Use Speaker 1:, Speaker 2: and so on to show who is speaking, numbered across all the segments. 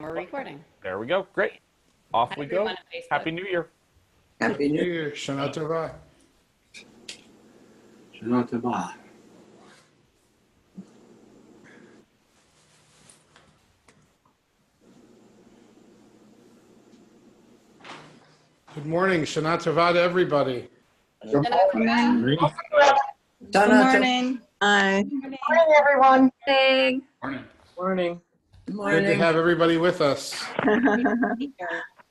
Speaker 1: We're recording.
Speaker 2: There we go. Great. Off we go. Happy New Year.
Speaker 3: Happy New Year. Shana Tova.
Speaker 4: Shana Tova.
Speaker 3: Good morning. Shana Tova to everybody.
Speaker 1: Good morning.
Speaker 5: Good morning.
Speaker 6: Hi.
Speaker 5: Good morning, everyone.
Speaker 1: Morning.
Speaker 2: Morning.
Speaker 3: Good to have everybody with us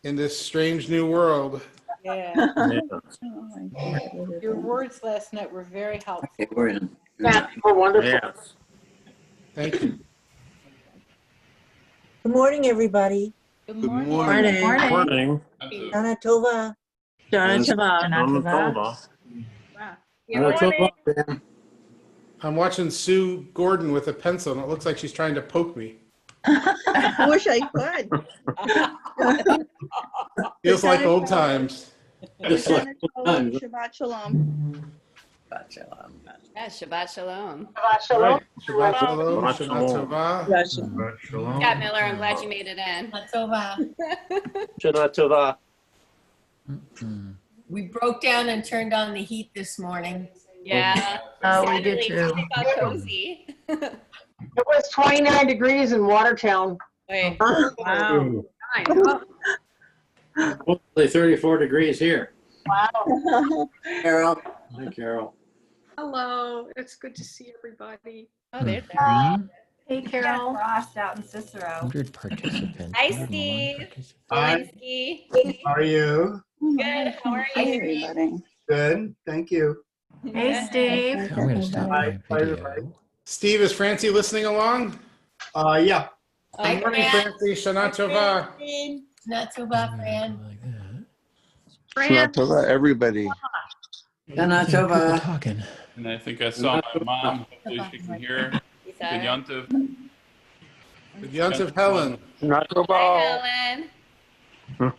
Speaker 3: in this strange new world.
Speaker 5: Yeah.
Speaker 2: Yeah.
Speaker 5: Your words last night were very helpful.
Speaker 4: Okay, we're in.
Speaker 5: Yeah, we're wonderful.
Speaker 2: Yes.
Speaker 3: Thank you.
Speaker 6: Good morning, everybody.
Speaker 5: Good
Speaker 4: Good
Speaker 5: morning.
Speaker 4: morning.
Speaker 2: Morning.
Speaker 6: Shana Tova.
Speaker 4: Shana
Speaker 2: Tova.
Speaker 5: Wow.
Speaker 4: Shana Tova, Dan.
Speaker 3: I'm watching Sue Gordon with a pencil, and it looks like she's trying to poke me.
Speaker 6: I wish I could.
Speaker 3: Feels like old times.
Speaker 4: Just like time.
Speaker 6: Shabbat shalom.
Speaker 4: Gotcha.
Speaker 1: Yeah, Shabbat Shalom.
Speaker 3: All right. Shabbat shalom.
Speaker 2: Shabbat
Speaker 3: Shana
Speaker 2: shalom.
Speaker 3: Tova.
Speaker 1: Scott Miller, I'm glad you made it in.
Speaker 2: Shana Tova.
Speaker 7: We broke down and turned on the heat this morning.
Speaker 1: Yeah.
Speaker 6: Oh, we did
Speaker 1: Finally,
Speaker 6: too.
Speaker 1: it got cozy.
Speaker 5: It was 29 degrees in Watertown.
Speaker 1: Wait.
Speaker 6: Wow.
Speaker 4: Hopefully 34 degrees here.
Speaker 5: Wow.
Speaker 4: Carol. Hi, Carol.
Speaker 8: Hello, it's good to see everybody.
Speaker 1: Oh, there's
Speaker 8: Hey, Carol. Frost out in Cicero.
Speaker 9: 100 participants.
Speaker 1: Hi,
Speaker 9: 101
Speaker 1: Steve.
Speaker 9: participants.
Speaker 1: Walensky.
Speaker 10: How are you?
Speaker 1: Good. How are you?
Speaker 10: Good, thank you.
Speaker 8: Hey, Steve.
Speaker 9: I'm going to stop
Speaker 10: Hi,
Speaker 9: my
Speaker 10: everybody.
Speaker 9: video.
Speaker 3: Steve, is Francie listening along?
Speaker 10: Yeah.
Speaker 3: Good morning, Francie. Shana Tova.
Speaker 7: Not so bad, Fran.
Speaker 9: Like that.
Speaker 8: Fran.
Speaker 11: Tova, everybody.
Speaker 4: Shana
Speaker 9: People
Speaker 4: Tova.
Speaker 9: talking.
Speaker 2: And I think I saw my mom. Hopefully she can hear.
Speaker 1: He
Speaker 2: Good
Speaker 1: said.
Speaker 2: Yontiv.
Speaker 3: Good Yontif Helen.
Speaker 2: Shana
Speaker 1: Hi,
Speaker 2: Tova.
Speaker 1: Helen.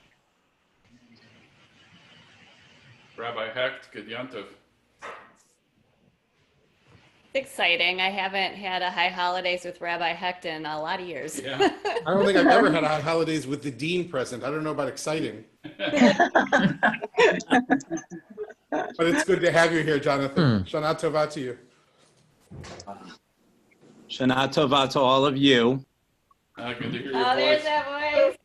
Speaker 2: Rabbi Hecht. Good Yontiv.
Speaker 1: It's exciting. I haven't had a high holidays with Rabbi Hecht in a lot of years.
Speaker 2: Yeah.
Speaker 3: I don't think I've ever had high holidays with the dean present. I don't know about exciting. But it's good to have you here, Jonathan. Shana Tova to you.
Speaker 10: Shana Tova to all of you.
Speaker 2: Good to hear your
Speaker 1: Oh, there's
Speaker 2: voice.
Speaker 1: that voice.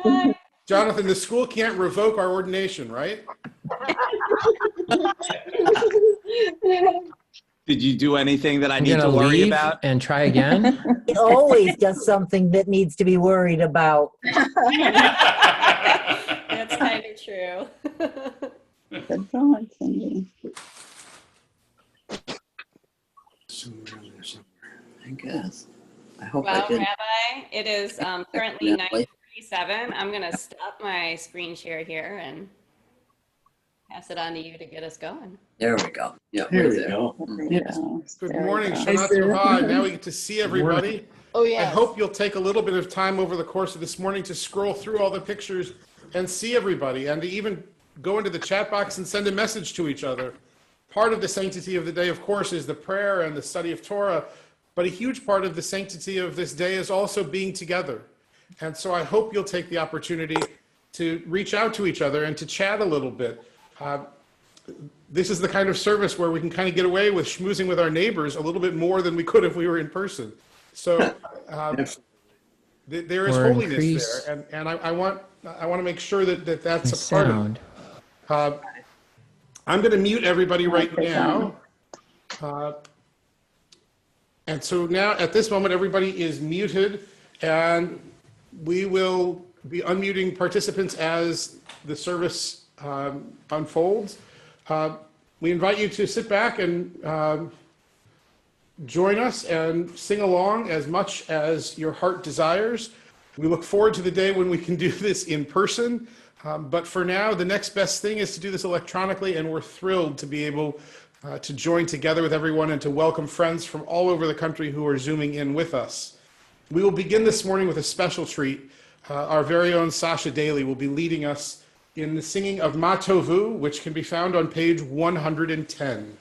Speaker 1: Hi.
Speaker 3: Jonathan, the school can't revoke our ordination, right?
Speaker 10: Did you do anything that I
Speaker 9: I'm
Speaker 10: need
Speaker 9: going
Speaker 10: to
Speaker 9: to
Speaker 10: worry
Speaker 9: leave
Speaker 10: about?
Speaker 9: and try again.
Speaker 6: He always does something that needs to be worried about.
Speaker 1: That's kind of true.
Speaker 6: Good going, Cindy.
Speaker 4: Somewhere around there somewhere. I guess. I hope
Speaker 1: Well,
Speaker 4: I didn't.
Speaker 1: Rabbi, it is currently 9:37. I'm going to stop my screen share here and pass it on to you to get us going.
Speaker 4: There we go. Yeah,
Speaker 11: Here
Speaker 4: we're
Speaker 11: we
Speaker 4: there.
Speaker 11: go.
Speaker 4: Yes.
Speaker 3: Good morning, Shana Tova. Now we get to see everybody.
Speaker 5: Oh,
Speaker 3: I
Speaker 5: yeah.
Speaker 3: hope you'll take a little bit of time over the course of this morning to scroll through all the pictures and see everybody, and to even go into the chat box and send a message to each other. Part of the sanctity of the day, of course, is the prayer and the study of Torah, but a huge part of the sanctity of this day is also being together. And so I hope you'll take the opportunity to reach out to each other and to chat a little bit. This is the kind of service where we can kind of get away with schmoozing with our neighbors a little bit more than we could if we were in person. So there is
Speaker 9: Or
Speaker 3: holiness
Speaker 9: increase
Speaker 3: there, and I want to make sure that that's
Speaker 9: The
Speaker 3: a part of it.
Speaker 9: sound.
Speaker 3: I'm going to mute everybody right now. And so now at this moment, everybody is muted, and we will be unmuting participants as the service unfolds. We invite you to sit back and join us and sing along as much as your heart desires. We look forward to the day when we can do this in person. But for now, the next best thing is to do this electronically, and we're thrilled to be able to join together with everyone and to welcome friends from all over the country who are Zooming in with us. We will begin this morning with a special treat. Our very own Sasha Daly will be leading us in the singing of Ma Tovu, which can be found on page 110.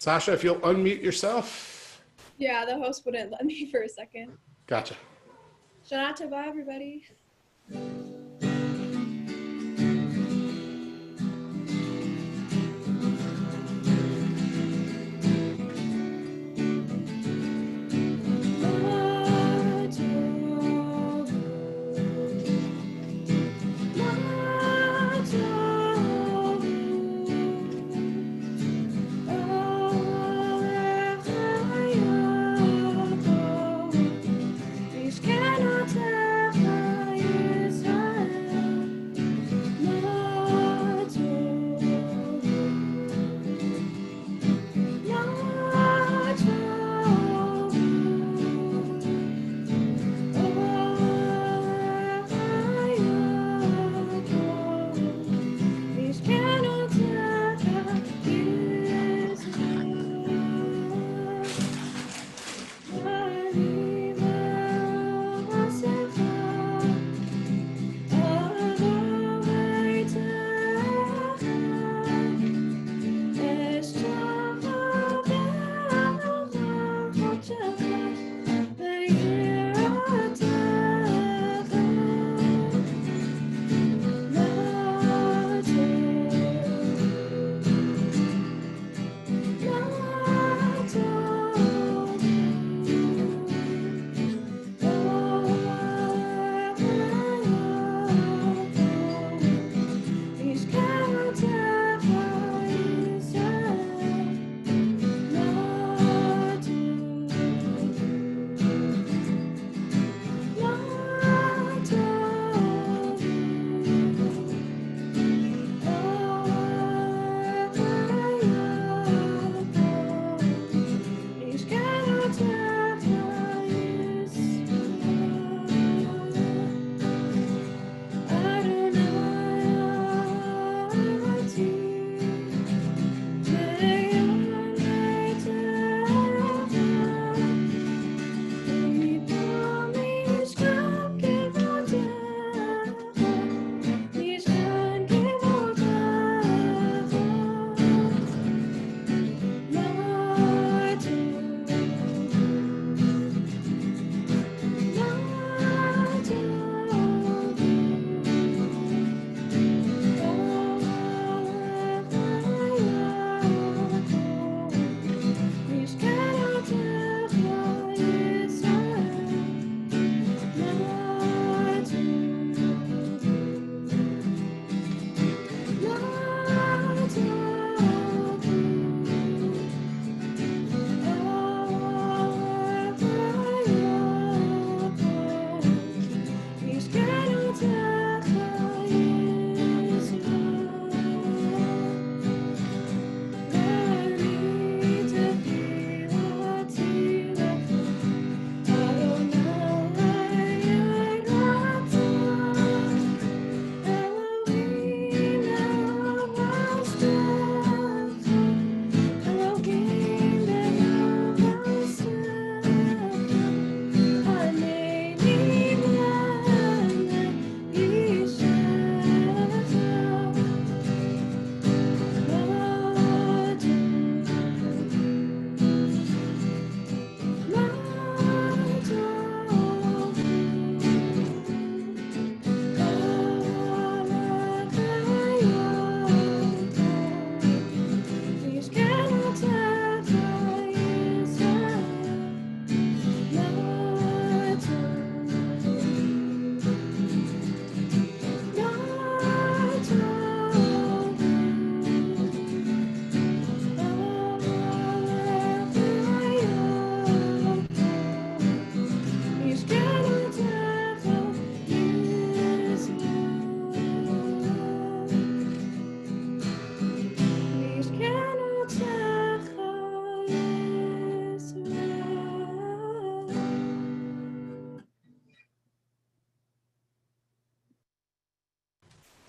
Speaker 3: Sasha, if you'll unmute yourself.
Speaker 11: Yeah, the host wouldn't let me for a second.
Speaker 3: Gotcha.
Speaker 11: Shana Tova, everybody.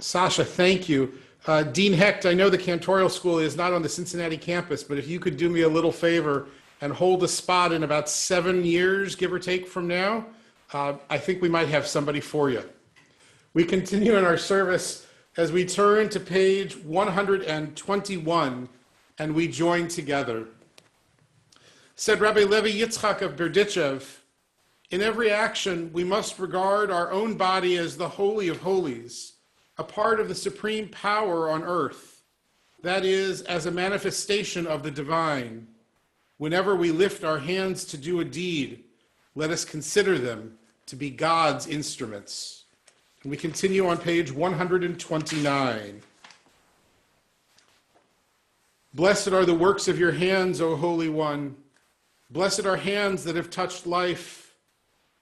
Speaker 3: Sasha, thank you. Dean Hecht, I know the Cantorial School is not on the Cincinnati campus, but if you could do me a little favor and hold a spot in about 7 years, give or take from now, I think we might have somebody for you. We continue in our service as we turn to page 121 and we join together. Said Rabbi Levi Yitzchak of Berdichev, in every action, we must regard our own body as the Holy of Holies, a part of the supreme power on earth, that is, as a manifestation of the divine. Whenever we lift our hands to do a deed, let us consider them to be God's instruments. And we continue on page 129. Blessed are the works of your hands, O Holy One. Blessed are hands that have touched life.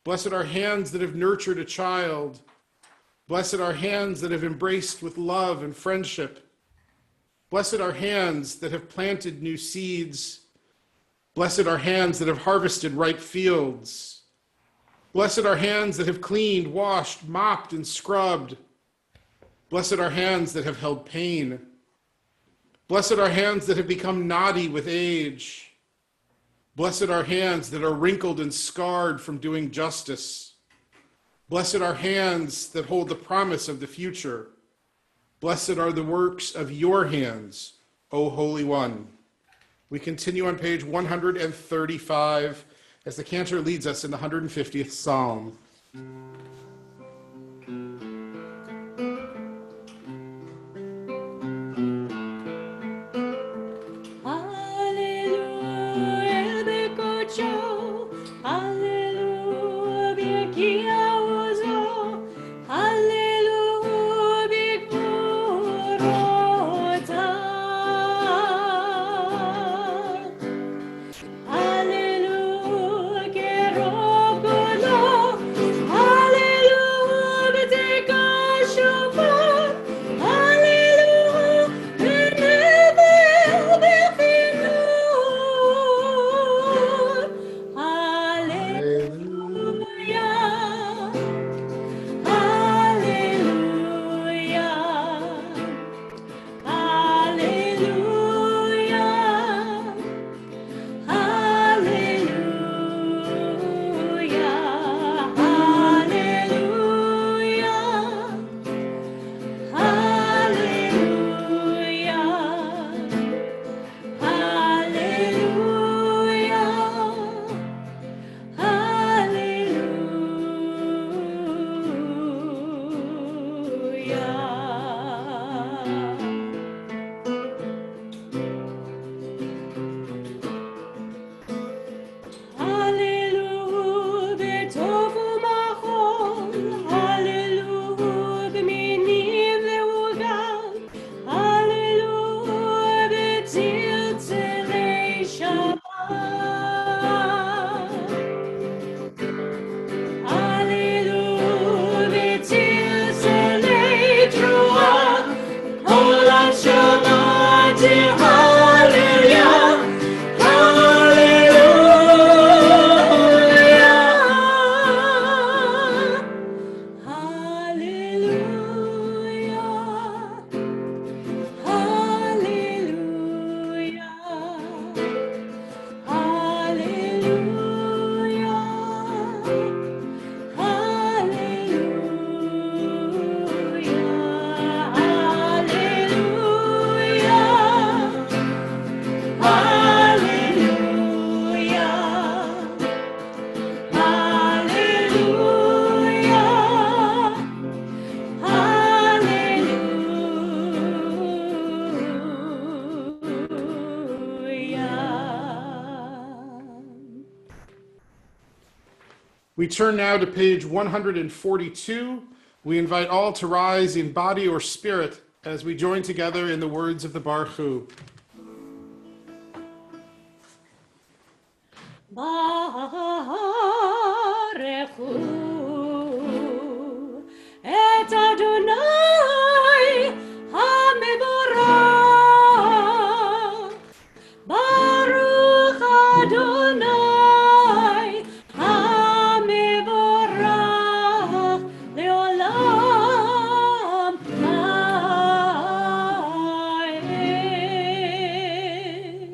Speaker 3: Blessed are hands that have nurtured a child. Blessed are hands that have embraced with love and friendship. Blessed are hands that have planted new seeds. Blessed are hands that have harvested ripe fields. Blessed are hands that have cleaned, washed, mopped, and scrubbed. Blessed are hands that have held pain. Blessed are hands that have become knotty with age. Blessed are hands that are wrinkled and scarred from doing justice. Blessed are hands that hold the promise of the future. Blessed are the works of your hands, O Holy One. We continue on page 135 as the cantor leads us in the 150th Psalm. We turn now to page 142. We invite all to rise in body or spirit as we join together in the words of the Baruch Hu.
Speaker 1: Baruch Hu et Adonai HaMevorach. Baruch Adonai HaMevorach Leolam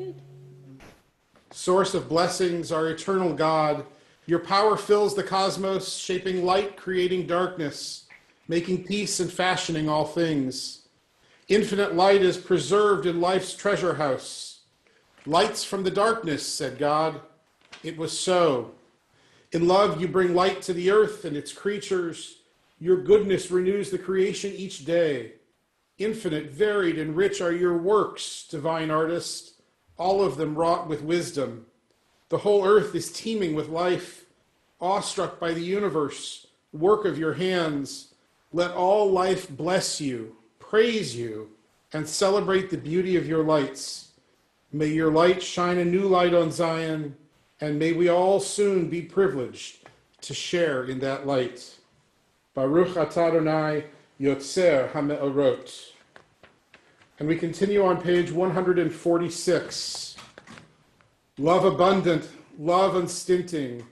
Speaker 1: Va'ed.
Speaker 3: Source of blessings, our eternal God, your power fills the cosmos, shaping light, creating darkness, making peace and fashioning all things. Infinite light is preserved in life's treasure house. Lights from the darkness, said God, It was so. In love, you bring light to the earth and its creatures. Your goodness renews the creation each day. Infinite, varied, and rich are your works, divine artist, all of them wrought with wisdom. The whole earth is teeming with life, awestruck by the universe, work of your hands. Let all life bless you, praise you, and celebrate the beauty of your lights. May your light shine a new light on Zion, and may we all soon be privileged to share in that light. Baruch atah Adonai Yotzer HaMe'orot. And we continue on page 146. Love abundant, love unstinting.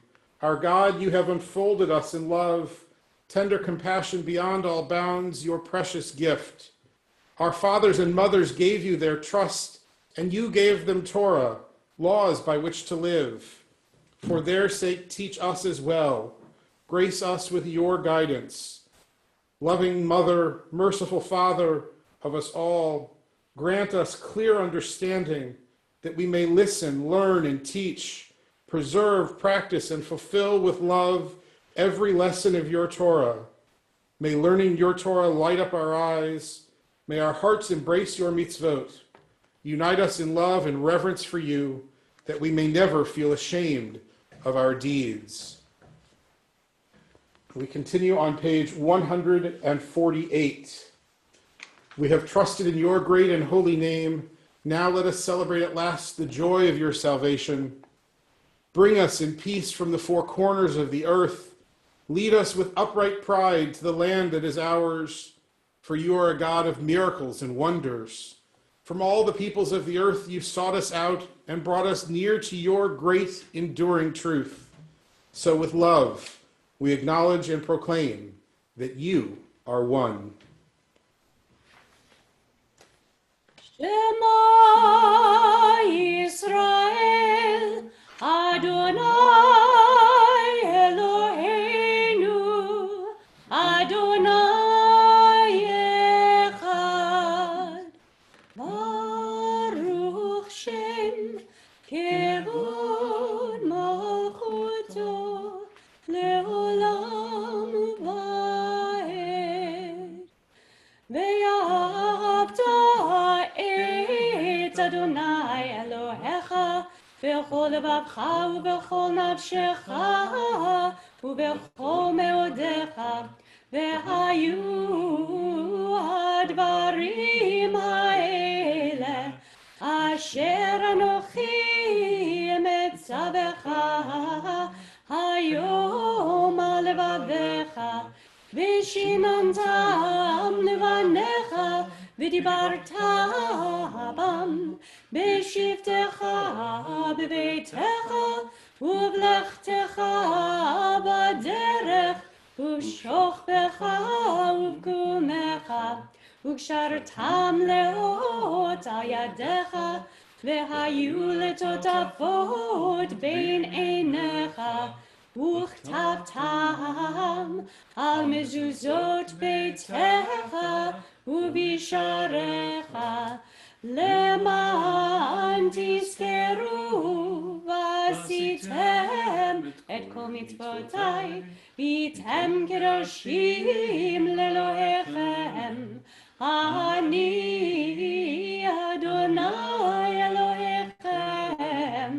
Speaker 3: Our God, you have unfolded us in love, tender compassion beyond all bounds, your precious gift. Our fathers and mothers gave you their trust, and you gave them Torah, laws by which to live. For their sake, teach us as well. Grace us with your guidance. Loving Mother, merciful Father of us all, grant us clear understanding that we may listen, learn, and teach, preserve, practice, and fulfill with love every lesson of your Torah. May learning your Torah light up our eyes. May our hearts embrace your mitzvot. Unite us in love and reverence for you, that we may never feel ashamed of our deeds. We continue on page 148. We have trusted in your great and holy name. Now let us celebrate at last the joy of your salvation. Bring us in peace from the four corners of the earth. Lead us with upright pride to the land that is ours, for you are a God of miracles and wonders. From all the peoples of the earth you sought us out and brought us near to your great enduring truth. So with love, we acknowledge and proclaim that you are one.
Speaker 1: Shema Yisrael, Adonai Eloheinu, Adonai Echad. Baruch Shem Kevod Malchuto Leolam Vaed. Ve'ahavta et Adonai Elohecha b'chol levavcha u'b'chol nafshecha u'b'chol meodecha ve'hayu hadvarim ha'ele asher anochi metzavecha hayom al levavecha v'shinantam levanecha v'dibarta bam b'shivtecha b'beitecha u'v'lechtecha b'derech u'shochbecha u'v'kumecha u'kshartam leot al yadecha v'hayu letotafot bein einecha וכתבתם על מזוזות ביתך ובשעריך למען תזכרו ועשיתם את כל מצוותיי והייתם קדושים לאלוהיכם אני אדוני אלוהיכם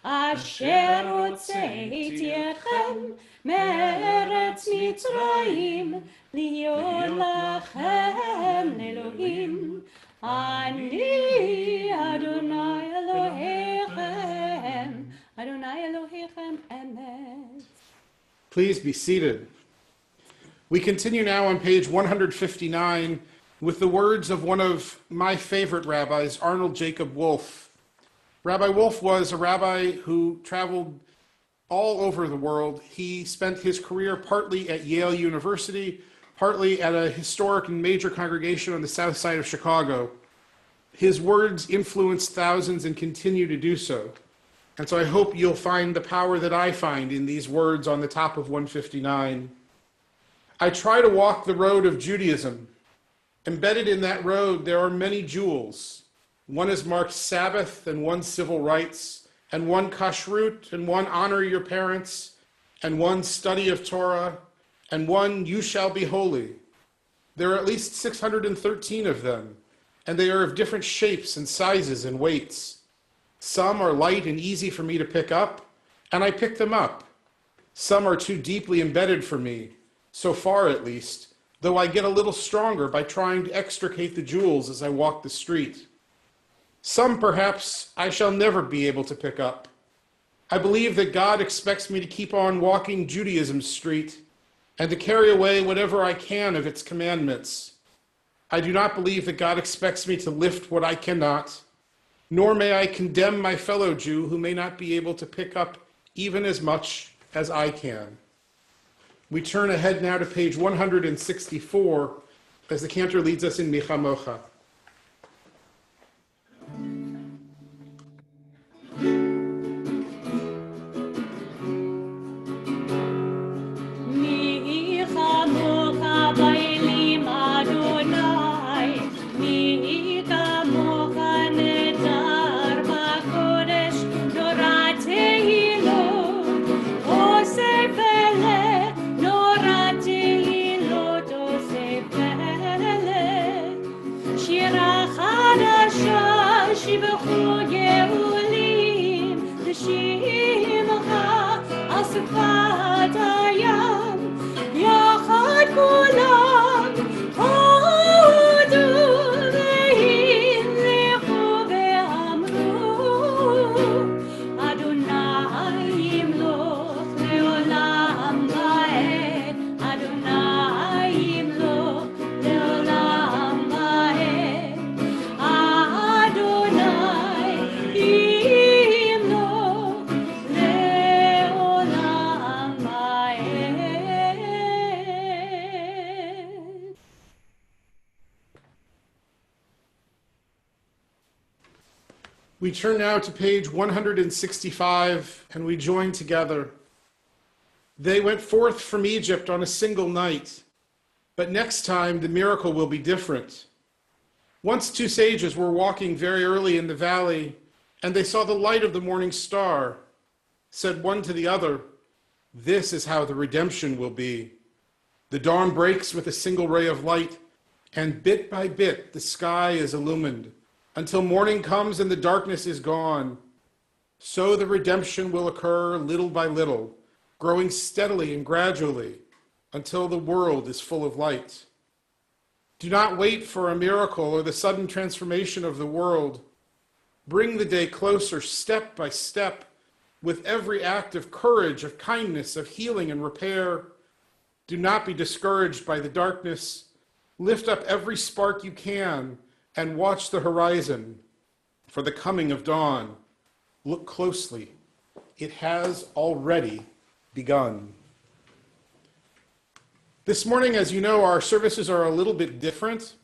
Speaker 1: אשר הוצאתי אתכם מארץ מצרים להיות לכם לאלוהים אני אדוני אלוהיכם אדוני אלוהיכם אמת.
Speaker 3: Please be seated. We continue now on page 159 with the words of one of my favorite rabbis, Arnold Jacob Wolff. Rabbi Wolff was a rabbi who traveled all over the world. He spent his career partly at Yale University, partly at a historic and major congregation on the south side of Chicago. His words influenced thousands and continue to do so. And so I hope you'll find the power that I find in these words on the top of 159. I try to walk the road of Judaism. Embedded in that road, there are many jewels. One is marked Sabbath and one civil rights, and one kashrut, and one honor your parents, and one study of Torah, and one you shall be holy. There are at least 613 of them, and they are of different shapes and sizes and weights. Some are light and easy for me to pick up, and I pick them up. Some are too deeply embedded for me, so far at least, though I get a little stronger by trying to extricate the jewels as I walk the street. Some, perhaps, I shall never be able to pick up. I believe that God expects me to keep on walking Judaism's street and to carry away whatever I can of its commandments. I do not believe that God expects me to lift what I cannot, nor may I condemn my fellow Jew who may not be able to pick up even as much as I can. We turn ahead now to page 164 as the cantor leads us in Micha Mocha. We turn now to page 165, and we join together. They went forth from Egypt on a single night, but next time the miracle will be different. Once two sages were walking very early in the valley, and they saw the light of the morning star. Said one to the other, "This is how the redemption will be. The dawn breaks with a single ray of light, and bit by bit the sky is illumined, until morning comes and the darkness is gone. So the redemption will occur little by little, growing steadily and gradually until the world is full of light. Do not wait for a miracle or the sudden transformation of the world. Bring the day closer step by step with every act of courage, of kindness, of healing and repair. Do not be discouraged by the darkness. Lift up every spark you can and watch the horizon for the coming of dawn. Look closely. It has already begun." This morning, as you know, our services are a little bit different,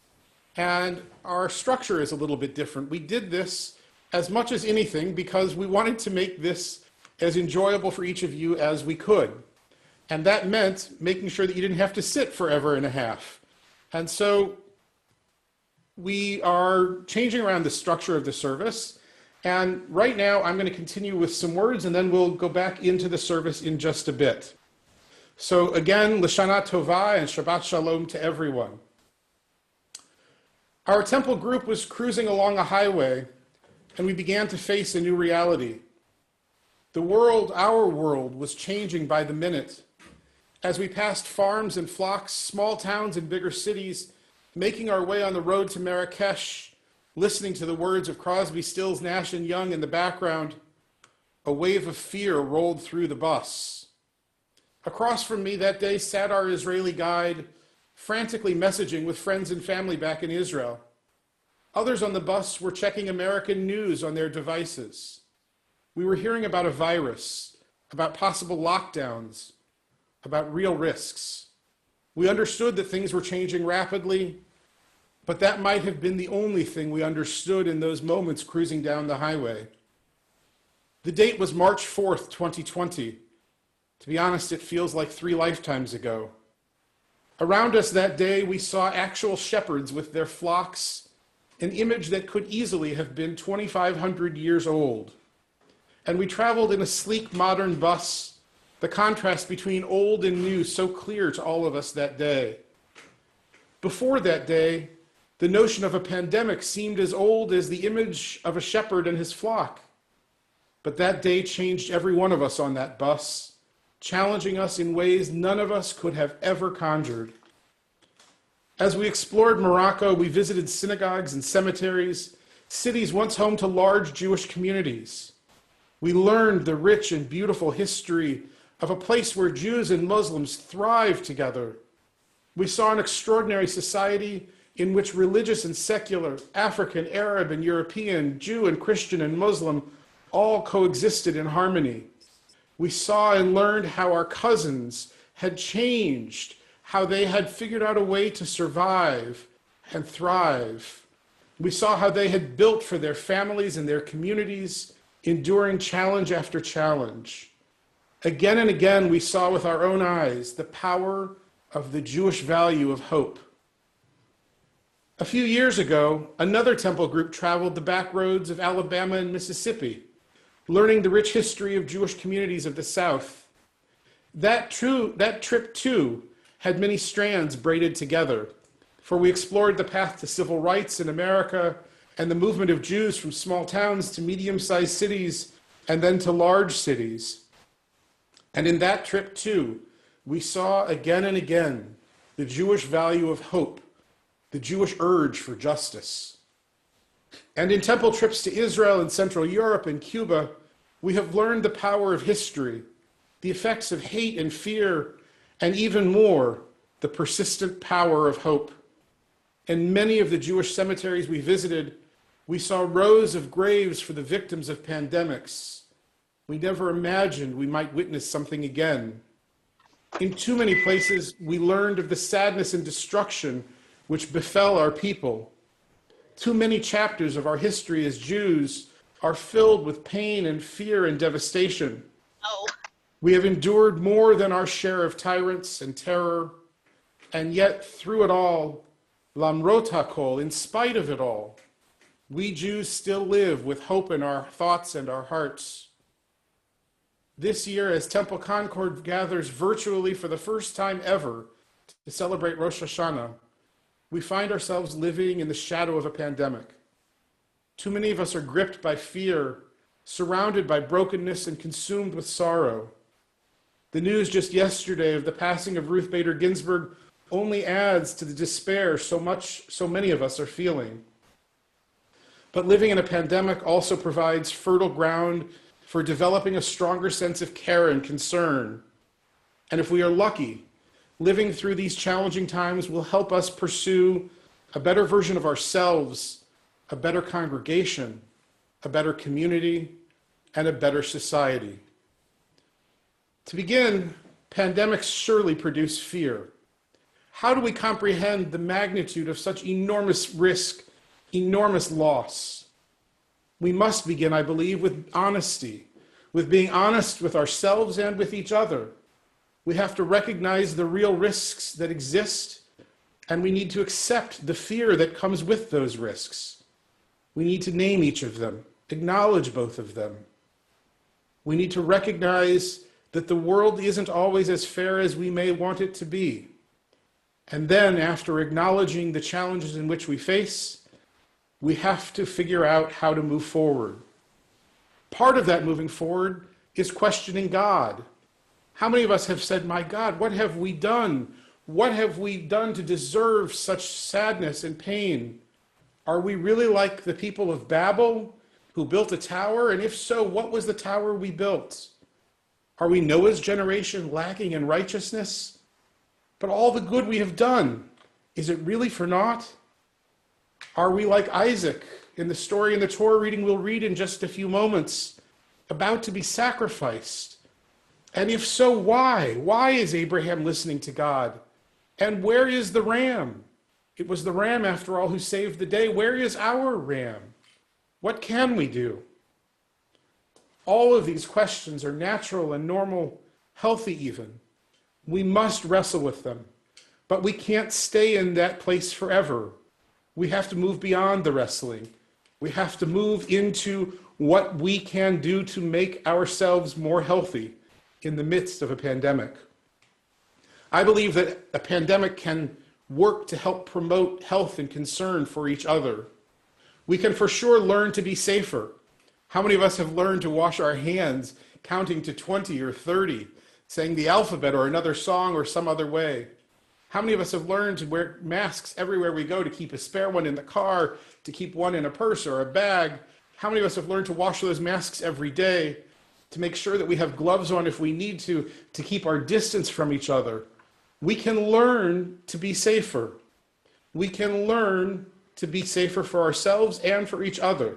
Speaker 3: and our structure is a little bit different. We did this as much as anything because we wanted to make this as enjoyable for each of you as we could. And that meant making sure that you didn't have to sit forever and a half. And so we are changing around the structure of the service. And right now, I'm going to continue with some words, and then we'll go back into the service in just a bit. So again, L'Shana Tova and Shabbat Shalom to everyone. Our temple group was cruising along a highway, and we began to face a new reality. The world, our world, was changing by the minute. As we passed farms and flocks, small towns and bigger cities, making our way on the road to Marrakesh, listening to the words of Crosby, Stills, Nash and Young in the background, a wave of fear rolled through the bus. Across from me that day sat our Israeli guide, frantically messaging with friends and family back in Israel. Others on the bus were checking American news on their devices. We were hearing about a virus, about possible lockdowns, about real risks. We understood that things were changing rapidly, but that might have been the only thing we understood in those moments cruising down the highway. The date was March 4th, 2020. To be honest, it feels like 3 lifetimes ago. Around us that day, we saw actual shepherds with their flocks, an image that could easily have been 2,500 years old. and we traveled in a sleek modern bus, the contrast between old and new so clear to all of us that day. Before that day, the notion of a pandemic seemed as old as the image of a shepherd and his flock. But that day changed every one of us on that bus, challenging us in ways none of us could have ever conjured. As we explored Morocco, we visited synagogues and cemeteries, cities once home to large Jewish communities. We learned the rich and beautiful history of a place where Jews and Muslims thrive together. We saw an extraordinary society in which religious and secular, African, Arab, and European, Jew and Christian and Muslim all coexisted in harmony. We saw and learned how our cousins had changed, how they had figured out a way to survive and thrive. We saw how they had built for their families and their communities, enduring challenge after challenge. Again and again, we saw with our own eyes the power of the Jewish value of hope. A few years ago, another temple group traveled the back roads of Alabama and Mississippi, learning the rich history of Jewish communities of the South. That trip, too, had many strands braided together, for we explored the path to civil rights in America and the movement of Jews from small towns to medium-sized cities and then to large cities. And in that trip, too, we saw again and again the Jewish value of hope, the Jewish urge for justice. And in temple trips to Israel and Central Europe and Cuba, we have learned the power of history, the effects of hate and fear, and even more, the persistent power of hope. In many of the Jewish cemeteries we visited, we saw rows of graves for the victims of pandemics. We never imagined we might witness something again. In too many places, we learned of the sadness and destruction which befell our people. Too many chapters of our history as Jews are filled with pain and fear and devastation. We have endured more than our share of tyrants and terror, and yet through it all, lamrot hakol, in spite of it all, we Jews still live with hope in our thoughts and our hearts. This year, as Temple Concord gathers virtually for the first time ever to celebrate Rosh Hashanah, we find ourselves living in the shadow of a pandemic. Too many of us are gripped by fear, surrounded by brokenness, and consumed with sorrow. The news just yesterday of the passing of Ruth Bader Ginsburg only adds to the despair so many of us are feeling. But living in a pandemic also provides fertile ground for developing a stronger sense of care and concern. And if we are lucky, living through these challenging times will help us pursue a better version of ourselves, a better congregation, a better community, and a better society. To begin, pandemics surely produce fear. How do we comprehend the magnitude of such enormous risk, enormous loss? We must begin, I believe, with honesty, with being honest with ourselves and with each other. We have to recognize the real risks that exist, and we need to accept the fear that comes with those risks. We need to name each of them, acknowledge both of them. We need to recognize that the world isn't always as fair as we may want it to be. And then, after acknowledging the challenges in which we face, we have to figure out how to move forward. Part of that moving forward is questioning God. How many of us have said, my God, what have we done? What have we done to deserve such sadness and pain? Are we really like the people of Babel who built a tower? And if so, what was the tower we built? Are we Noah's generation lacking in righteousness? But all the good we have done, is it really for naught? Are we like Isaac in the story in the Torah reading we'll read in just a few moments, about to be sacrificed? And if so, why? Why is Abraham listening to God? And where is the ram? It was the ram, after all, who saved the day. Where is our ram? What can we do? All of these questions are natural and normal, healthy even. We must wrestle with them, but we can't stay in that place forever. We have to move beyond the wrestling We have to move into what we can do to make ourselves more healthy in the midst of a pandemic. I believe that a pandemic can work to help promote health and concern for each other. We can for sure learn to be safer. How many of us have learned to wash our hands counting to 20 or 30, saying the alphabet or another song or some other way? How many of us have learned to wear masks everywhere we go, to keep a spare one in the car, to keep one in a purse or a bag? How many of us have learned to wash those masks every day, to make sure that we have gloves on if we need to keep our distance from each other? We can learn to be safer. We can learn to be safer for ourselves and for each other.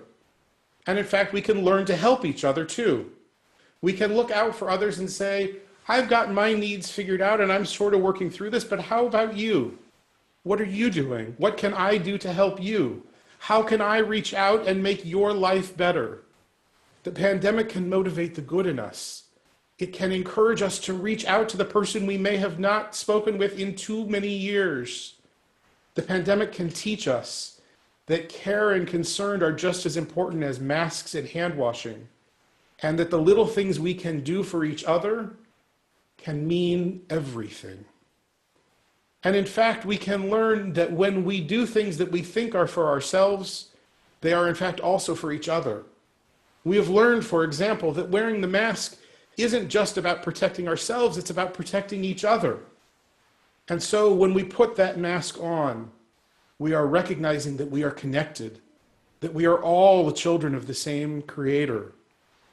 Speaker 3: And in fact, we can learn to help each other too. We can look out for others and say, I've got my needs figured out and I'm sort of working through this, but how about you? What are you doing? What can I do to help you? How can I reach out and make your life better? The pandemic can motivate the good in us. It can encourage us to reach out to the person we may have not spoken with in too many years. The pandemic can teach us that care and concern are just as important as masks and hand washing, and that the little things we can do for each other can mean everything. And in fact, we can learn that when we do things that we think are for ourselves, they are in fact also for each other. We have learned, for example, that wearing the mask isn't just about protecting ourselves, it's about protecting each other. And so when we put that mask on, we are recognizing that we are connected, that we are all the children of the same Creator,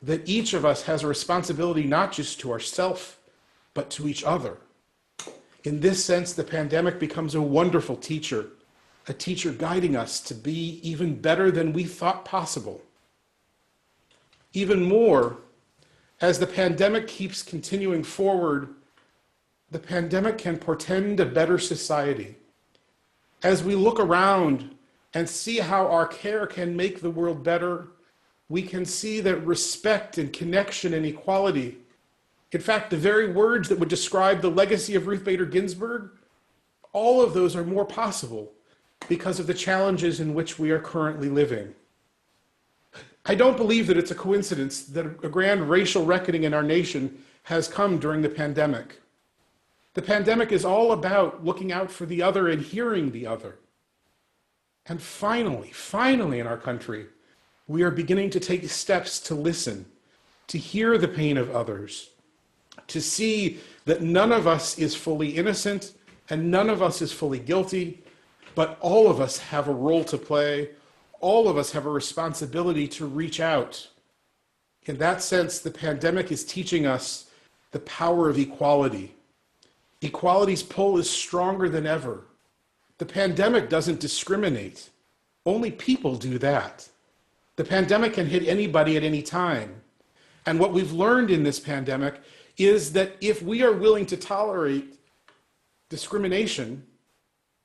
Speaker 3: that each of us has a responsibility not just to ourselves, but to each other. In this sense, the pandemic becomes a wonderful teacher, a teacher guiding us to be even better than we thought possible. Even more, as the pandemic keeps continuing forward, the pandemic can portend a better society. As we look around and see how our care can make the world better, we can see that respect and connection and equality, in fact, the very words that would describe the legacy of Ruth Bader Ginsburg, all of those are more possible because of the challenges in which we are currently living. I don't believe that it's a coincidence that a grand racial reckoning in our nation has come during the pandemic. The pandemic is all about looking out for the other and hearing the other. And finally in our country, we are beginning to take steps to listen, to hear the pain of others, to see that none of us is fully innocent and none of us is fully guilty, but all of us have a role to play. All of us have a responsibility to reach out. In that sense, the pandemic is teaching us the power of equality. Equality's pull is stronger than ever. The pandemic doesn't discriminate. Only people do that. The pandemic can hit anybody at any time. And what we've learned in this pandemic is that if we are willing to tolerate discrimination,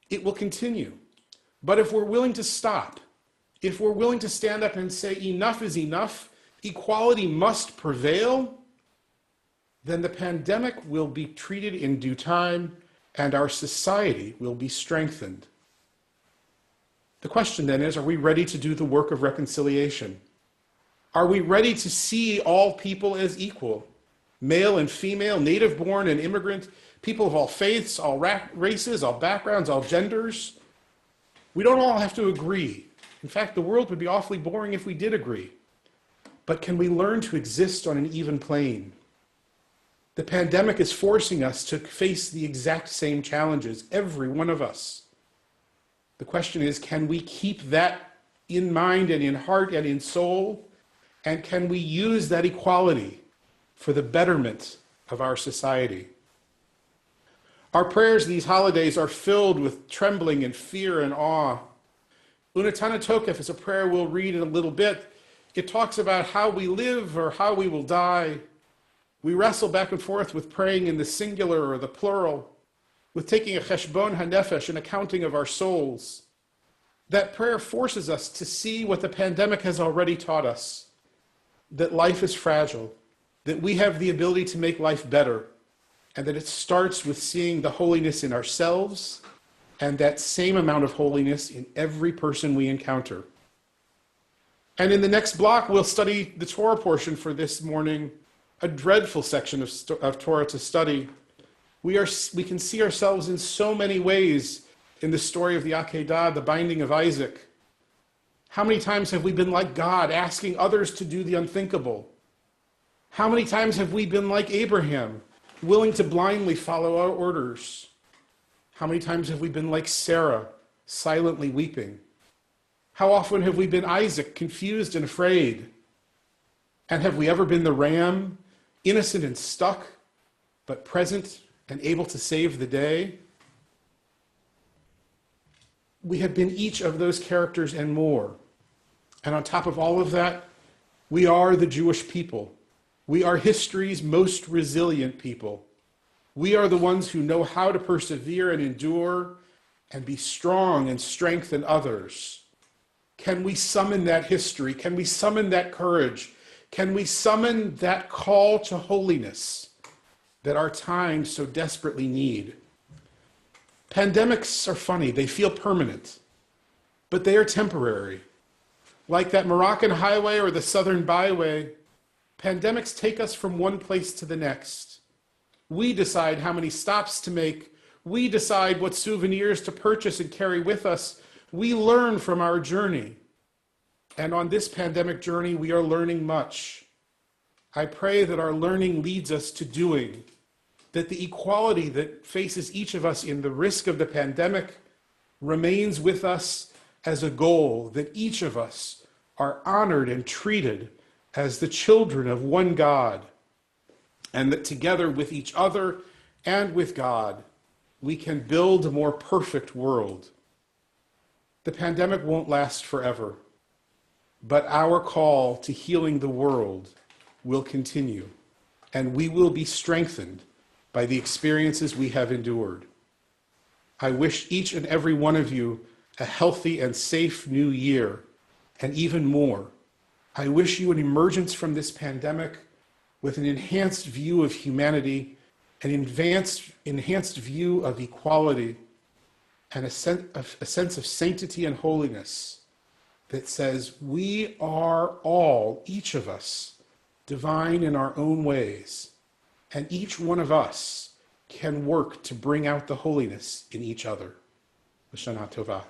Speaker 3: it will continue. But if we're willing to stop, if we're willing to stand up and say enough is enough, equality must prevail, then the pandemic will be treated in due time and our society will be strengthened. The question then is, are we ready to do the work of reconciliation? Are we ready to see all people as equal? Male and female, native-born and immigrant, people of all faiths, all races, all backgrounds, all genders. We don't all have to agree. In fact, the world would be awfully boring if we did agree. But can we learn to exist on an even plane? The pandemic is forcing us to face the exact same challenges, every one of us. The question is, can we keep that in mind and in heart and in soul? And can we use that equality for the betterment of our society? Our prayers these holidays are filled with trembling and fear and awe. Unatana Tokef is a prayer we'll read in a little bit. It talks about how we live or how we will die. We wrestle back and forth with praying in the singular or the plural, with taking a cheshbon hanefesh, an accounting of our souls. That prayer forces us to see what the pandemic has already taught us, that life is fragile, that we have the ability to make life better, and that it starts with seeing the holiness in ourselves and that same amount of holiness in every person we encounter. And in the next block, we'll study the Torah portion for this morning, a dreadful section of Torah to study. We can see ourselves in so many ways in the story of the Akedah, the binding of Isaac. How many times have we been like God, asking others to do the unthinkable? How many times have we been like Abraham, willing to blindly follow our orders? How many times have we been like Sarah, silently weeping? How often have we been Isaac, confused and afraid? And have we ever been the ram, innocent and stuck, but present and able to save the day? We have been each of those characters and more. And on top of all of that, we are the Jewish people. We are history's most resilient people. We are the ones who know how to persevere and endure and be strong and strengthen others. Can we summon that history? Can we summon that courage? Can we summon that call to holiness that our times so desperately need? Pandemics are funny. They feel permanent, but they are temporary. Like that Moroccan highway or the Southern byway, pandemics take us from one place to the next. We decide how many stops to make. We decide what souvenirs to purchase and carry with us. We learn from our journey. And on this pandemic journey, we are learning much. I pray that our learning leads us to doing, that the equality that faces each of us in the risk of the pandemic remains with us as a goal, that each of us are honored and treated as the children of one God, and that together with each other and with God, we can build a more perfect world. The pandemic won't last forever, but our call to healing the world will continue, and we will be strengthened by the experiences we have endured. I wish each and every one of you a healthy and safe new year, and even more, I wish you an emergence from this pandemic with an enhanced view of humanity, an enhanced view of equality, and a sense of sanctity and holiness that says we are all, each of us, divine in our own ways, and each one of us can work to bring out the holiness in each other. Shana Tova.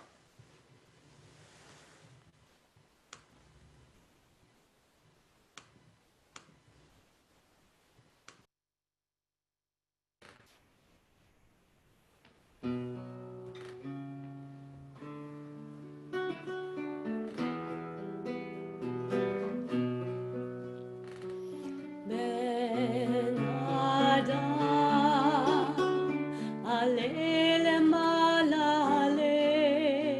Speaker 12: עלה למעלה עלה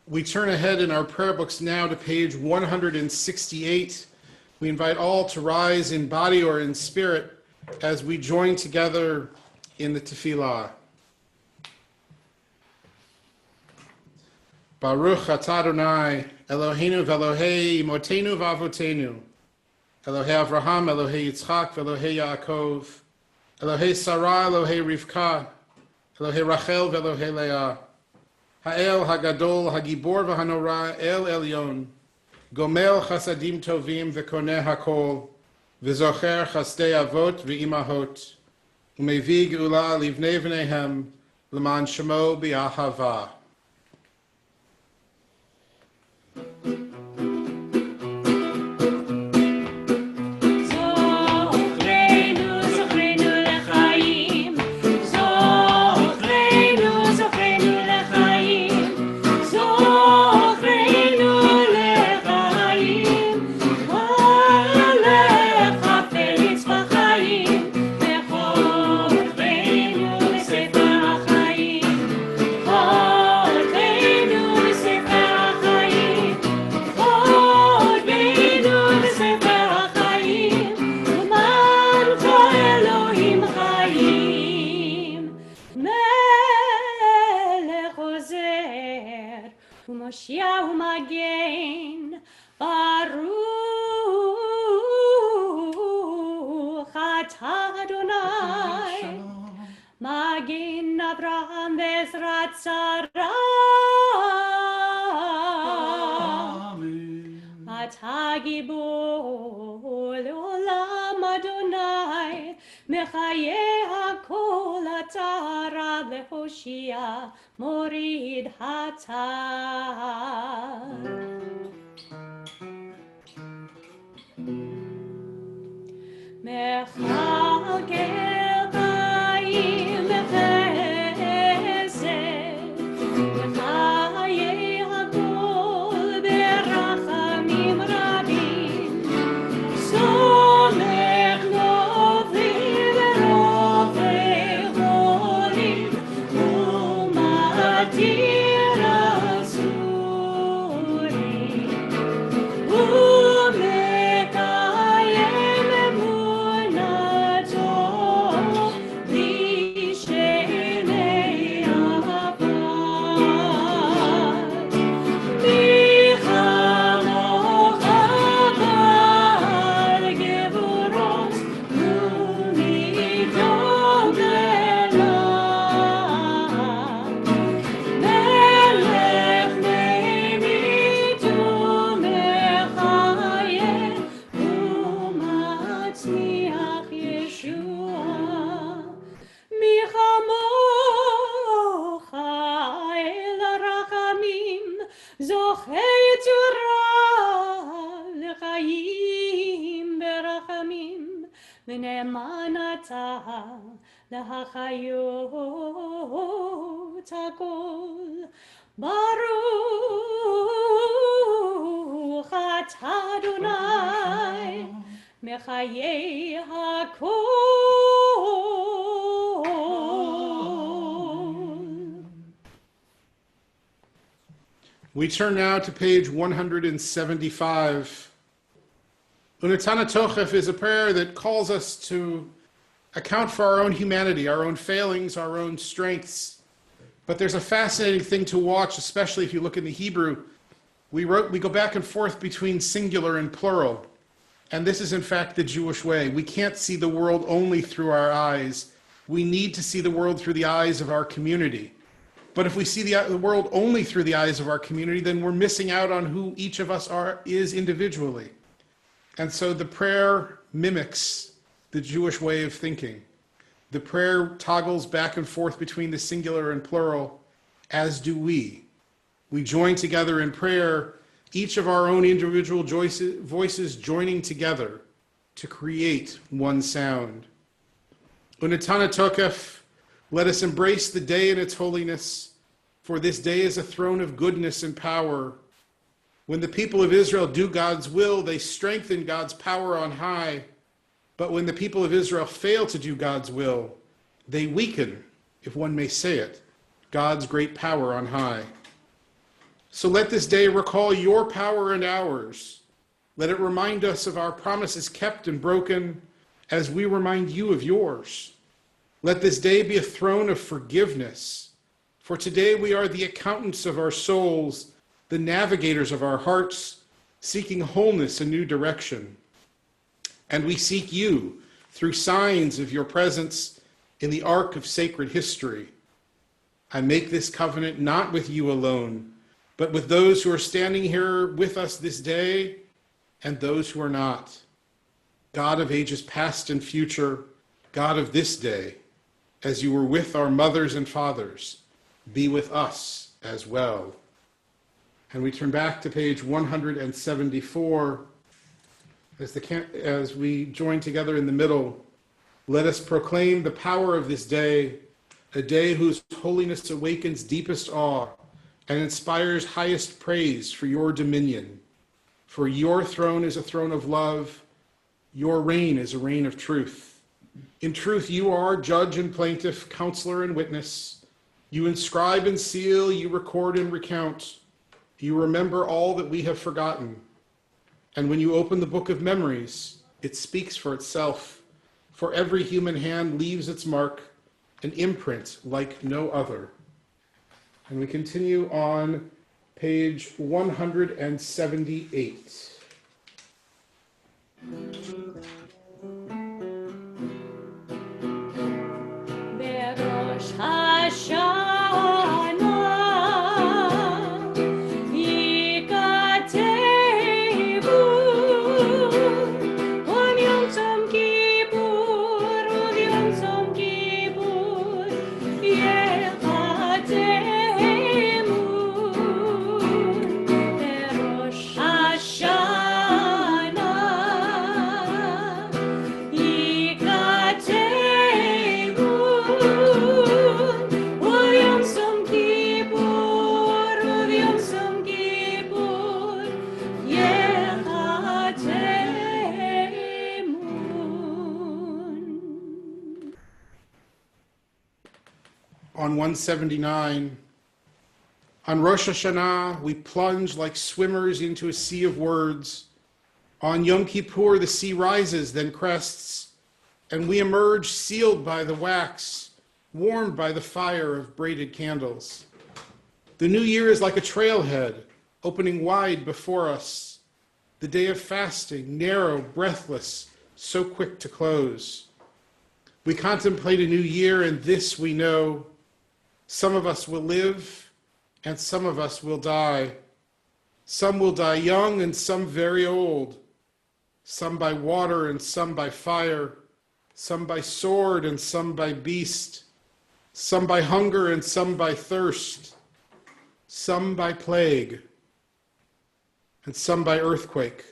Speaker 3: We turn ahead in our prayer books now to page 168. We invite all to rise in body or in spirit as we join together in the tefillah. Baruch atah Adonai, Eloheinu v'Elohei imotenu v'avotenu, Elohei Avraham, Elohei Yitzchak, v'Elohei Yaakov, Elohei Sarah, Elohei Rivka, Elohei Rachel v'Elohei Leah, Ha'el Hagadol Hagibor v'Hanora El Elyon, Gomel Chasadim Tovim v'Koneh Hakol, v'Zocher Chasdei Avot v'Imahot, Umevi Geula Livnei V'neihem, L'man Shemo B'Ahava.
Speaker 12: Magin Abraham Bezrat Sarah Atagibol Olam Adonai Mechaye HaKol Atara Lehoshia Morid Hatar Mechalkel Lahachayot hakol Baruch atah Adonai Mechaye hakol.
Speaker 3: We turn now to page 175. Unetana Tochef is a prayer that calls us to account for our own humanity, our own failings, our own strengths. But there's a fascinating thing to watch, especially if you look in the Hebrew. We go back and forth between singular and plural. And this is in fact the Jewish way. We can't see the world only through our eyes. We need to see the world through the eyes of our community. But if we see the world only through the eyes of our community, then we're missing out on who each of us is individually. And so the prayer mimics the Jewish way of thinking. The prayer toggles back and forth between the singular and plural, as do we. We join together in prayer, each of our own individual voices joining together to create one sound. Unetana Tokef, let us embrace the day in its holiness, for this day is a throne of goodness and power. When the people of Israel do God's will, they strengthen God's power on high. But when the people of Israel fail to do God's will, they weaken, if one may say it, God's great power on high. So let this day recall your power and ours. Let it remind us of our promises kept and broken as we remind you of yours. Let this day be a throne of forgiveness. For today we are the accountants of our souls, the navigators of our hearts, seeking wholeness and new direction. And we seek you through signs of your presence in the arc of sacred history. I make this covenant not with you alone, but with those who are standing here with us this day and those who are not. God of ages past and future, God of this day, as you were with our mothers and fathers, be with us as well. And we turn back to page 174. As we join together in the middle, let us proclaim the power of this day, a day whose holiness awakens deepest awe and inspires highest praise for your dominion. For your throne is a throne of love, your reign is a reign of truth. In truth, you are judge and plaintiff, counselor and witness. You inscribe and seal, you record and recount. You remember all that we have forgotten. And when you open the book of memories, it speaks for itself. For every human hand leaves its mark, an imprint like no other. And we continue on page 178.
Speaker 12: Rosh Hashanah, Yikatevu, Om Yom Tzom Kippur, Od Yom Tzom Kippur, Yechatemu, Rosh Hashanah, Yikatevu.
Speaker 3: On 179, on Rosh Hashanah, we plunge like swimmers into a sea of words. On Yom Kippur, the sea rises, then crests, and we emerge sealed by the wax, warmed by the fire of braided candles. The new year is like a trailhead, opening wide before us. The day of fasting, narrow, breathless, so quick to close. We contemplate a new year, and this we know. Some of us will live, and some of us will die. Some will die young, and some very old. Some by water, and some by fire. Some by sword, and some by beast. Some by hunger, and some by thirst. Some by plague, and some by earthquake.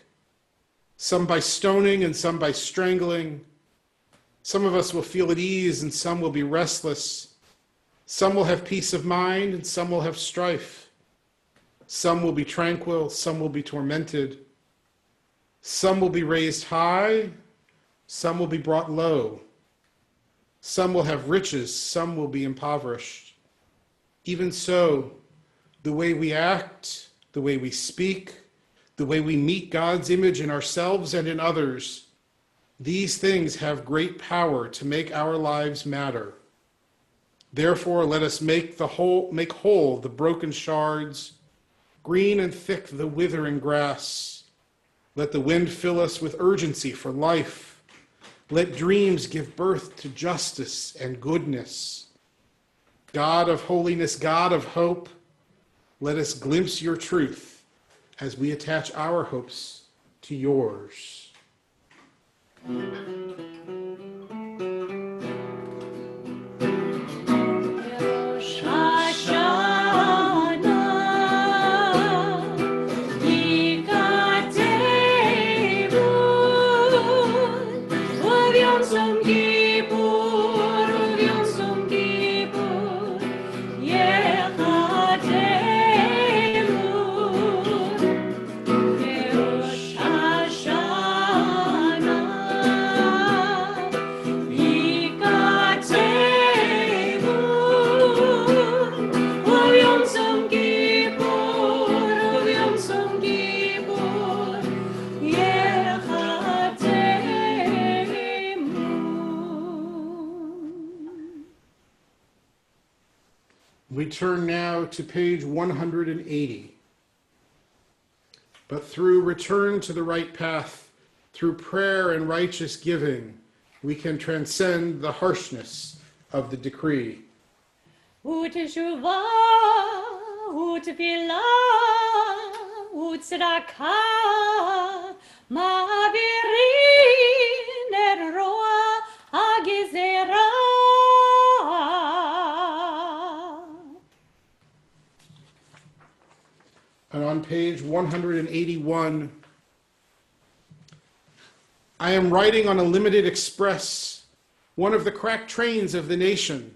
Speaker 3: Some by stoning, and some by strangling. Some of us will feel at ease, and some will be restless. Some will have peace of mind, and some will have strife. Some will be tranquil, some will be tormented. Some will be raised high, some will be brought low. Some will have riches, some will be impoverished. Even so, the way we act, the way we speak, the way we meet God's image in ourselves and in others, these things have great power to make our lives matter. Therefore, let us make whole the broken shards, green and thick the withering grass. Let the wind fill us with urgency for life. Let dreams give birth to justice and goodness. God of holiness, God of hope, let us glimpse your truth as we attach our hopes to yours.
Speaker 12: Rosh Hashanah, Yikatevut, Uvyom Som Kippur, Uvyom Som Kippur, Yekatevut, Rosh Hashanah, Yikatevut, Uvyom Som Kippur, Uvyom Som Kippur, Yekatevut.
Speaker 3: We turn now to page 180. But through return to the right path, through prayer and righteous giving, we can transcend the harshness of the decree.
Speaker 12: Uteshuva, utfila, utzedaka, ma'avirin et roa hagezera.
Speaker 3: And on page 181, I am riding on a limited express, one of the cracked trains of the nation.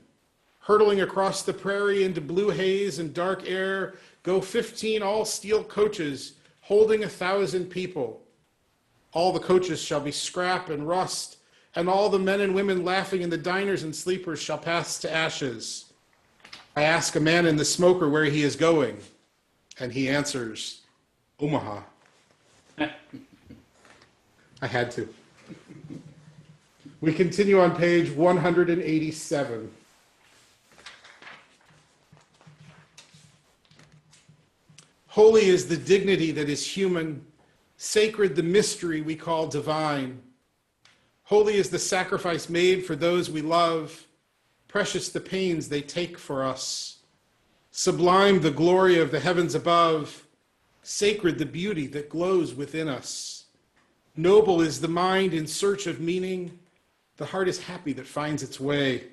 Speaker 3: Hurtling across the prairie into blue haze and dark air go 15 all-steel coaches holding 1,000 people. All the coaches shall be scrap and rust, and all the men and women laughing in the diners and sleepers shall pass to ashes. I ask a man in the smoker where he is going, and he answers, Omaha. I had to. We continue on page 187. Holy is the dignity that is human, sacred the mystery we call divine. Holy is the sacrifice made for those we love, precious the pains they take for us. Sublime the glory of the heavens above, sacred the beauty that glows within us. Noble is the mind in search of meaning, the heart is happy that finds its way.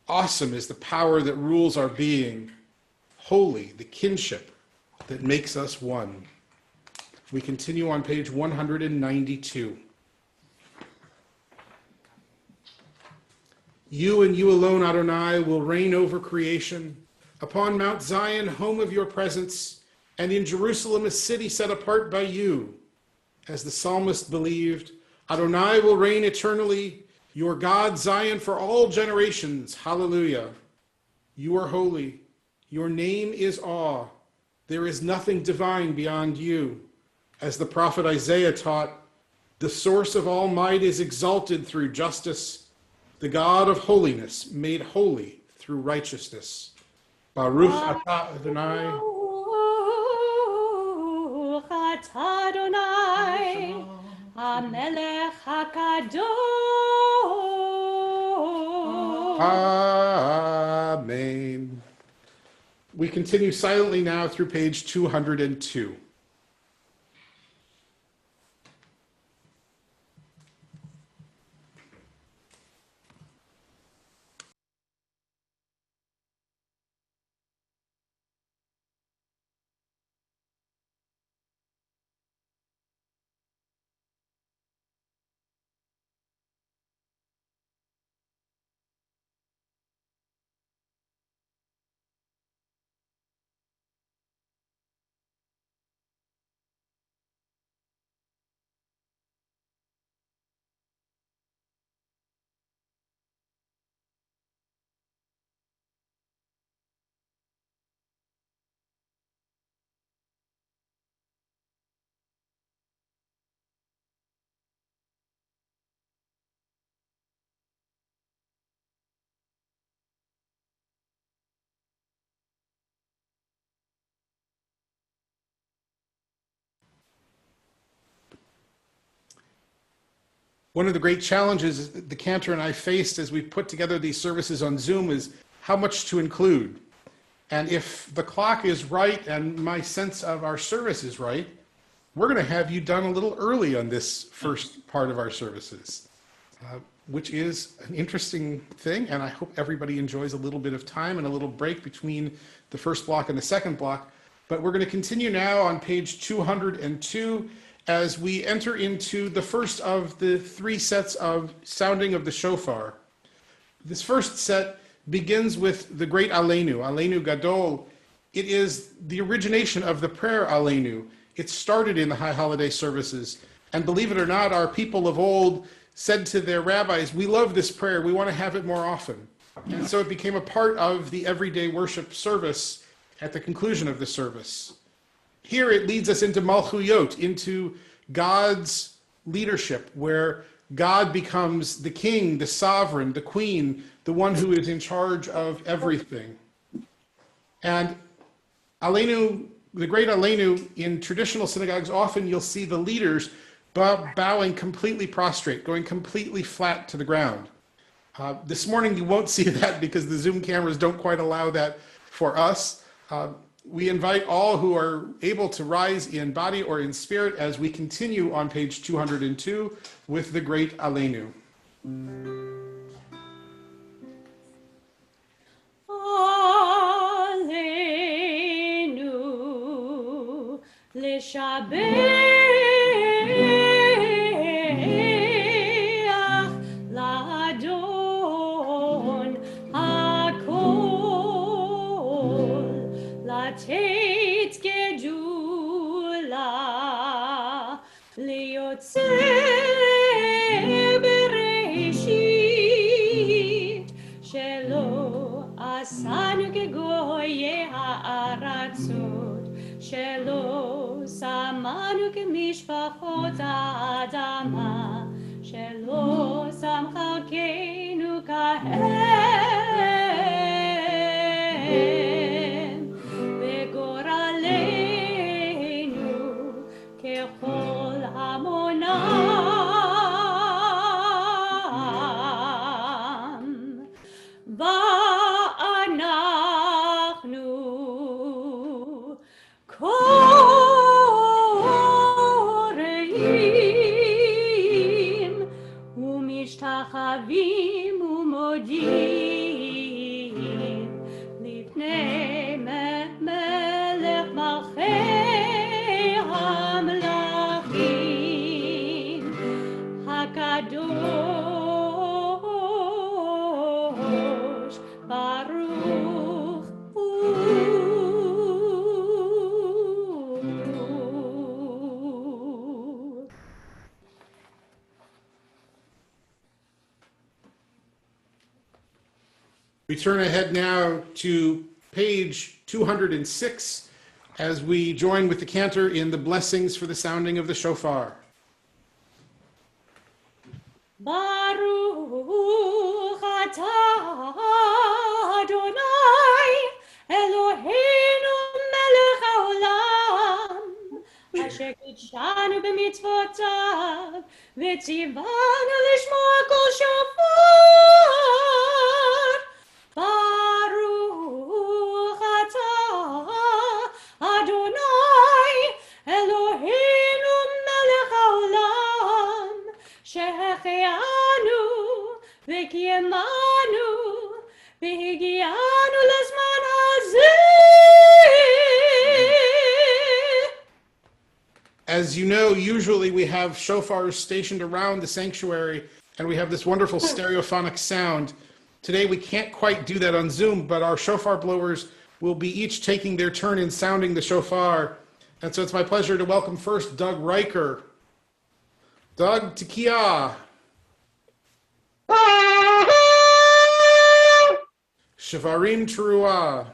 Speaker 3: Awesome is the power that rules our being, holy the kinship that makes us one. We continue on page 192. You and you alone, Adonai, will reign over creation, upon Mount Zion, home of your presence, and in Jerusalem, a city set apart by you. As the psalmist believed, Adonai will reign eternally, your God, Zion, for all generations. Hallelujah. You are holy. Your name is awe. There is nothing divine beyond you. As the prophet Isaiah taught, the source of all might is exalted through justice, the God of holiness made holy through righteousness. Baruch atah Adonai.
Speaker 12: Baruch atah Adonai, HaMelech HaKadosh.
Speaker 3: Amen. We continue silently now through page 202. One of the great challenges the cantor and I faced as we put together these services on Zoom is how much to include. And if the clock is right and my sense of our service is right, we're going to have you done a little early on this first part of our services, which is an interesting thing. And I hope everybody enjoys a little bit of time and a little break between the first block and the second block. But we're going to continue now on page 202 as we enter into the first of the 3 sets of sounding of the shofar. This first set begins with the great Aleinu, Aleinu Gadol. It is the origination of the prayer Aleinu. It started in the high holiday services. And believe it or not, our people of old said to their rabbis, we love this prayer, we want to have it more often. And so it became a part of the everyday worship service at the conclusion of the service. Here it leads us into Malchuyot, into God's leadership, where God becomes the king, the sovereign, the queen, the one who is in charge of everything. And Aleinu, the great Aleinu, in traditional synagogues, often you'll see the leaders bowing completely prostrate, going completely flat to the ground. This morning you won't see that because the Zoom cameras don't quite allow that for us. We invite all who are able to rise in body or in spirit as we continue on page 202 with the great Aleinu.
Speaker 12: Aleinu לשבח לאדון הכל, לתת גדולה, ליוצא בראשית, שלא עשנו כגויי הארצות, שלא שמנו כמשפחות האדמה, שלא שם חלקנו כהם, וגורלנו ככל המונם. ואנחנו קוראים ומשתחווים ומודים לפני מלך מלכי המלכים הקדוש ברוך הוא.
Speaker 3: We turn ahead now to page 206 as we join with the cantor in the blessings for the sounding of the shofar.
Speaker 12: Baruch atah Adonai Eloheinu melech haolam asher kidshanu b'mitzvotav v'tzivanu lishmoa kol shofar. Baruch atah Adonai Eloheinu melech haolam שהחיינו וקיימנו והגיענו לזמן הזה.
Speaker 3: As you know, usually we have shofars stationed around the sanctuary and we have this wonderful stereophonic sound. Today we can't quite do that on Zoom, but our shofar blowers will be each taking their turn in sounding the shofar. And so it's my pleasure to welcome first Doug Riker. Doug, Tekiah. Shavarim Teruah.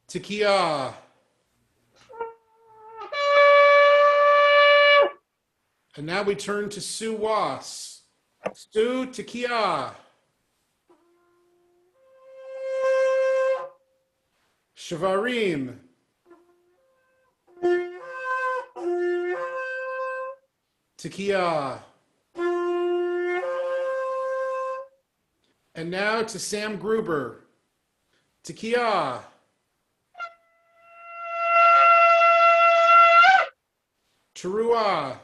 Speaker 3: Tekiah. And now we turn to Sue Was. Sue, Tekiah. Shavarim. Tekiah. And now to Sam Gruber. Tekiah. Teruah.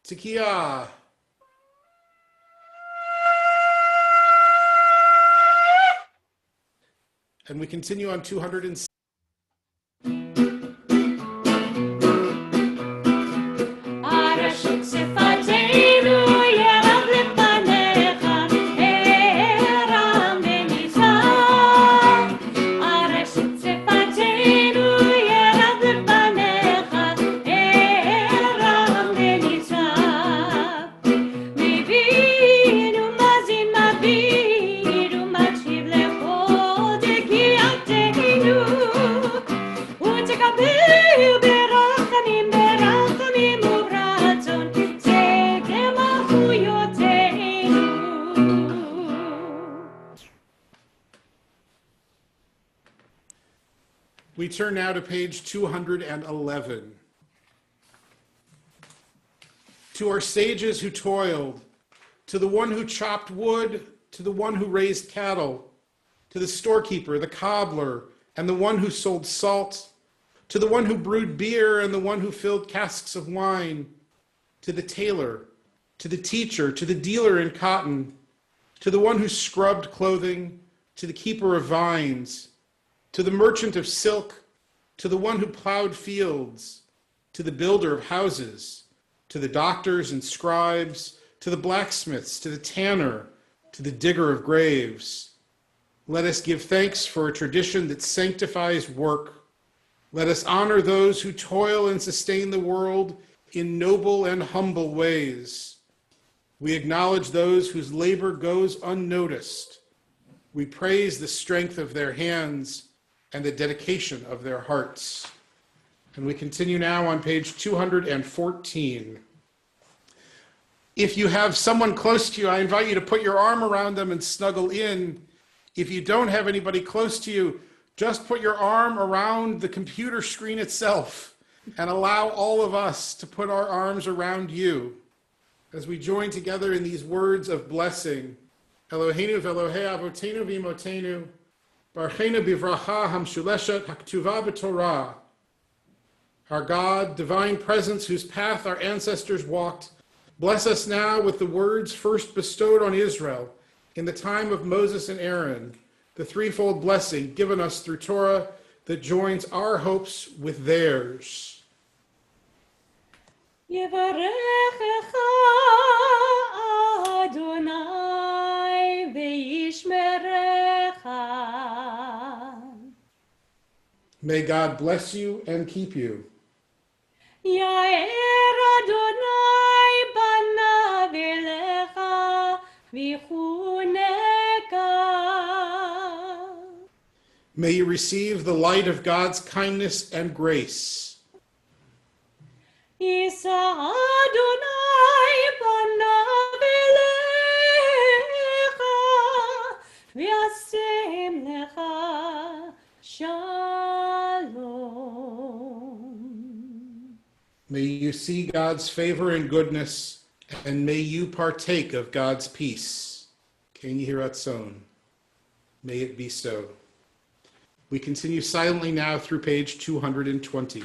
Speaker 3: Tekiah. And we continue on 206. We turn now to page 211. To our sages who toiled, to the one who chopped wood, to the one who raised cattle, to the storekeeper, the cobbler, and the one who sold salt, to the one who brewed beer and the one who filled casks of wine, to the tailor, to the teacher, to the dealer in cotton, to the one who scrubbed clothing, to the keeper of vines, to the merchant of silk, to the one who plowed fields, to the builder of houses, to the doctors and scribes, to the blacksmiths, to the tanner, to the digger of graves. Let us give thanks for a tradition that sanctifies work. Let us honor those who toil and sustain the world in noble and humble ways. We acknowledge those whose labor goes unnoticed. We praise the strength of their hands and the dedication of their hearts. And we continue now on page 214. If you have someone close to you, I invite you to put your arm around them and snuggle in. If you don't have anybody close to you, just put your arm around the computer screen itself and allow all of us to put our arms around you as we join together in these words of blessing. Eloheinu v'Elohei avotenu v'imotenu, Barchenu bivracha hamshuleshet haktuva b'Torah. Our God, divine presence, whose path our ancestors walked, bless us now with the words first bestowed on Israel in the time of Moses and Aaron, the threefold blessing given us through Torah that joins our hopes with theirs.
Speaker 12: Yevarechecha Adonai ve'yishmerecha.
Speaker 3: May God bless you and keep you.
Speaker 12: Yair Adonai panav elecha v'chuneka.
Speaker 3: May you receive the light of God's kindness and grace.
Speaker 12: Yisa Adonai panav elecha v'yasem lecha shalom.
Speaker 3: May you see God's favor and goodness, and may you partake of God's peace. Ken Yiratzon. May it be so. We continue silently now through page 220.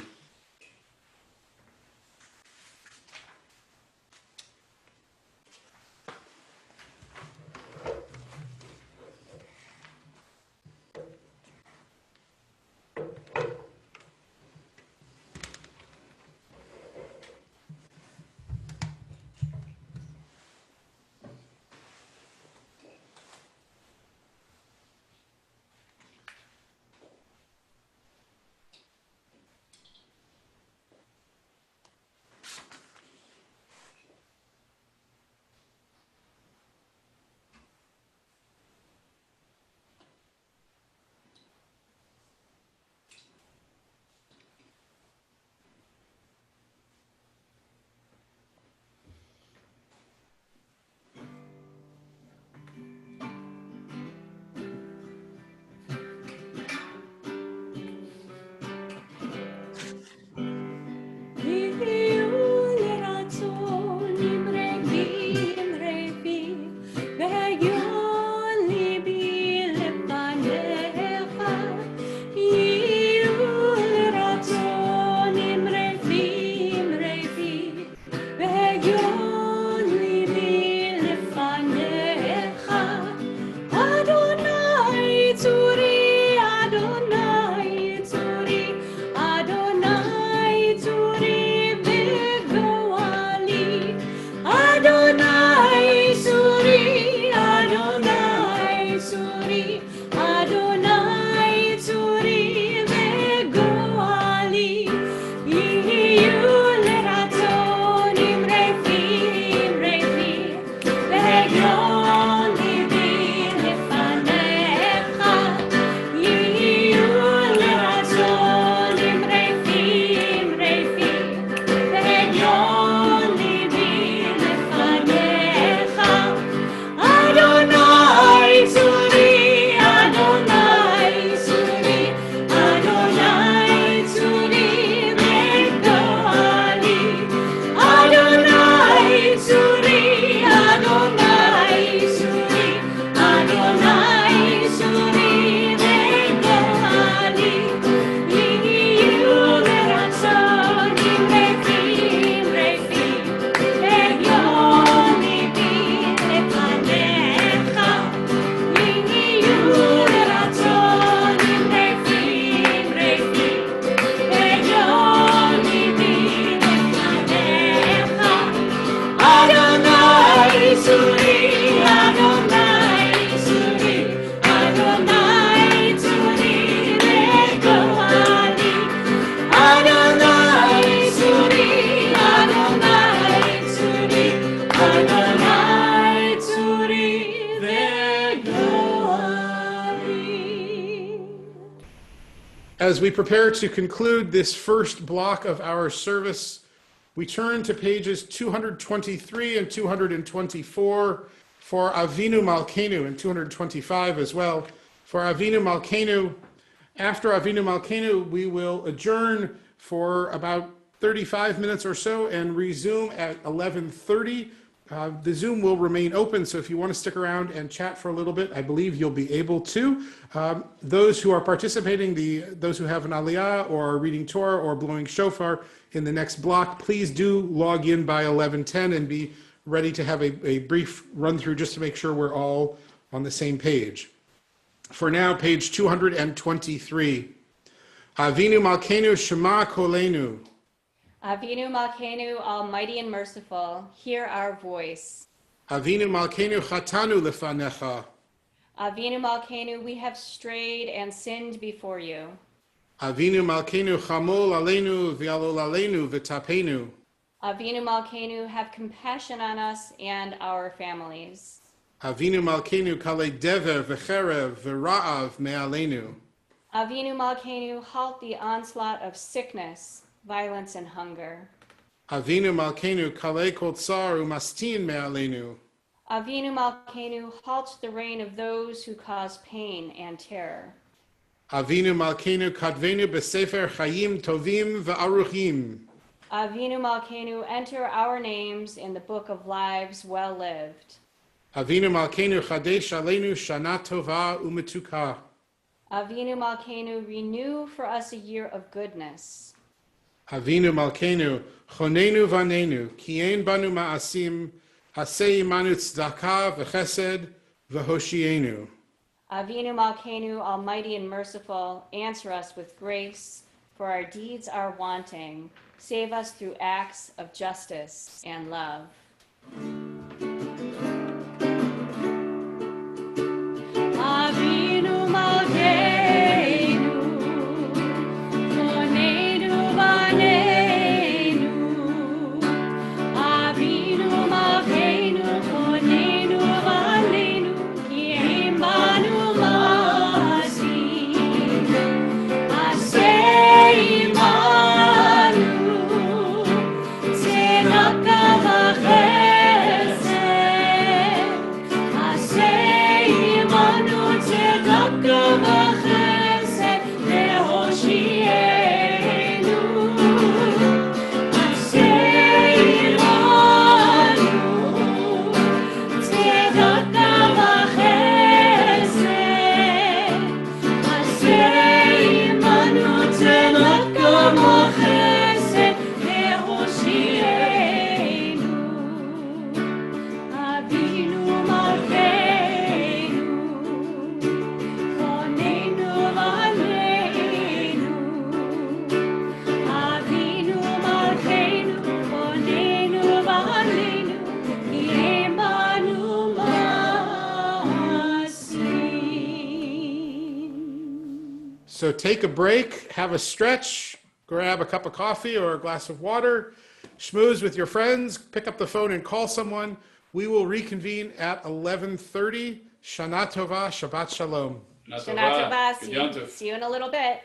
Speaker 3: As we prepare to conclude this first block of our service, we turn to pages 223 and 224 for Avinu Malkeinu, and 225 as well for Avinu Malkeinu. After Avinu Malkeinu, we will adjourn for about 35 minutes or so and resume at 11:30. The Zoom will remain open, so if you want to stick around and chat for a little bit, I believe you'll be able to. Those who are participating, those who have an aliyah or are reading Torah or blowing shofar in the next block, please do log in by 11:10 and be ready to have a brief run through just to make sure we're all on the same page. For now, page 223. Avinu Malkeinu Shema Kolenu.
Speaker 1: Avinu Malkeinu, almighty and merciful, hear our voice.
Speaker 3: Avinu Malkeinu Chatanu Lefanecha.
Speaker 1: Avinu Malkeinu, we have strayed and sinned before you.
Speaker 3: Avinu Malkeinu Chamol Aleinu V'alol Aleinu V'tapenu.
Speaker 1: Avinu Malkeinu, have compassion on us and our families.
Speaker 3: Avinu Malkeinu Kalei Dever V'cherev V'ra'av Me'aleinu.
Speaker 1: Avinu Malkeinu, halt the onslaught of sickness, violence, and hunger.
Speaker 3: Avinu Malkeinu Kalei Kol Tsar U'mastin Me'aleinu.
Speaker 1: Avinu Malkeinu, halt the reign of those who cause pain and terror.
Speaker 3: Avinu Malkeinu Kadvenu B'Sefer Chayim Tovim V'aruchim.
Speaker 1: Avinu Malkeinu, enter our names in the book of lives well lived.
Speaker 3: Avinu Malkeinu Chadesh Aleinu Shana Tova U'Metuka.
Speaker 1: Avinu Malkeinu, renew for us a year of goodness.
Speaker 3: Avinu Malkeinu Chonenu Vanenu Kien Banu Ma'asim Hasei Imanu Tzedakah V'Chesed V'Hoshienu.
Speaker 1: Avinu Malkeinu, almighty and merciful, answer us with grace, for our deeds are wanting. Save us through acts of justice and love. Avinu Malkeinu, Chonenu Vanenu. Avinu Malkeinu, Chonenu Vanenu, K'im Banu Ma'asim. Aseh Imanu, Tzedakah v'chesed. Aseh Imanu, Tzedakah v'chesed, V'hoshienu. Aseh Imanu, Tzedakah v'chesed. Aseh Imanu, Tzedakah v'chesed, V'hoshienu. Avinu Malkeinu, Chonenu Vanenu. Avinu Malkeinu, Chonenu Vanenu, K'im Banu Ma'asim.
Speaker 3: So take a break, have a stretch, grab a cup of coffee or a glass of water, schmooze with your friends, pick up the phone and call someone. We will reconvene at 11:30. Shana Tova, Shabbat Shalom.
Speaker 1: Shana Tova, see you in a little bit.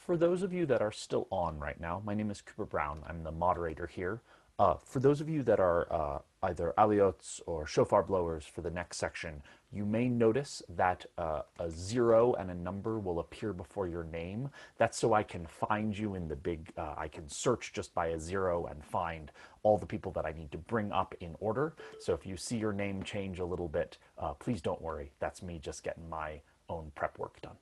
Speaker 2: For those of you that are still on right now, my name is Cooper Brown. I'm the moderator here. For those of you that are either aliots or shofar blowers for the next section, you may notice that a 0 and a number will appear before your name. That's so I can find you in the big, I can search just by a 0 and find all the people that I need to bring up in order. So if you see your name change a little bit, please don't worry. That's me just getting my own prep work done.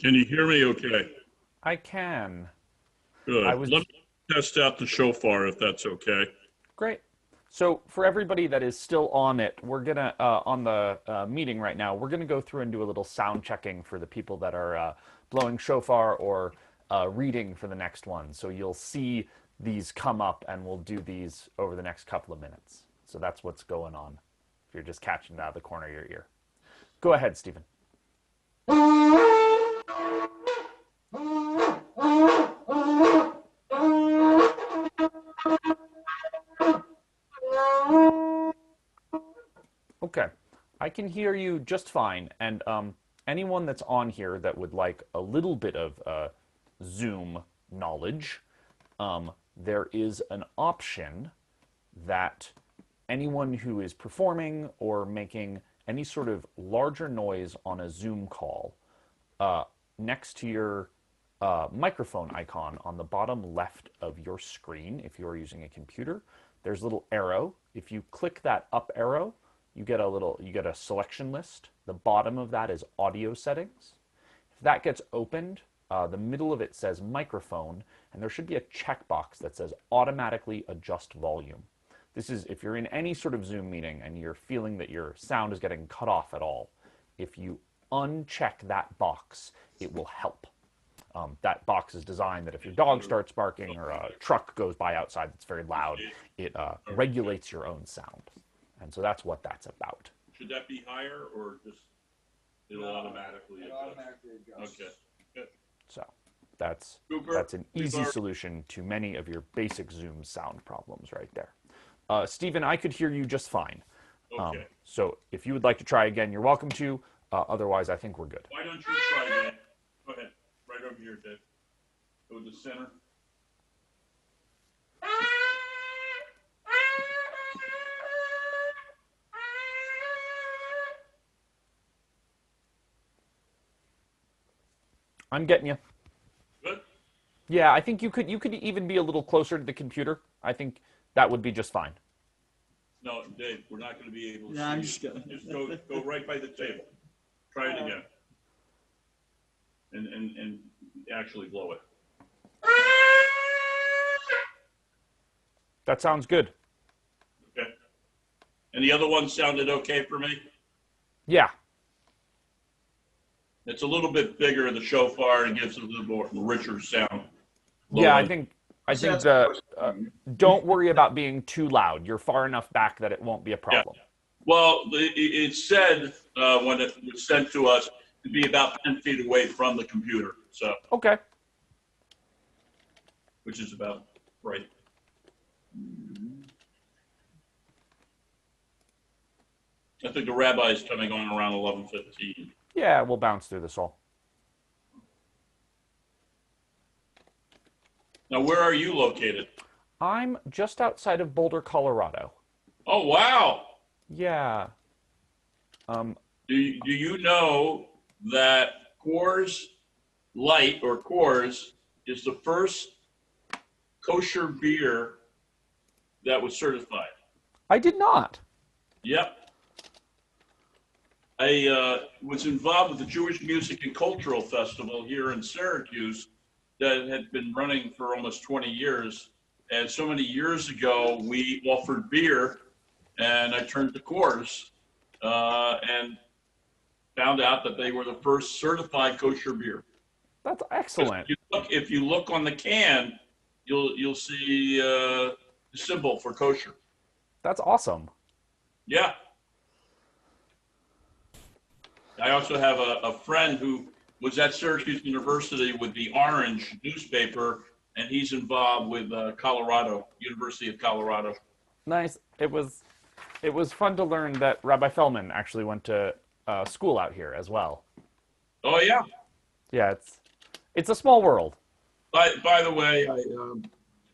Speaker 13: Can you hear me okay?
Speaker 2: I can.
Speaker 13: Good.
Speaker 2: I was
Speaker 13: Let me test out the shofar if that's okay.
Speaker 2: Great. So for everybody that is still on it, we're gonna on the meeting right now. We're gonna go through and do a little sound checking for the people that are blowing shofar or reading for the next one. So you'll see these come up, and we'll do these over the next couple of minutes. So that's what's going on. If you're just catching it out of the corner of your ear, go ahead, Stephen. Okay, I can hear you just fine. And anyone that's on here that would like a little bit of Zoom knowledge, there is an option that anyone who is performing or making any sort of larger noise on a Zoom call, next to your microphone icon on the bottom left of your screen, if you're using a computer, there's a little arrow. If you click that up arrow, you get a selection list. The bottom of that is audio settings. If that gets opened, the middle of it says microphone, and there should be a checkbox that says automatically adjust volume. This is if you're in any sort of Zoom meeting and you're feeling that your sound is getting cut off at all. If you uncheck that box, it will help. That box is designed that if your dog starts barking or a truck goes by outside that's very loud, it regulates your own sound. And so that's what that's about.
Speaker 13: Should that be higher or just it'll automatically adjust? Okay. Good.
Speaker 2: So that's an easy solution to many of your basic Zoom sound problems right there. Stephen, I could hear you just fine.
Speaker 13: Okay.
Speaker 2: So if you would like to try again, you're welcome to. Otherwise, I think we're good.
Speaker 13: Why don't you try again? Go ahead. Right over here, Dave. Go to the center.
Speaker 2: I'm getting you.
Speaker 13: Good.
Speaker 2: Yeah, I think you could even be a little closer to the computer. I think that would be just fine.
Speaker 13: No, Dave, we're not going to be able to
Speaker 10: No,
Speaker 13: see
Speaker 10: I'm
Speaker 13: you.
Speaker 10: just gonna-
Speaker 13: Just go right by the table. Try it again. And actually blow it.
Speaker 2: That sounds good.
Speaker 13: Okay. And the other one sounded okay for me?
Speaker 2: Yeah.
Speaker 13: It's a little bit bigger, the shofar, and gives it a little more richer sound.
Speaker 2: Yeah, I think don't worry about being too loud. You're far enough back that it won't be a problem.
Speaker 13: Yeah. Well, it said when it was sent to us to be about 10 feet away from the computer. So
Speaker 2: okay,
Speaker 13: which is about right. I think the rabbi is coming on around 11:15.
Speaker 2: Yeah, we'll bounce through this all.
Speaker 13: Now, where are you located?
Speaker 2: I'm just outside of Boulder, Colorado.
Speaker 13: Oh, wow.
Speaker 2: Yeah.
Speaker 13: Do you know that Coors Light or Coors is the first kosher beer that was certified?
Speaker 2: I did not.
Speaker 13: Yep. I was involved with the Jewish Music and Cultural Festival here in Syracuse that had been running for almost 20 years. And so many years ago, we offered beer, and I turned to Coors and found out that they were the first certified kosher beer.
Speaker 2: That's excellent.
Speaker 13: If you look on the can, you'll see the symbol for kosher.
Speaker 2: That's awesome.
Speaker 13: Yeah. I also have a friend who was at Syracuse University with the Orange newspaper, and he's involved with Colorado, University of Colorado.
Speaker 2: Nice. It was fun to learn that Rabbi Fellman actually went to school out here as well.
Speaker 13: Oh yeah.
Speaker 2: Yeah, it's a small world.
Speaker 13: By the way,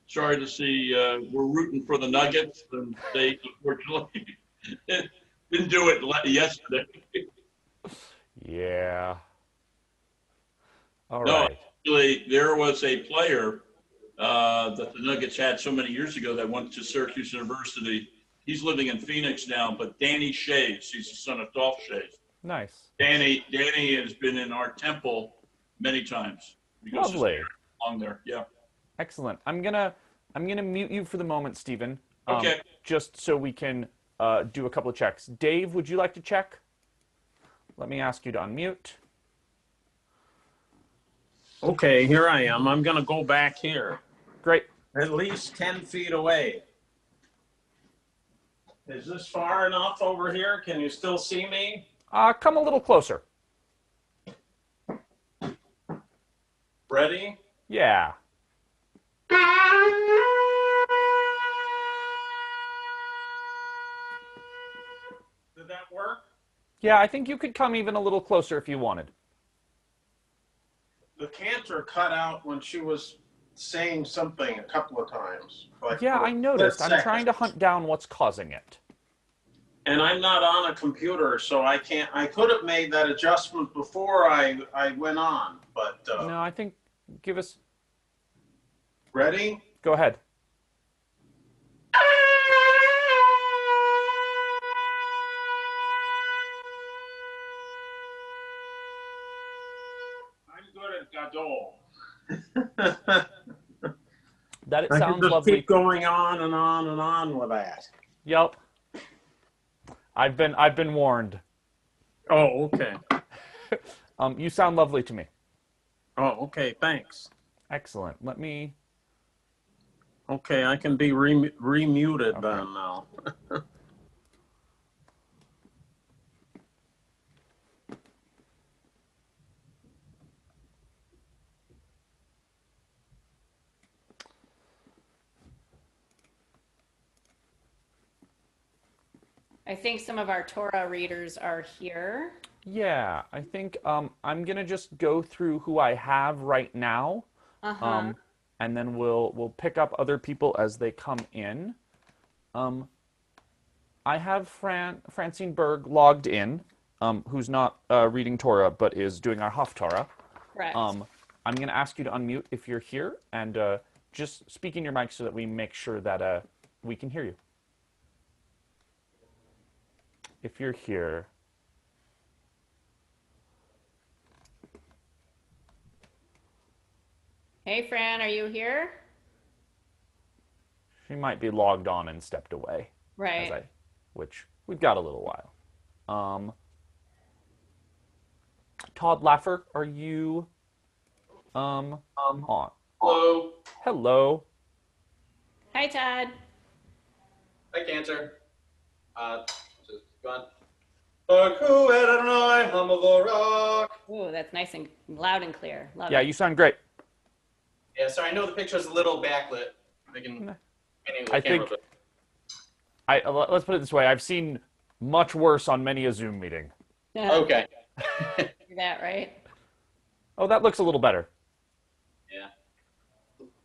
Speaker 13: sorry to see we're rooting for the Nuggets, and they unfortunately didn't do it yesterday.
Speaker 2: Yeah. All
Speaker 13: no,
Speaker 2: right.
Speaker 13: Actually, there was a player that the Nuggets had so many years ago that went to Syracuse University. He's living in Phoenix now, but Danny Shays, he's the son of Dolph Shays.
Speaker 2: Nice.
Speaker 13: Danny has been in our temple many times because
Speaker 2: Lovely.
Speaker 13: it's along there. Yeah.
Speaker 2: Excellent. I'm gonna mute you for the moment, Stephen.
Speaker 13: Okay.
Speaker 2: Just so we can do a couple of checks. Dave, would you like to check? Let me ask you to unmute.
Speaker 14: Okay, here I am. I'm going to go back here.
Speaker 2: Great.
Speaker 14: At least 10 feet away. Is this far enough over here? Can you still see me?
Speaker 2: Come a little closer.
Speaker 14: Ready?
Speaker 2: Yeah.
Speaker 14: Did that work?
Speaker 2: Yeah, I think you could come even a little closer if you wanted.
Speaker 14: The cantor cut out when she was saying something a couple of times. Like
Speaker 2: Yeah,
Speaker 14: for
Speaker 2: I noticed.
Speaker 14: split
Speaker 2: I'm trying to
Speaker 14: seconds.
Speaker 2: hunt down what's causing it.
Speaker 14: And I'm not on a computer, so I can't. I could have made that adjustment before I went on, but
Speaker 2: No, I think give us.
Speaker 14: ready?
Speaker 2: Go ahead.
Speaker 14: I'm good at Gadol.
Speaker 2: That it
Speaker 14: I can
Speaker 2: sounds
Speaker 14: just
Speaker 2: lovely.
Speaker 14: keep going on and on and on with that.
Speaker 2: Yep. I've been warned.
Speaker 14: Oh, okay.
Speaker 2: You sound lovely to me.
Speaker 14: Oh, okay. Thanks.
Speaker 2: Excellent. Let me.
Speaker 14: Okay, I can be remuted
Speaker 2: Okay.
Speaker 14: then now.
Speaker 1: I think some of our Torah readers are here.
Speaker 2: Yeah, I think I'm gonna just go through who I have right now,
Speaker 1: Uh-huh.
Speaker 2: and then we'll pick up other people as they come in. I have Francine Berg logged in, who's not reading Torah but is doing our Haftarah.
Speaker 1: Correct.
Speaker 2: I'm gonna ask you to unmute if you're here and just speak in your mic so that we make sure that we can hear you. If you're here.
Speaker 1: Hey, Fran, are you here?
Speaker 2: She might be logged on and stepped away.
Speaker 1: Right.
Speaker 2: Which we've got a little while. Todd Laffer, are you on?
Speaker 15: Hello.
Speaker 2: Hello.
Speaker 1: Hi, Todd.
Speaker 15: Hi, Cantor. Just gone. Baku Adonai Hamavorach.
Speaker 1: Ooh, that's nice and loud and clear. Love
Speaker 2: Yeah,
Speaker 1: it.
Speaker 2: you sound great.
Speaker 15: Yeah, sorry, I know the picture's a little backlit.
Speaker 2: I think let's put it this way. I've seen much worse on many a Zoom meeting.
Speaker 15: Okay.
Speaker 1: You're that, right?
Speaker 2: Oh, that looks a little better.
Speaker 15: Yeah.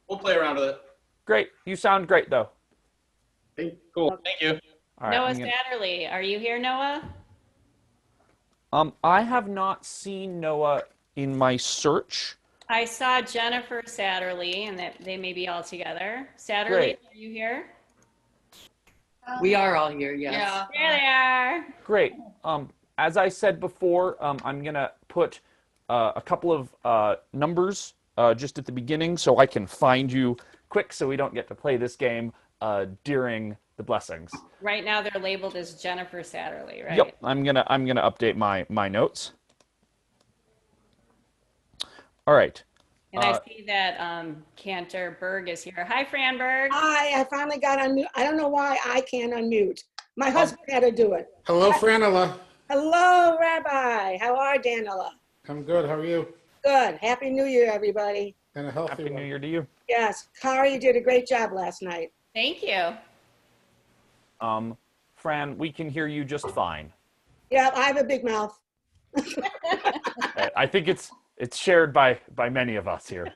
Speaker 15: We'll play around with it.
Speaker 2: Great. You sound great, though.
Speaker 15: Cool. Thank you.
Speaker 2: All right,
Speaker 1: Noah
Speaker 2: I'm gonna-
Speaker 1: Satterley, are you here, Noah?
Speaker 2: I have not seen Noah in my search.
Speaker 1: I saw Jennifer Satterley, and that they may be all together. Satterley,
Speaker 2: Great.
Speaker 1: are you here?
Speaker 16: We are all here, yes.
Speaker 1: Yeah. There they are.
Speaker 2: Great. As I said before, I'm gonna put a couple of numbers just at the beginning so I can find you quick, so we don't get to play this game during the blessings.
Speaker 1: Right now they're labeled as Jennifer Satterley, right?
Speaker 2: Yep. I'm gonna update my notes. All right.
Speaker 1: And I see that Cantor Berg is here. Hi, Fran Berg.
Speaker 17: Hi, I finally got unmute. I don't know why I can't unmute. My husband had to do it.
Speaker 3: Hello, Franella.
Speaker 17: Hello, Rabbi. How are Daniela?
Speaker 3: I'm good. How are you?
Speaker 17: Good. Happy New Year, everybody.
Speaker 3: And a healthy
Speaker 2: Happy New Year to you.
Speaker 17: Yes, Kari, you did a great job last night.
Speaker 1: Thank you.
Speaker 2: Fran, we can hear you just fine.
Speaker 17: Yeah, I have a big mouth.
Speaker 2: I think it's shared by many of us here.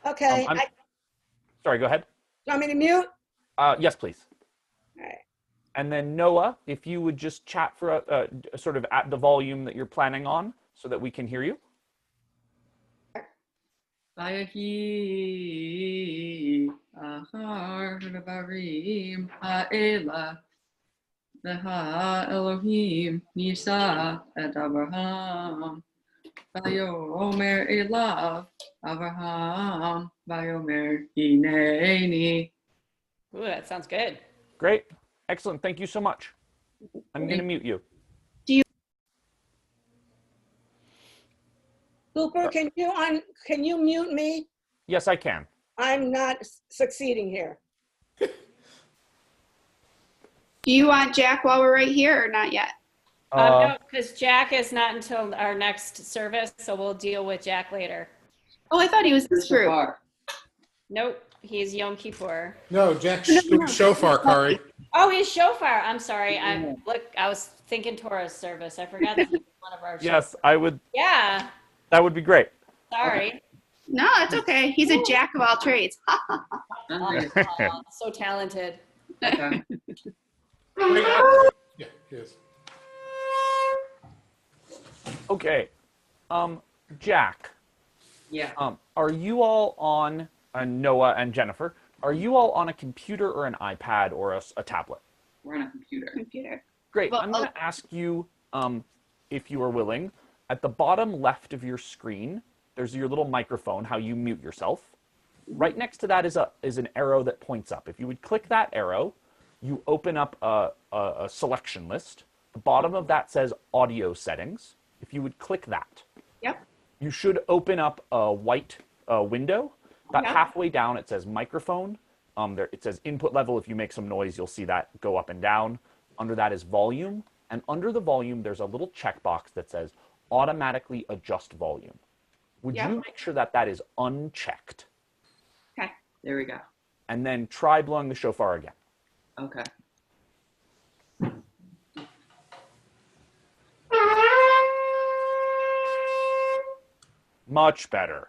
Speaker 17: Okay.
Speaker 2: Sorry, go ahead.
Speaker 17: You want me to mute?
Speaker 2: Yes, please.
Speaker 17: All right.
Speaker 2: And then Noah, if you would just chat for sort of at the volume that you're planning on so that we can hear you.
Speaker 16: Vayahi ahar barim ha'ela leha Elohim nisa et Abraham Vayomer Elav Avraham Vayomer Hineni.
Speaker 1: Ooh, that sounds good.
Speaker 2: Great. Excellent. Thank you so much. I'm going to mute you.
Speaker 17: Cooper, can you mute me?
Speaker 2: Yes, I can.
Speaker 17: I'm not succeeding here.
Speaker 11: Do you want Jack while we're right here or not yet?
Speaker 1: No, because Jack is not until our next service, so we'll deal with Jack later.
Speaker 11: Oh, I thought he was this group.
Speaker 1: Nope, he's Yom Kippur.
Speaker 3: No, Jack's doing shofar, Kari.
Speaker 1: Oh, he's shofar. I'm sorry. I was thinking Torah's service. I forgot that he was one of our.
Speaker 2: Yes, I would.
Speaker 1: Yeah.
Speaker 2: That would be great.
Speaker 1: Sorry.
Speaker 11: No, it's okay. He's a jack of all trades.
Speaker 1: Oh, so talented.
Speaker 3: Yeah, he is.
Speaker 2: Okay. Jack.
Speaker 16: Yeah.
Speaker 2: Are you all on, Noah and Jennifer, are you all on a computer or an iPad or a tablet?
Speaker 16: We're on a computer.
Speaker 11: Computer.
Speaker 2: Great.
Speaker 11: Well,
Speaker 2: I'm going to ask you, if you are willing, at the bottom left of your screen, there's your little microphone, how you mute yourself. Right next to that is an arrow that points up. If you would click that arrow, you open up a selection list. The bottom of that says audio settings. If you would click that,
Speaker 11: Yep.
Speaker 2: you should open up a white window. About
Speaker 11: Yep.
Speaker 2: halfway down, it says microphone. It says input level. If you make some noise, you'll see that go up and down. Under that is volume. And under the volume, there's a little checkbox that says automatically adjust volume. Would
Speaker 11: Yep.
Speaker 2: you make sure that that is unchecked?
Speaker 11: Okay.
Speaker 16: There we go.
Speaker 2: And then try blowing the shofar again.
Speaker 16: Okay.
Speaker 2: Much better.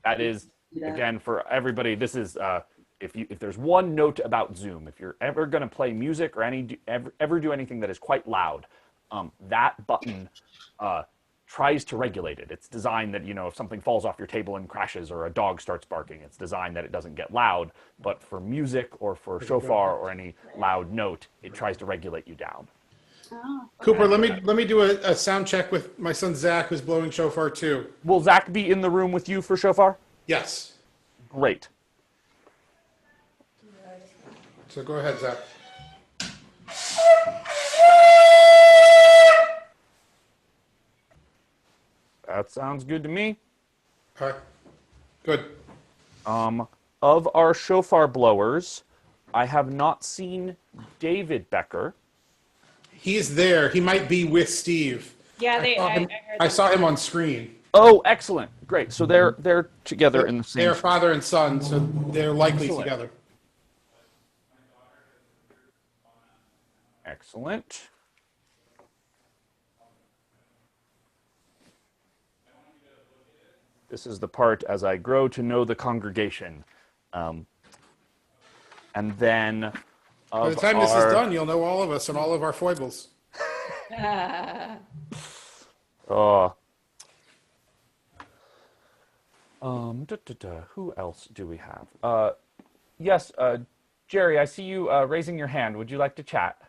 Speaker 2: That is, again, for everybody, this is, if there's one note about Zoom, if you're ever going to play music or ever do anything that is quite loud, that button tries to regulate it. It's designed that, if something falls off your table and crashes or a dog starts barking, it's designed that it doesn't get loud. But for music or for shofar or any loud note, it tries to regulate you down.
Speaker 11: Oh, okay.
Speaker 3: Cooper, let me do a sound check with my son Zach, who's blowing shofar too.
Speaker 2: Will Zach be in the room with you for shofar?
Speaker 3: Yes.
Speaker 2: Great.
Speaker 3: So go ahead, Zach.
Speaker 2: That sounds good to me.
Speaker 3: Okay. Good.
Speaker 2: Of our shofar blowers, I have not seen David Becker.
Speaker 3: He's there. He might be with Steve.
Speaker 1: Yeah,
Speaker 3: I saw him on screen.
Speaker 2: Oh, excellent. Great. So they're together in the same.
Speaker 3: They're father and son, so they're likely
Speaker 2: Excellent.
Speaker 3: together.
Speaker 2: Excellent. This is the part as I grow to know the congregation. And then
Speaker 3: By the time this is done, you'll know all of us and all of our foibles.
Speaker 2: Who else do we have? Yes, Jerry, I see you raising your hand. Would you like to chat?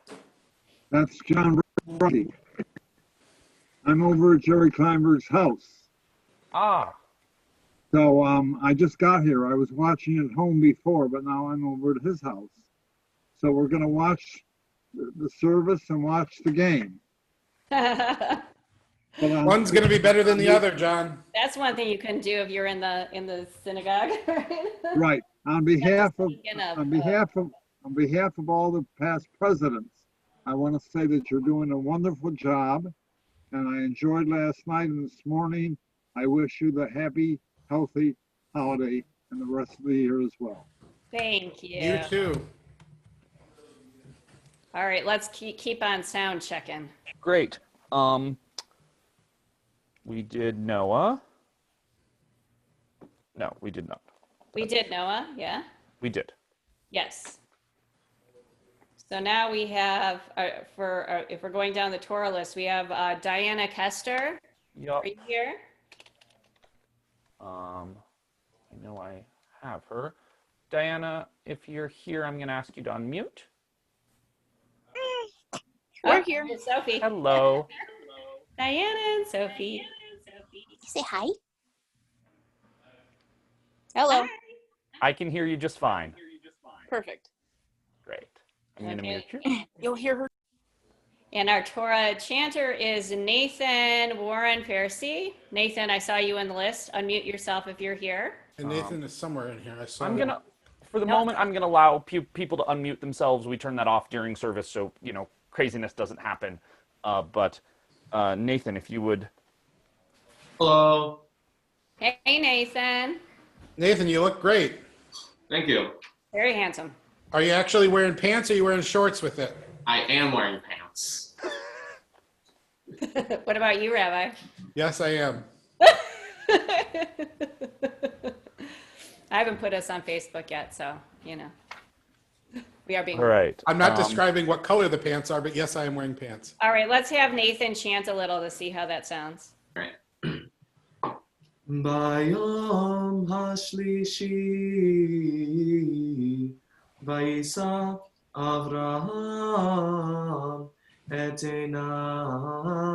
Speaker 18: That's John Brody. I'm over at Jerry Kleinberg's house.
Speaker 2: Ah.
Speaker 18: So I just got here. I was watching at home before, but now I'm over at his house. So we're going to watch the service and watch the game. But,
Speaker 3: one's going to be better than the other, John.
Speaker 1: That's one thing you couldn't do if you're in the synagogue.
Speaker 18: Right. On behalf of all the past presidents, I want to say that you're doing a wonderful job, and I enjoyed last night and this morning. I wish you the happy, healthy holiday and the rest of the year as well.
Speaker 1: Thank you.
Speaker 3: You too.
Speaker 1: All right, let's keep on sound checking.
Speaker 2: Great. We did Noah. No, we did not.
Speaker 1: We did Noah, yeah?
Speaker 2: We did.
Speaker 1: Yes. So now we have, if we're going down the Torah list, we have Diana Kester.
Speaker 2: Yup.
Speaker 1: Right here.
Speaker 2: I know I have her. Diana, if you're here, I'm going to ask you to unmute.
Speaker 11: We're here.
Speaker 1: It's Sophie.
Speaker 2: Hello.
Speaker 1: Diana and Sophie.
Speaker 19: you say hi?
Speaker 1: Hello.
Speaker 2: I can hear you just fine.
Speaker 19: Perfect.
Speaker 2: Great. I'm going to
Speaker 1: Okay.
Speaker 2: mute you.
Speaker 19: You'll hear her.
Speaker 1: And our Torah chanter is Nathan Warren Farsi. Nathan, I saw you in the list. Unmute yourself if you're here.
Speaker 3: And Nathan is somewhere in here. I saw
Speaker 2: I'm
Speaker 3: him.
Speaker 2: going to, for the moment, I'm going to allow people to unmute themselves. We turn that off during service so, craziness doesn't happen. But Nathan, if you would.
Speaker 15: Hello.
Speaker 1: Hey, Nathan.
Speaker 3: Nathan, you look great.
Speaker 15: Thank you.
Speaker 1: Very handsome.
Speaker 3: Are you actually wearing pants or are you wearing shorts with it?
Speaker 15: I am wearing pants.
Speaker 1: What about you, Rabbi?
Speaker 3: Yes, I am.
Speaker 1: I haven't put us on Facebook yet, so, we are being.
Speaker 2: All right.
Speaker 3: I'm not describing what color the pants are, but yes, I am wearing pants.
Speaker 1: All right, let's have Nathan chant a little to see how that sounds.
Speaker 15: All right.
Speaker 20: Bayom hashlishi Vayisa Avraham et einav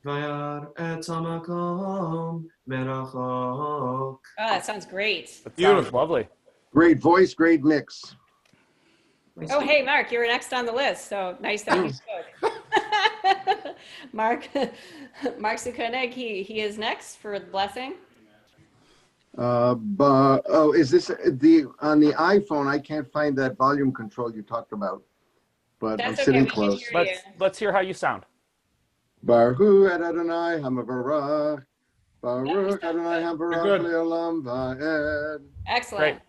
Speaker 20: Vayar et hamakom merachok.
Speaker 1: Oh, that sounds great.
Speaker 2: That sounds lovely.
Speaker 21: Great voice, great mix.
Speaker 1: Oh, hey, Mark, you were next on the list, so nice that you spoke. Mark Zukonig, he is next for the blessing.
Speaker 21: Is this on the iPhone? I can't find that volume control you talked about, but
Speaker 1: That's
Speaker 21: I'm sitting
Speaker 1: okay, we can
Speaker 21: close.
Speaker 1: hear you.
Speaker 2: Let's hear how you sound.
Speaker 21: Baruch Adonai Hamavarach, Baruch Adonai Hamavarach Leolam Va'ed.
Speaker 1: Excellent.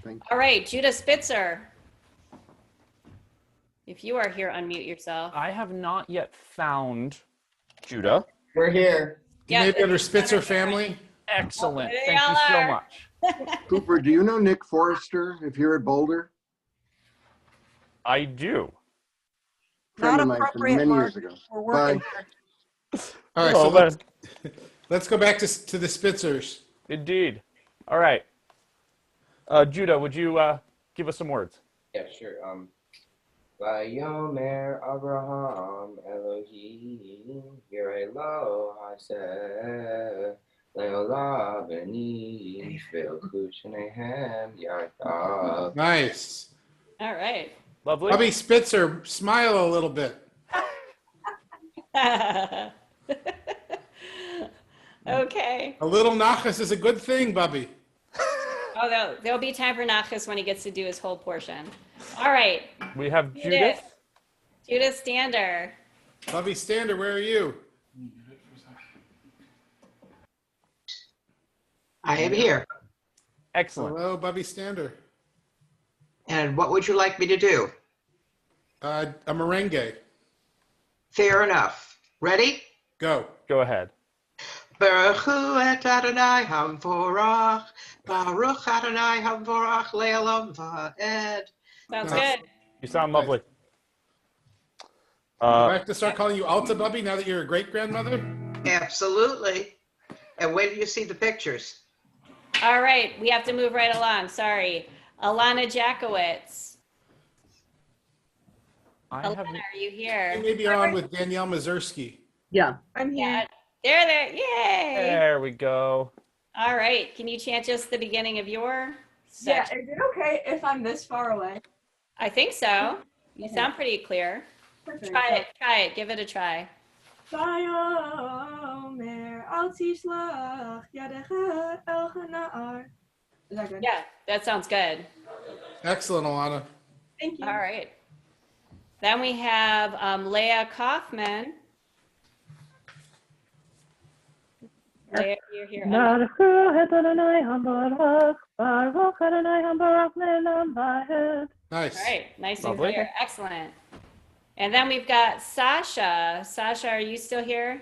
Speaker 21: Thank you.
Speaker 1: All right, Judah Spitzer. If you are here, unmute yourself.
Speaker 2: I have not yet found Judah.
Speaker 10: We're here.
Speaker 1: Yeah,
Speaker 3: Maybe under Spitzer family.
Speaker 2: Excellent.
Speaker 1: They
Speaker 2: Thank
Speaker 1: all
Speaker 2: you so
Speaker 1: are.
Speaker 2: much.
Speaker 21: Cooper, do you know Nick Forrester if you're at Boulder?
Speaker 2: I do.
Speaker 21: Friend of mine from many years ago.
Speaker 17: We're working
Speaker 21: Bye.
Speaker 17: here.
Speaker 3: All right,
Speaker 2: Oh,
Speaker 3: so let's go back to the Spitzers.
Speaker 2: Indeed. All right. Judah, would you give us some words?
Speaker 22: Yeah, sure. Vayomer Abraham Elohim Yireh Lo Haseh Leolah Beni V'Elchu Shnehem Yardav.
Speaker 3: Nice.
Speaker 1: All right.
Speaker 2: Lovely.
Speaker 3: Bubby Spitzer, smile a little bit.
Speaker 1: Okay.
Speaker 3: A little nachas is a good thing, Bubby.
Speaker 1: Oh, there'll be time for Nachas when he gets to do his whole portion. All right.
Speaker 2: We have Judith.
Speaker 1: Judith Stander.
Speaker 3: Bubby Stander, where are you?
Speaker 23: I am here.
Speaker 2: Excellent.
Speaker 3: Hello, Bubby Stander.
Speaker 23: And what would you like me to do?
Speaker 3: A merengue.
Speaker 23: Fair enough. Ready?
Speaker 3: Go.
Speaker 2: Go ahead.
Speaker 23: Baruch Hu et Adonai Hamvorach. Baruch Adonai Hamvorach Le'olam Va'ed.
Speaker 1: Sounds good.
Speaker 2: You sound lovely.
Speaker 3: Do I have to start calling you Alta Bubby now that you're a great-grandmother?
Speaker 23: Absolutely. And when do you see the pictures?
Speaker 1: All right. We have to move right along. Sorry. Alana Jackowitz. Alana, are you here?
Speaker 3: You may be on with Danielle Mazursky.
Speaker 5: Yeah.
Speaker 8: I'm here.
Speaker 1: There. Yay.
Speaker 2: There we go.
Speaker 1: All right. Can you chant just the beginning of your
Speaker 8: Yeah,
Speaker 1: section?
Speaker 8: is it okay if I'm this far away?
Speaker 1: I think so. You sound pretty clear. Try it. Give it a try.
Speaker 8: Vayomer al tishlach yadecha el hana'ar. Is that good?
Speaker 1: Yeah, that sounds good.
Speaker 3: Excellent, Alana.
Speaker 8: Thank you.
Speaker 1: All right. Then we have Leah Kaufman. Leah, you're here.
Speaker 3: Nice.
Speaker 1: All right, nice and
Speaker 2: Lovely.
Speaker 1: clear. Excellent. And then we've got Sasha. Sasha, are you still here?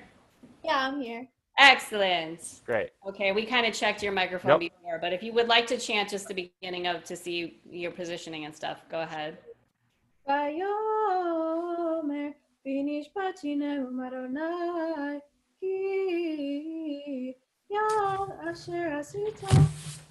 Speaker 19: Yeah, I'm here.
Speaker 1: Excellent.
Speaker 2: Great.
Speaker 1: Okay, we kind of checked your microphone
Speaker 2: Yep.
Speaker 1: before, but if you would like to chant just the beginning of to see your positioning and stuff, go ahead.
Speaker 8: Vayomer v'nishpatina u'madonai ki yad asher asita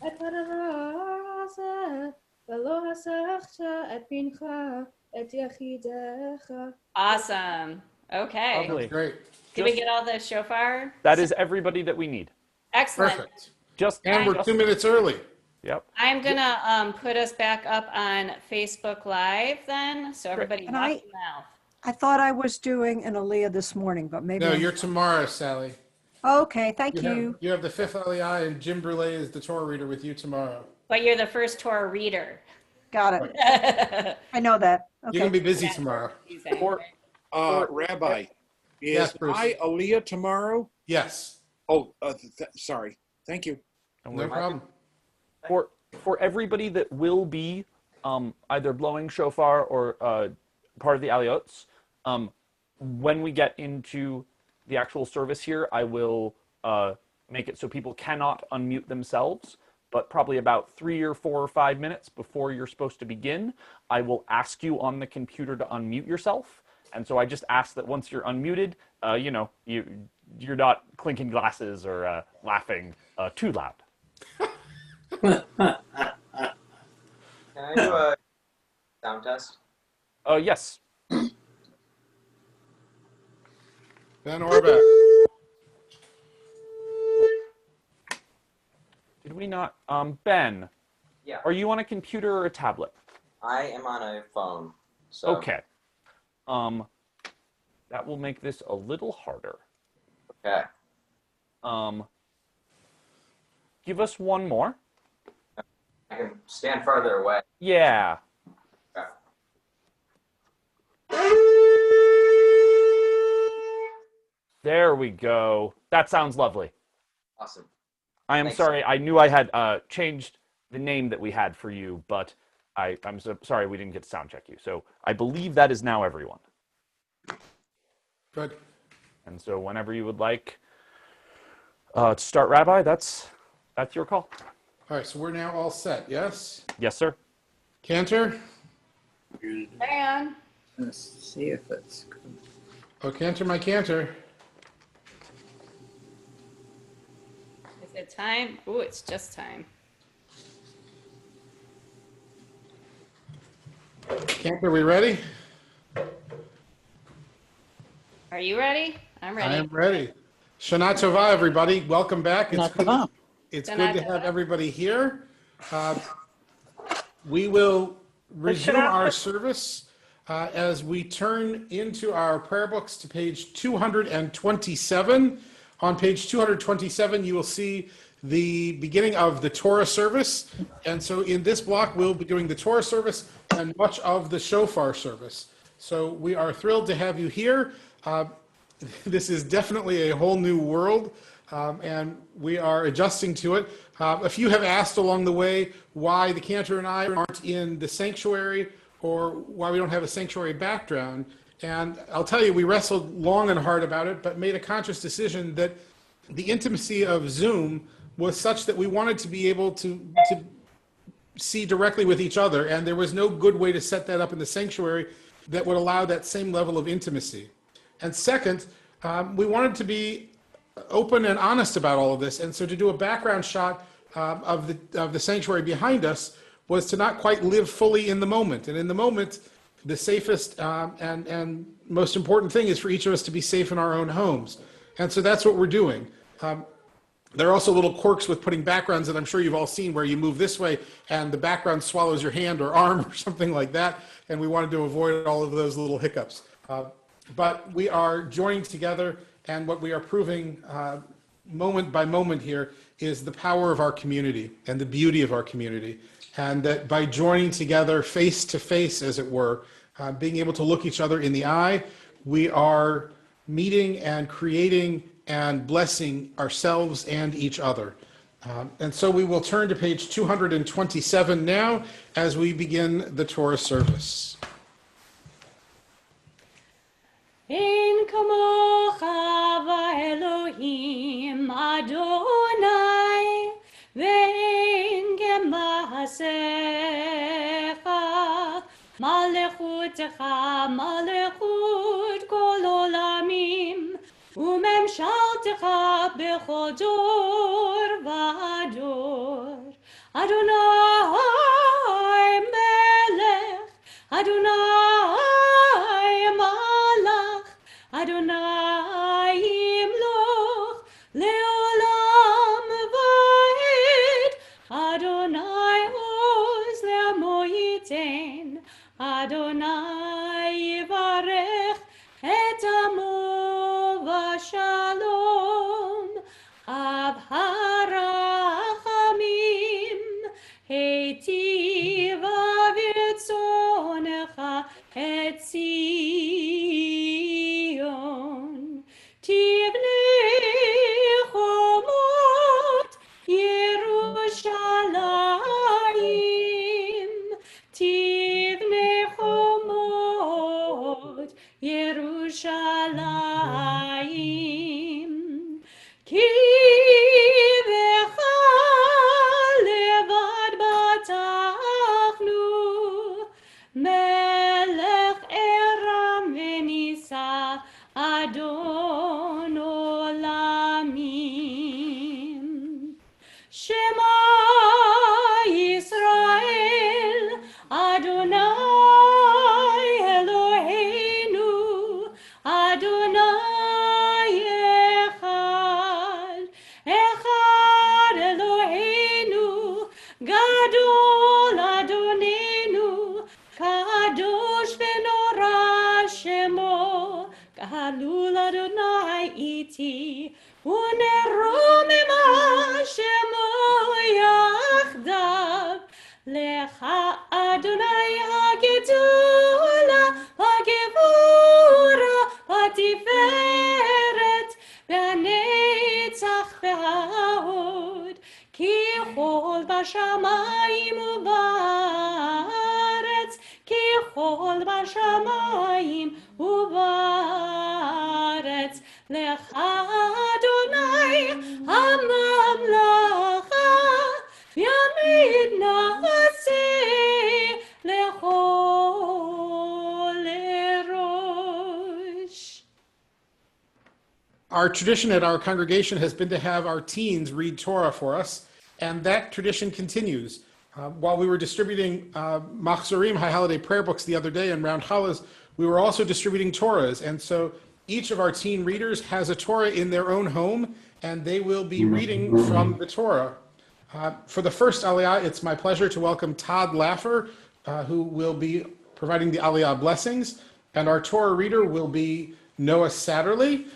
Speaker 8: et hadavar hazeh v'lo hasachta et pincha et yachidecha.
Speaker 1: Awesome. Okay.
Speaker 2: Lovely.
Speaker 3: Great.
Speaker 1: Did we get all the shofar?
Speaker 2: That is everybody that we need.
Speaker 1: Excellent.
Speaker 3: Perfect.
Speaker 2: Just
Speaker 3: And we're 2 minutes early.
Speaker 2: Yep.
Speaker 1: I'm gonna put us back up on Facebook Live then, so everybody
Speaker 4: And
Speaker 1: watch your mouth.
Speaker 4: I thought I was doing an Aliyah this morning, but maybe
Speaker 3: No,
Speaker 4: I'm-
Speaker 3: you're tomorrow, Sally.
Speaker 4: Okay, thank you.
Speaker 3: You have the fifth Aliyah, and Jim Brule is the Torah reader with you tomorrow.
Speaker 1: But you're the first Torah reader.
Speaker 4: Got it. I know that. Okay.
Speaker 3: You're going to be busy tomorrow.
Speaker 6: Rabbi,
Speaker 3: Yes,
Speaker 6: is
Speaker 3: Bruce.
Speaker 6: I Aliyah tomorrow?
Speaker 3: Yes.
Speaker 6: Oh, sorry. Thank you.
Speaker 3: No problem.
Speaker 2: For everybody that will be either blowing shofar or part of the aliyot, when we get into the actual service here, I will make it so people cannot unmute themselves. But probably about 3 or 4 or 5 minutes before you're supposed to begin, I will ask you on the computer to unmute yourself. And so I just ask that once you're unmuted, you're not clinking glasses or laughing too loud.
Speaker 22: Can I do a sound test?
Speaker 2: Yes.
Speaker 3: Ben Orbeck.
Speaker 2: Did we not? Ben.
Speaker 22: Yeah.
Speaker 2: Are you on a computer or a tablet?
Speaker 22: I am on a phone. So.
Speaker 2: Okay. That will make this a little harder.
Speaker 22: Okay.
Speaker 2: Give us one more.
Speaker 22: I can stand farther away.
Speaker 2: Yeah.
Speaker 22: Okay.
Speaker 2: There we go. That sounds lovely.
Speaker 22: Awesome.
Speaker 2: I am
Speaker 22: Thanks.
Speaker 2: sorry. I knew I had changed the name that we had for you, but I'm so sorry we didn't get to sound check you. So I believe that is now everyone.
Speaker 3: Good.
Speaker 2: And so whenever you would like to start, Rabbi, that's your call.
Speaker 3: All right, so we're now all set, yes?
Speaker 2: Yes, sir.
Speaker 3: Cantor?
Speaker 1: Hang on.
Speaker 9: Let's see if it's good.
Speaker 3: Oh, Cantor, my Cantor.
Speaker 1: Is it time? Ooh, it's just time.
Speaker 3: Cantor, we ready?
Speaker 1: Are you ready? I'm ready.
Speaker 3: I am ready. Shana Tova, everybody. Welcome back. It's good
Speaker 1: Shana
Speaker 3: to have
Speaker 1: Tova.
Speaker 3: everybody here. We will resume our service as we turn into our prayer books to page 227. On page 227, you will see the beginning of the Torah service. And so in this block, we'll be doing the Torah service and much of the shofar service. So we are thrilled to have you here. This is definitely a whole new world, and we are adjusting to it. A few have asked along the way why the cantor and I aren't in the sanctuary or why we don't have a sanctuary background. And I'll tell you, we wrestled long and hard about it, but made a conscious decision that the intimacy of Zoom was such that we wanted to be able to see directly with each other, and there was no good way to set that up in the sanctuary that would allow that same level of intimacy. And second, we wanted to be open and honest about all of this, and so to do a background shot of the sanctuary behind us was to not quite live fully in the moment. And in the moment, the safest and most important thing is for each of us to be safe in our own homes. And so that's what we're doing. There are also little quirks with putting backgrounds that I'm sure you've all seen where you move this way and the background swallows your hand or arm or something like that. And we wanted to avoid all of those little hiccups. But we are joining together, and what we are proving moment by moment here is the power of our community and the beauty of our community. And that by joining together face to face, as it were, being able to look each other in the eye, we are meeting and creating and blessing ourselves and each other. And so we will turn to page 227 now as we begin the Torah service.
Speaker 12: Ein kamocha v'Elohim Adonai ve'ein gemasecha malechutecha malechut kol olamim umemshaltecha bechol dor v'ador Adonai melech Adonai malach Tzion. Tivne Chomot Yerushalayim. Tivne Chomot Yerushalayim. Ki becha levad batachnu, melech eram venisa adon olamim. Shema Yisrael, Adonai Eloheinu, Adonai Echad, Echad Eloheinu, Gadol Adonenu, Kadosh Benora Shemo, Galul Adonai iti, Uneromema Shemo Yachdav, Lecha Adonai HaGedola, HaGevura, HaTiferet, VaNetzach VaHod, Ki Chol Bashamayim U'Baaretz, Ki Chol Bashamayim U'Baaretz, Lecha Adonai HaMamlacha, Yamid Na'aseh Lechol Erosh.
Speaker 3: Our tradition at our congregation has been to have our teens read Torah for us, and that tradition continues. While we were distributing Machzorim, High Holiday Prayer Books the other day and Round Challahs, we were also distributing Torahs. And so each of our teen readers has a Torah in their own home, and they will be reading from the Torah. For the first Aliyah, it's my pleasure to welcome Todd Laffer, who will be providing the Aliyah blessings. And our Torah reader will be Noah Satterley.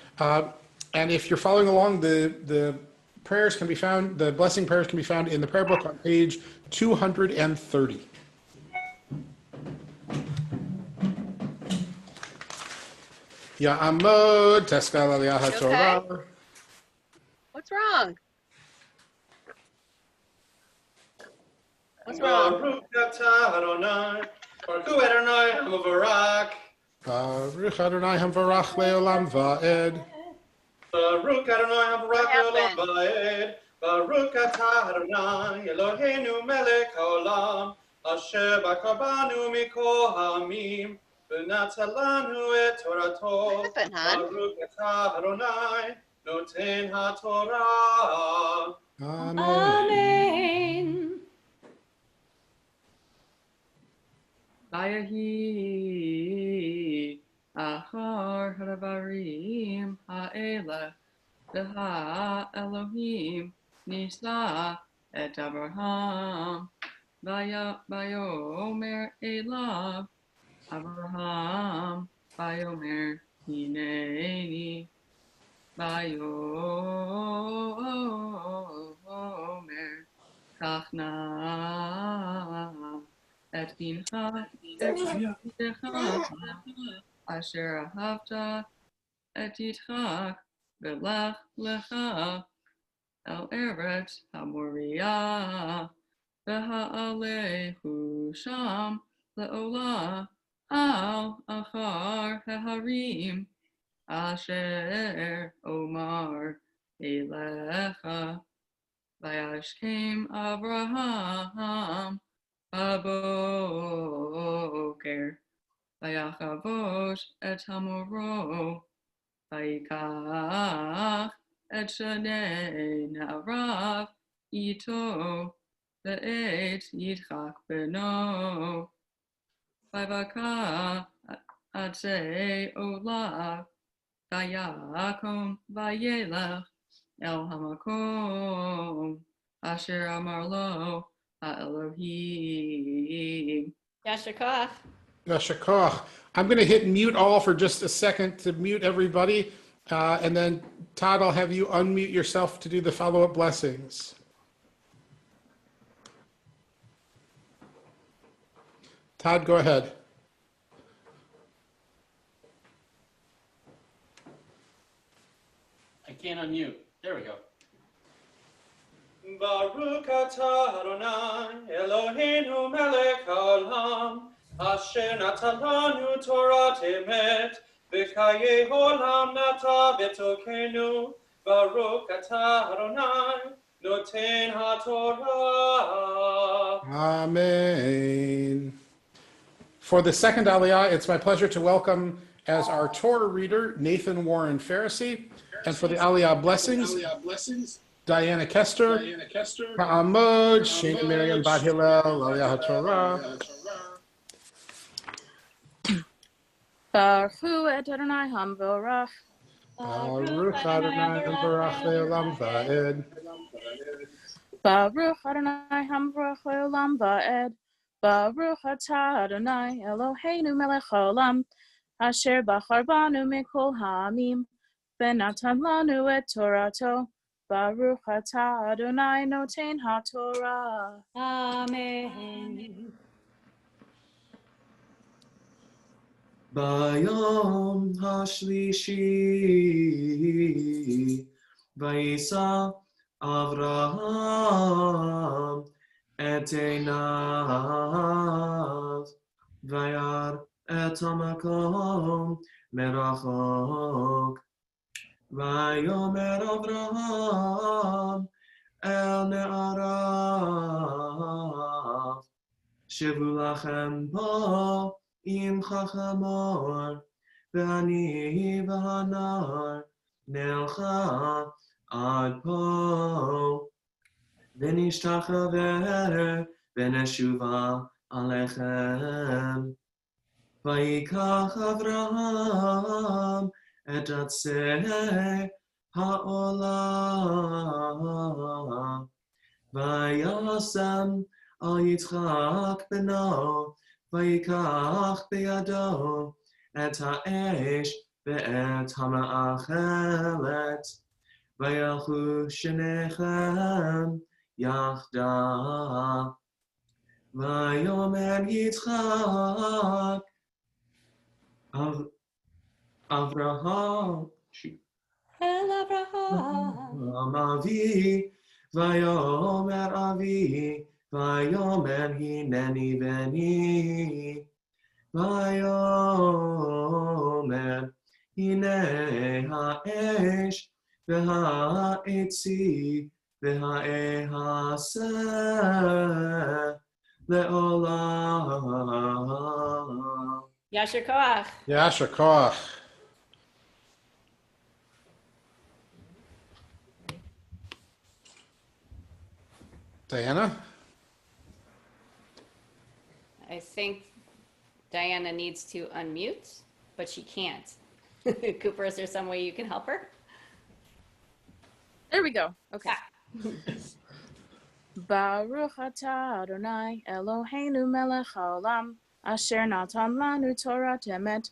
Speaker 3: And if you're following along, the prayers can be found, the blessing prayers can be found in the prayer book on page 230. Ya'amod teskal aliyah haTorah.
Speaker 19: What's wrong? What's wrong?
Speaker 15: Baruch atah Adonai, Baruch hu Adonai hamavarach.
Speaker 3: Baruch Adonai hamvarach le'olam va'ed.
Speaker 15: Baruch Adonai hamavarach le'olam va'ed. Baruch atah Adonai Eloheinu melech haolam, asher b'karbanu mikol ha'amim, v'natah lanu et torato. Baruch atah Adonai noten haTorah.
Speaker 1: Amen.
Speaker 16: Vayahi achar hadavarim ha'ela deha Elohim nisa et Abraham vayomer elav Abraham vayomer hineni vayomer kachna et bincha et yitecha asher ahavta et yitzchak v'lech lecha el eretz haMoriah v'ha'alehu sham le'olah al achar haharim asher omar elecha vayashkem Abraham Baboker, Vayachavosh et Hamoro, Vayikach et Shanei Na'arav Ito, Ve'et Yitzchak Beno, Vayvaka Atzei Olav, Vayakom Vayelech El Hamakom, Asher Amar Lo, Elohim.
Speaker 1: Yasher Koach.
Speaker 3: Yasher Koach. I'm going to hit mute all for just a second to mute everybody. And then, Todd, I'll have you unmute yourself to do the follow-up blessings. Todd, go ahead.
Speaker 15: can't unmute. There we go.
Speaker 20: Baruch atah Adonai Eloheinu melech haolam asher natan lanu Torah emet v'chayei olam nata b'tokenu Baruch atah Adonai noten haTorah.
Speaker 3: Amen. For the second Aliyah, it's my pleasure to welcome as our Torah reader Nathan Warren Pharisee, and for the Aliyah blessings, Diana Kester, Ha'amod, Shana Miriam Bat Hillel, Aliyah HaTorah.
Speaker 7: Baruch hu et Adonai hamvorach.
Speaker 3: Baruch Adonai Barach Le'olam Va'ed.
Speaker 7: Baruch Adonai hamvorach le'olam va'ed. Baruch atah Adonai Eloheinu melech haolam asher bachar banu mikol ha'amim v'natan lanu et Torato. Baruch atah Adonai noten haTorah.
Speaker 1: Amen.
Speaker 20: Bayom hashlishi vayisa Avraham et einav vayar et hamakom merachok vayomer Avraham el ne'arav shivu lachem bo im chachamor ve'ani v'hanar nelcha ad po v'nishtachave v'neshuva alechem vayikach Avraham et atzei ha'olam vayasem al Yitzchak beno vayikach beyado et ha'esh ve'et ha'ma'achelet vayalchu shnechem yachdav vayomer Yitzchak Avraham
Speaker 1: El Avraham.
Speaker 20: Avi vayomer Avi vayomer hineni veni vayomer hine ha'esh v'ha'etzi v'ha'ehaseh le'olam.
Speaker 1: Yasher koach.
Speaker 3: Yasher koach. Diana?
Speaker 1: I think Diana needs to unmute, but she can't. Cooper, is there some way you can help her?
Speaker 7: There we go. Okay. Baruch atah Adonai Eloheinu melech haolam asher natan lanu Torah emet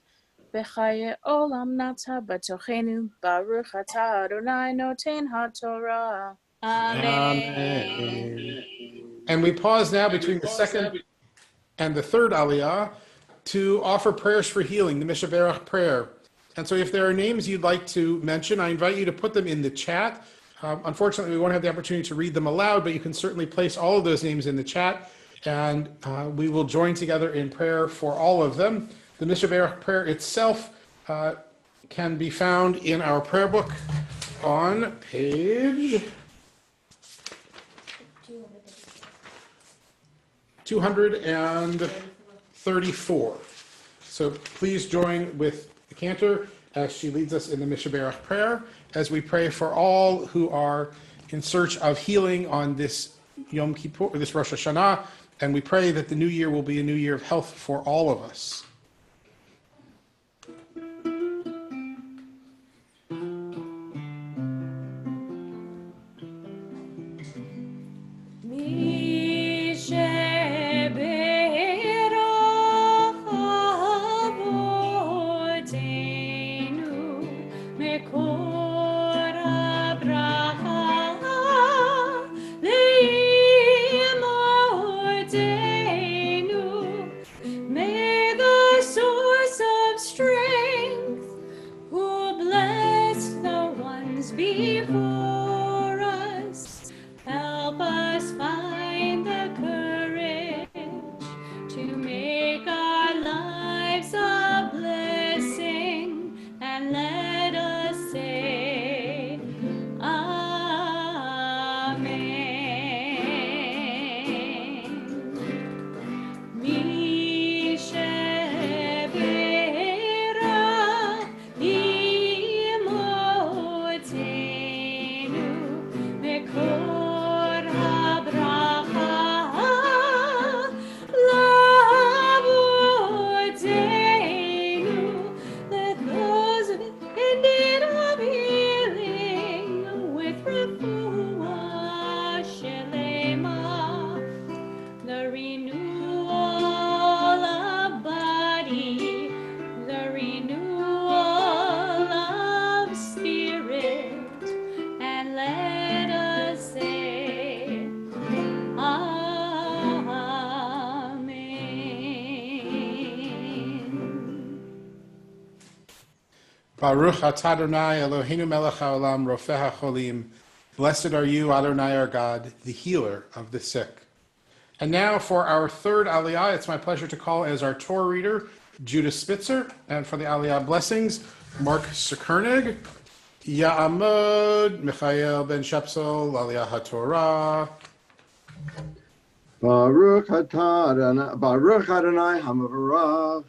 Speaker 7: v'chaye olam nata b'tochenu. Baruch atah Adonai noten haTorah.
Speaker 1: Amen.
Speaker 3: And we pause now between the second and the third Aliyah to offer prayers for healing, the Mishaberach prayer. And so if there are names you'd like to mention, I invite you to put them in the chat. Unfortunately, we won't have the opportunity to read them aloud, but you can certainly place all of those names in the chat, and we will join together in prayer for all of them. The Mishaberach prayer itself can be found in our prayer book on page 234. So please join with the cantor as she leads us in the Mishaberach prayer, as we pray for all who are in search of healing on this Yom Kippur, this Rosh Hashanah, and we pray that the new year will be a new year of health for all of us.
Speaker 12: May the source of strength, who blessed the ones be
Speaker 3: Baruch atah Adonai Eloheinu melech haolam rofeh hacholim. Blessed are you, Adonai our God, the healer of the sick. And now for our third Aliyah, it's my pleasure to call as our Torah reader, Judah Spitzer. And for the Aliyah blessings, Mark Sekernig, Ya'amod, Michael Ben Shepsel, Aliyah HaTorah.
Speaker 21: Baruch atah Adonai, Baruch Adonai Hamavarach.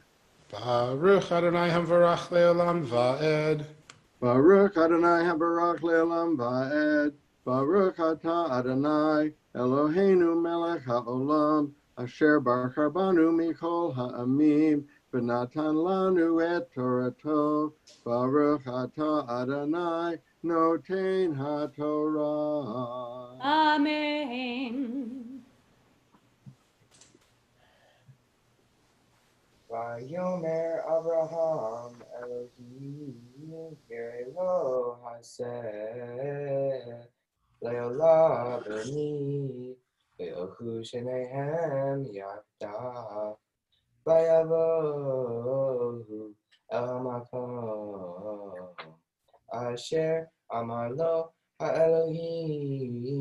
Speaker 3: Baruch Adonai Hamvarach Le'olam Va'ed.
Speaker 21: Baruch Adonai Habarach Le'olam Va'ed. Baruch atah Adonai Eloheinu melech haolam asher bachar banu mikol ha'amim v'natan lanu et Torato. Baruch atah Adonai noten haTorah.
Speaker 1: Amen.
Speaker 20: Vayomer Abraham Elohim Yerelo Haseh Leolah Beni Ve'ochu Shenehem Yachdav Vayavohu El Hamakom Asher Amar Lo HaElohim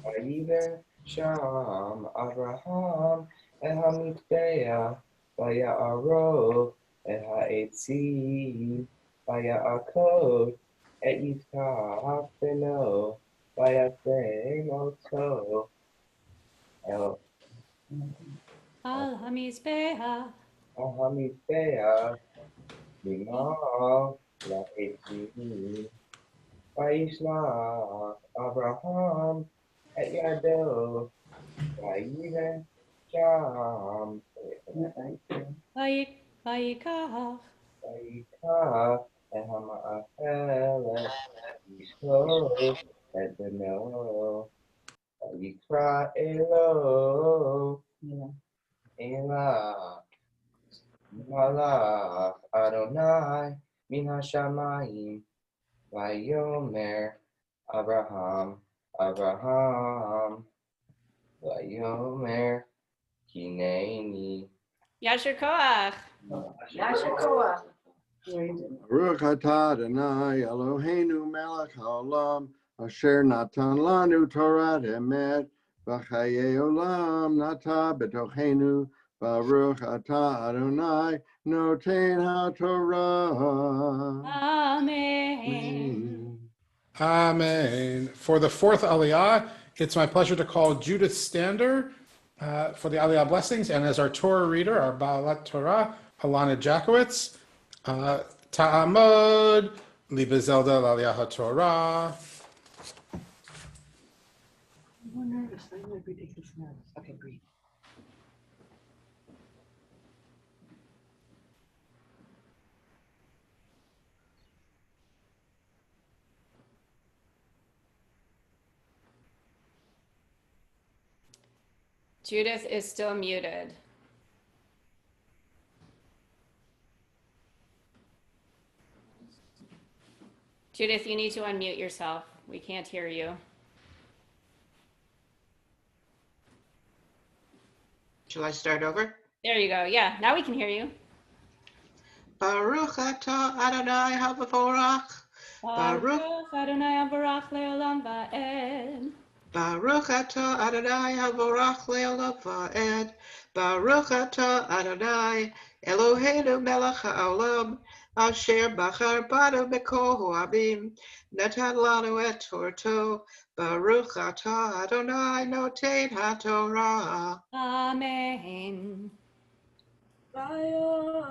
Speaker 20: Vayiven Sham Abraham El HaMizbeach Vaya'arov El Ha'etzim Vaya'akod Et Yitzchak Beno Vayasem Oto El
Speaker 1: Al-Hamizbeach.
Speaker 20: HaMizbeach Mimal La'etzim Vayishlach Abraham Et Yado Vayiven Sham
Speaker 1: Vayikach.
Speaker 20: Vayikach et hama'achelet yishkol et beno vayikra elo elah malach Adonai min hashamayim vayomer Abraham vayomer hineni.
Speaker 1: Yasher Koach.
Speaker 21: Baruch atah Adonai Eloheinu melech haolam asher natan lanu Torah emet v'chayei olam nata betochenu. Baruch atah Adonai noten haTorah.
Speaker 1: Amen.
Speaker 3: Amen. For the fourth Aliyah, it's my pleasure to call Judith Stander for the Aliyah blessings, and as our Torah reader, our Baalat Torah, Alana Jackowitz. Ta'amod, Liba Zelda, Aliyah HaTorah.
Speaker 17: I'm more nervous. I'm like ridiculous nervous. Okay, great.
Speaker 1: Judith is still muted. Judith, you need to unmute yourself. We can't hear you.
Speaker 23: Shall I start over?
Speaker 1: There you go. Yeah, now we can hear you.
Speaker 23: Baruch atah Adonai Havavorach.
Speaker 1: Baruch Adonai Baruch Le'olam Va'ed.
Speaker 23: Baruch atah Adonai Havorach Le'olam Va'ed. Baruch atah Adonai Eloheinu melech haolam asher bachar banu mikol ha'amim natan lanu et Torato. Baruch atah Adonai noten haTorah.
Speaker 1: Amen.
Speaker 8: Vayomer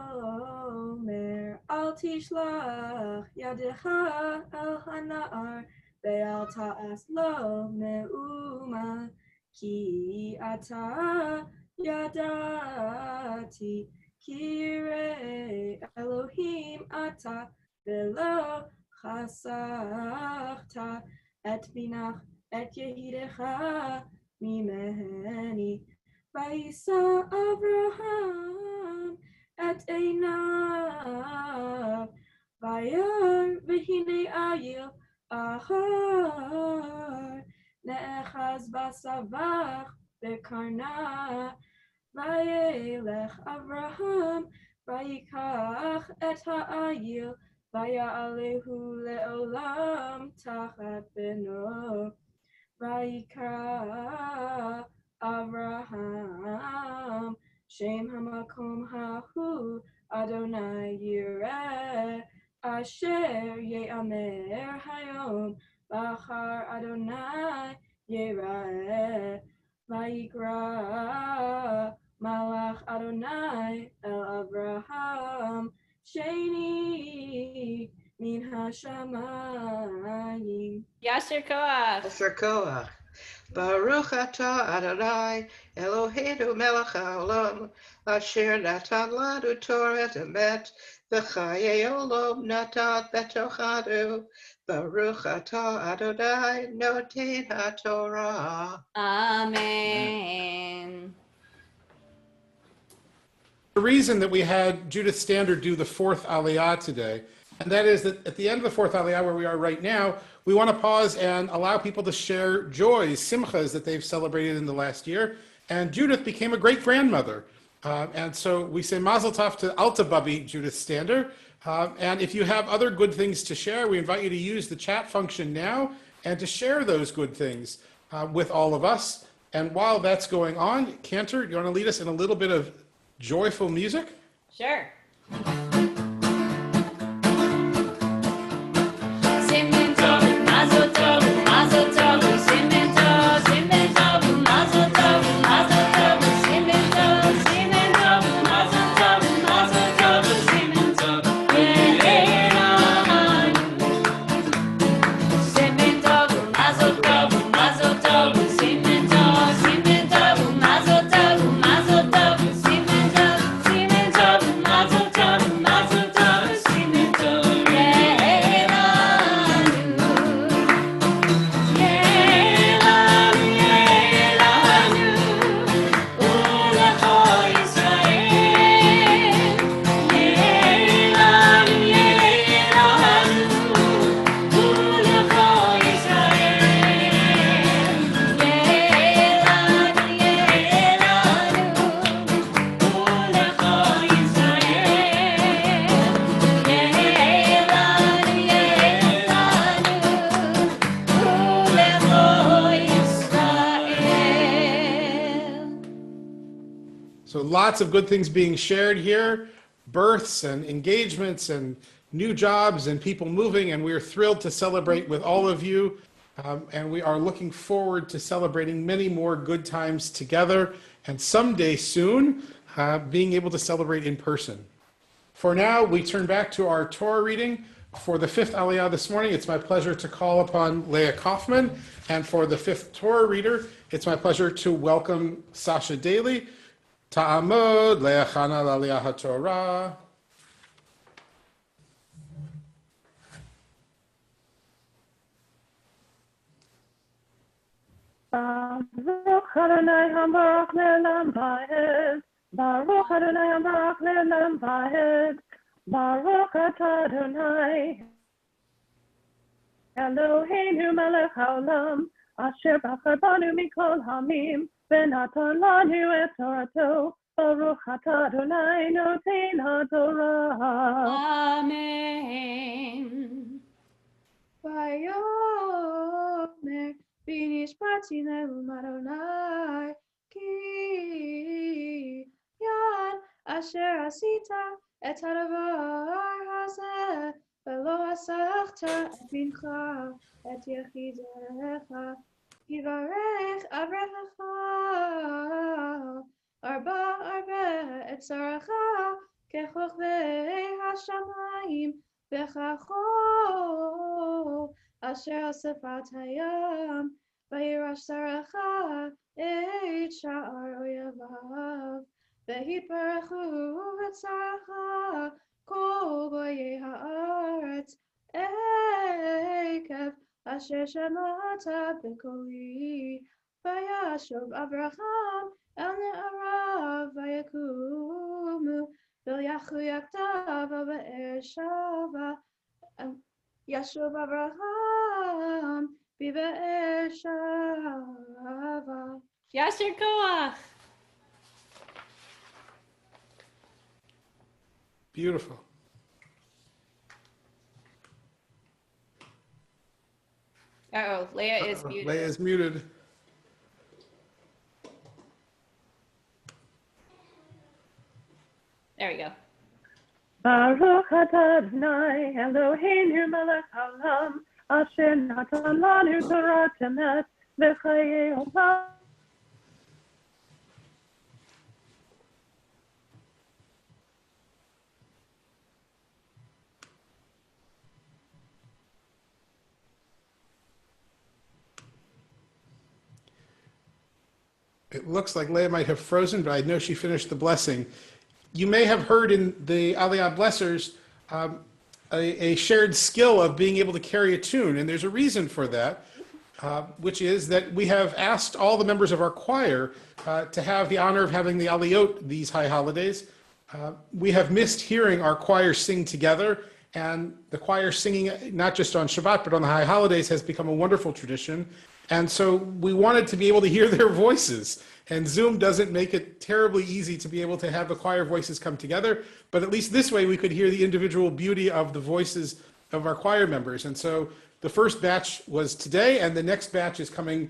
Speaker 8: al tishlach yadecha el hana'ar ve'al ta'as lo me'uma ki ata yadati ki yireh Elohim ata ve'lo chasachta et binach et yehidecha mimeni. Vayisa Abraham et einav vayar v'hinei ayil ahar ne'echaz basavach bekarna vayelech Abraham ויקח את העיל ויעלהו לעולם תחת בנו. ויקרא אברהם שם המקום ההוא אדוני יראה, אשר יאמר היום בחר אדוני יראה. ויקרא מלאך אדוני אל אברהם שנית מן השמיים.
Speaker 1: Yasser Koach.
Speaker 23: Yasser Koach. Baruch atah Adonai Eloheinu melech haolam asher natan lanu Torah emet v'chayei olam natan betochanu. Baruch atah Adonai noten haTorah.
Speaker 1: Amen.
Speaker 3: The reason that we had Judith Standard do the fourth Aliyah today, and that is that at the end of the fourth Aliyah, where we are right now, we want to pause and allow people to share joys, simchas that they've celebrated in the last year. And Judith became a great grandmother. And so we say Mazel Tov to Alta Babi, Judith Standard. And if you have other good things to share, we invite you to use the chat function now and to share those good things with all of us. And while that's going on, Cantor, you want to lead us in a little bit of joyful music?
Speaker 1: Sure.
Speaker 3: So lots of good things being shared here, births and engagements and new jobs and people moving, and we are thrilled to celebrate with all of you. And we are looking forward to celebrating many more good times together, and someday soon, being able to celebrate in person. For now, we turn back to our Torah reading. For the fifth Aliyah this morning, it's my pleasure to call upon Leah Kaufman. And for the fifth Torah reader, it's my pleasure to welcome Sasha Daly. Ta'amod le'achana l'aliyah haTorah.
Speaker 13: Baruch Adonai Habarach Le'olam Va'ed. Baruch Adonai Habarach Le'olam Va'ed. Baruch atah Adonai Eloheinu melech haolam asher bachar banu mikol hamim v'natan lanu et torato. Baruch atah Adonai noten haTorah.
Speaker 1: Amen.
Speaker 8: Vayomer v'nishpati nehum Adonai ki yan asher asita et hadavar hazeh velo asachta et mincha et yechidecha yivarech avrecha arba et zaracha kechochvei hashamayim v'chacho asher asafat hayam vayirash zaracha et sha'ar oyavav v'hitbarechu v'tzaracha kol goyei haaretz ekev asher shemata b'koli vayashov Avraham el ne'arav vayakumu v'yachu yaktav v'be'er shava yashov Avraham b'be'er shava.
Speaker 1: Yasser Koach.
Speaker 3: Beautiful.
Speaker 1: Uh-oh, Leah is muted.
Speaker 3: Leah is muted.
Speaker 1: There we go.
Speaker 13: Baruch atah Adonai Eloheinu melech haolam, asher natan lanu Torah emet v'chayei olam.
Speaker 3: It looks like Leah might have frozen, but I know she finished the blessing. You may have heard in the Aliyah Blessers a shared skill of being able to carry a tune, and there's a reason for that, which is that we have asked all the members of our choir to have the honor of having the Aliyot these high holidays. We have missed hearing our choir sing together, and the choir singing not just on Shabbat, but on the high holidays has become a wonderful tradition. And so we wanted to be able to hear their voices. And Zoom doesn't make it terribly easy to be able to have the choir voices come together, but at least this way we could hear the individual beauty of the voices of our choir members. And so the first batch was today, and the next batch is coming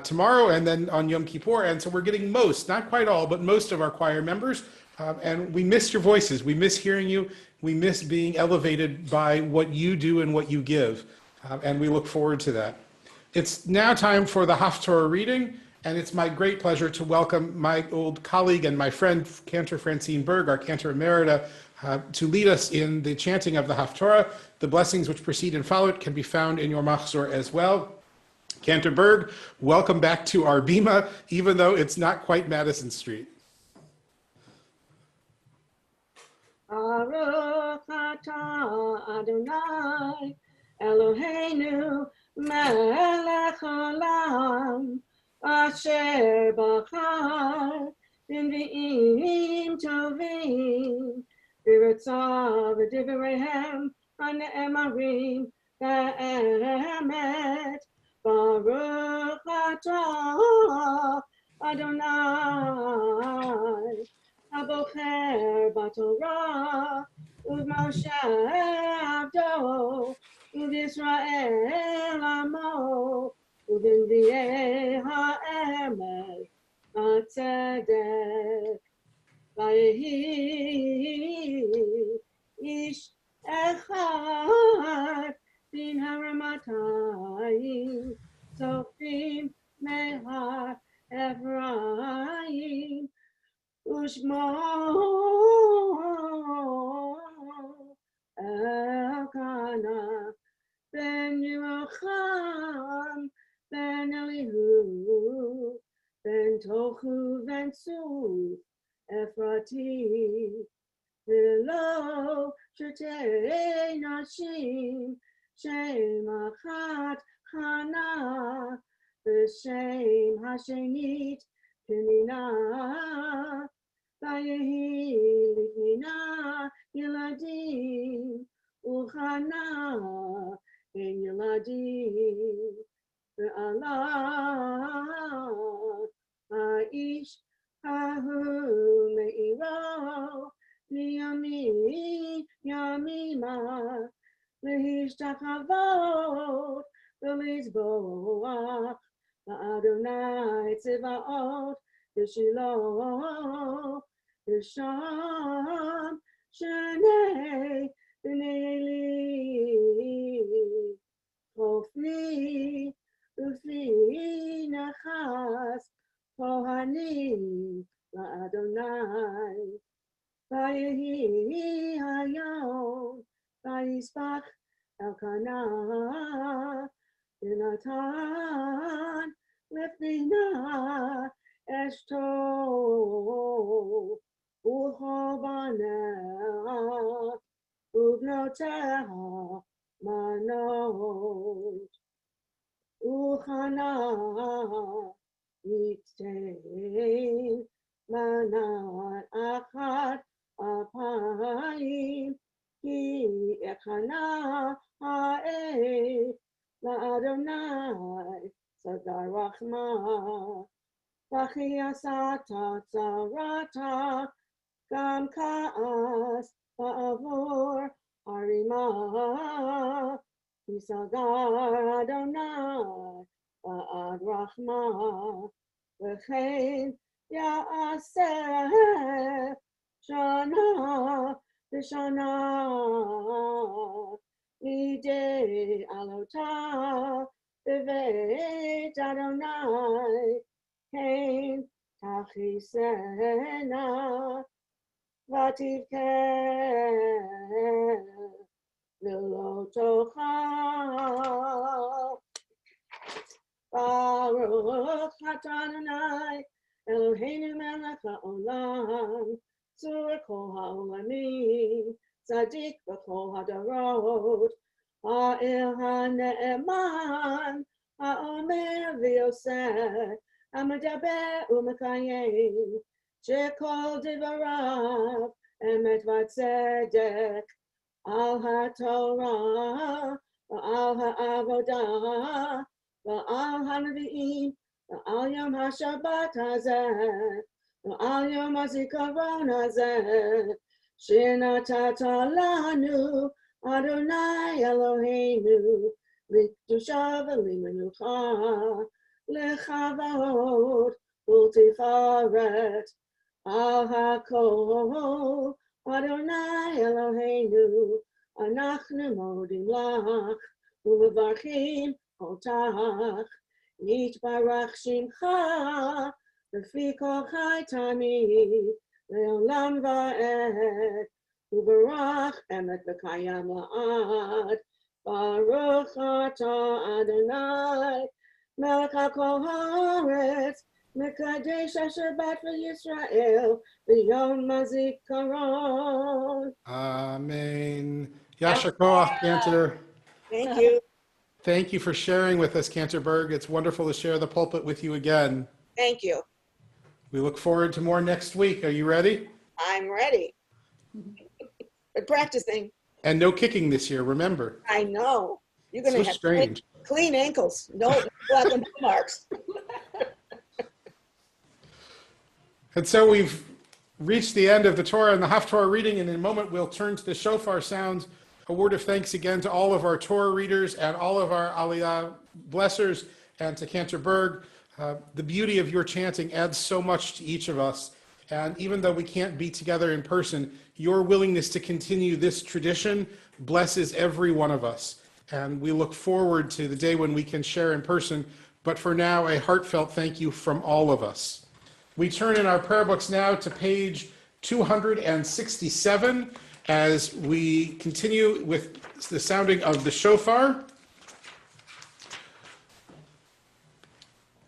Speaker 3: tomorrow, and then on Yom Kippur. And so we're getting most, not quite all, but most of our choir members. And we miss your voices. We miss hearing you. We miss being elevated by what you do and what you give. And we look forward to that. It's now time for the Haftorah reading, and it's my great pleasure to welcome my old colleague and my friend, Cantor Francine Berg, our Cantor Emerita, to lead us in the chanting of the Haftorah. The blessings which precede and follow it can be found in your Machzor as well. Cantor Berg, welcome back to our Bima, even though it's not quite Madison Street.
Speaker 8: Baruch atah Adonai Eloheinu melech haolam asher bachar b'nvi'im tovim v'ritzav v'divreihem hane'emarim b'emet Baruch atah Adonai הבוחר בתורה ובמשה עבדו ובישראל עמו ובנביאי האמת הצדק ויהי איש אחד בין הרמתיים צופים מהר אפרים ושמו אלקנה בן ירוחם בן אליהו בן תוכו בן צוף אפרתי ולא שתי נשים שם אחת חנה ושם השנית פנינה ויהי לפנינה ילדים וחנה אין ילדים ועלה האיש ההוא מעירו מימי ימימה להשתחוות ולזבוח לאדוני צבאות בשילה ושם שני בני עלי חופני ופי נחס כהנים לאדוני ויהי היום ויספח אלקנה ונתן לפנינה אשתו ובניה ובנותיה מנות וחנה ייתן מנת אחת אפיים כי חנה העת לאדוני סגר רחמה וכי עשת צרתה גם כעס Ba'avor Arima, Yisagar Adonai, Ba'ad Rachma, V'chein Ya'aseh, Shana, V'shana, Midei Alota, B'veit Adonai, Hein Tachisena, Vativken, V'lo tocha, Baruch Adonai, Eloheinu melech haolam, tzur kol ha'olamim, tzadik b'kol hadarot, ha'el ha'ne'eman, ha'omer v'yoseh, ha'medaber u'mekayim, shekol divarav, emet v'tzedek, al ha'torah, v'al ha'avodah, V'al ha'nevi'im, v'al yom ha'shabbat hazeh, v'al yom ha'zikaron hazeh, shenatata lanu, Adonai Eloheinu, l'kedusha v'limenucha, l'chavod u'tifaret, al ha'kol, Adonai Eloheinu, anachnu modim lach, u'mevarchim Otach, Yitbarach Shimcha, Lefi Kol Chai Tamid, Le'olam Va'ed, Ubarach Emet V'Kayam La'ad, Baruch Atah Adonai, Melech HaKol Haaretz, Mekadesh HaShabbat V'Yisrael, V'Yom HaZikaron.
Speaker 3: Amen. Yasher Koach, Cantor.
Speaker 17: Thank you.
Speaker 3: Thank you for sharing with us, Canterberg. It's wonderful to share the pulpit with you again.
Speaker 17: Thank you.
Speaker 3: We look forward to more next week. Are you ready?
Speaker 17: I'm ready. We're practicing.
Speaker 3: And no kicking this year, remember.
Speaker 17: I know. You're going
Speaker 3: So
Speaker 17: to have
Speaker 3: strange.
Speaker 17: clean ankles. No black and blue marks.
Speaker 3: And so we've reached the end of the Torah and the Haftorah reading, and in a moment we'll turn to the shofar sounds. A word of thanks again to all of our Torah readers and all of our Aliyah blessers, and to Canterberg. The beauty of your chanting adds so much to each of us. And even though we can't be together in person, your willingness to continue this tradition blesses every one of us. And we look forward to the day when we can share in person. But for now, a heartfelt thank you from all of us. We turn in our prayer books now to page 267 as we continue with the sounding of the shofar.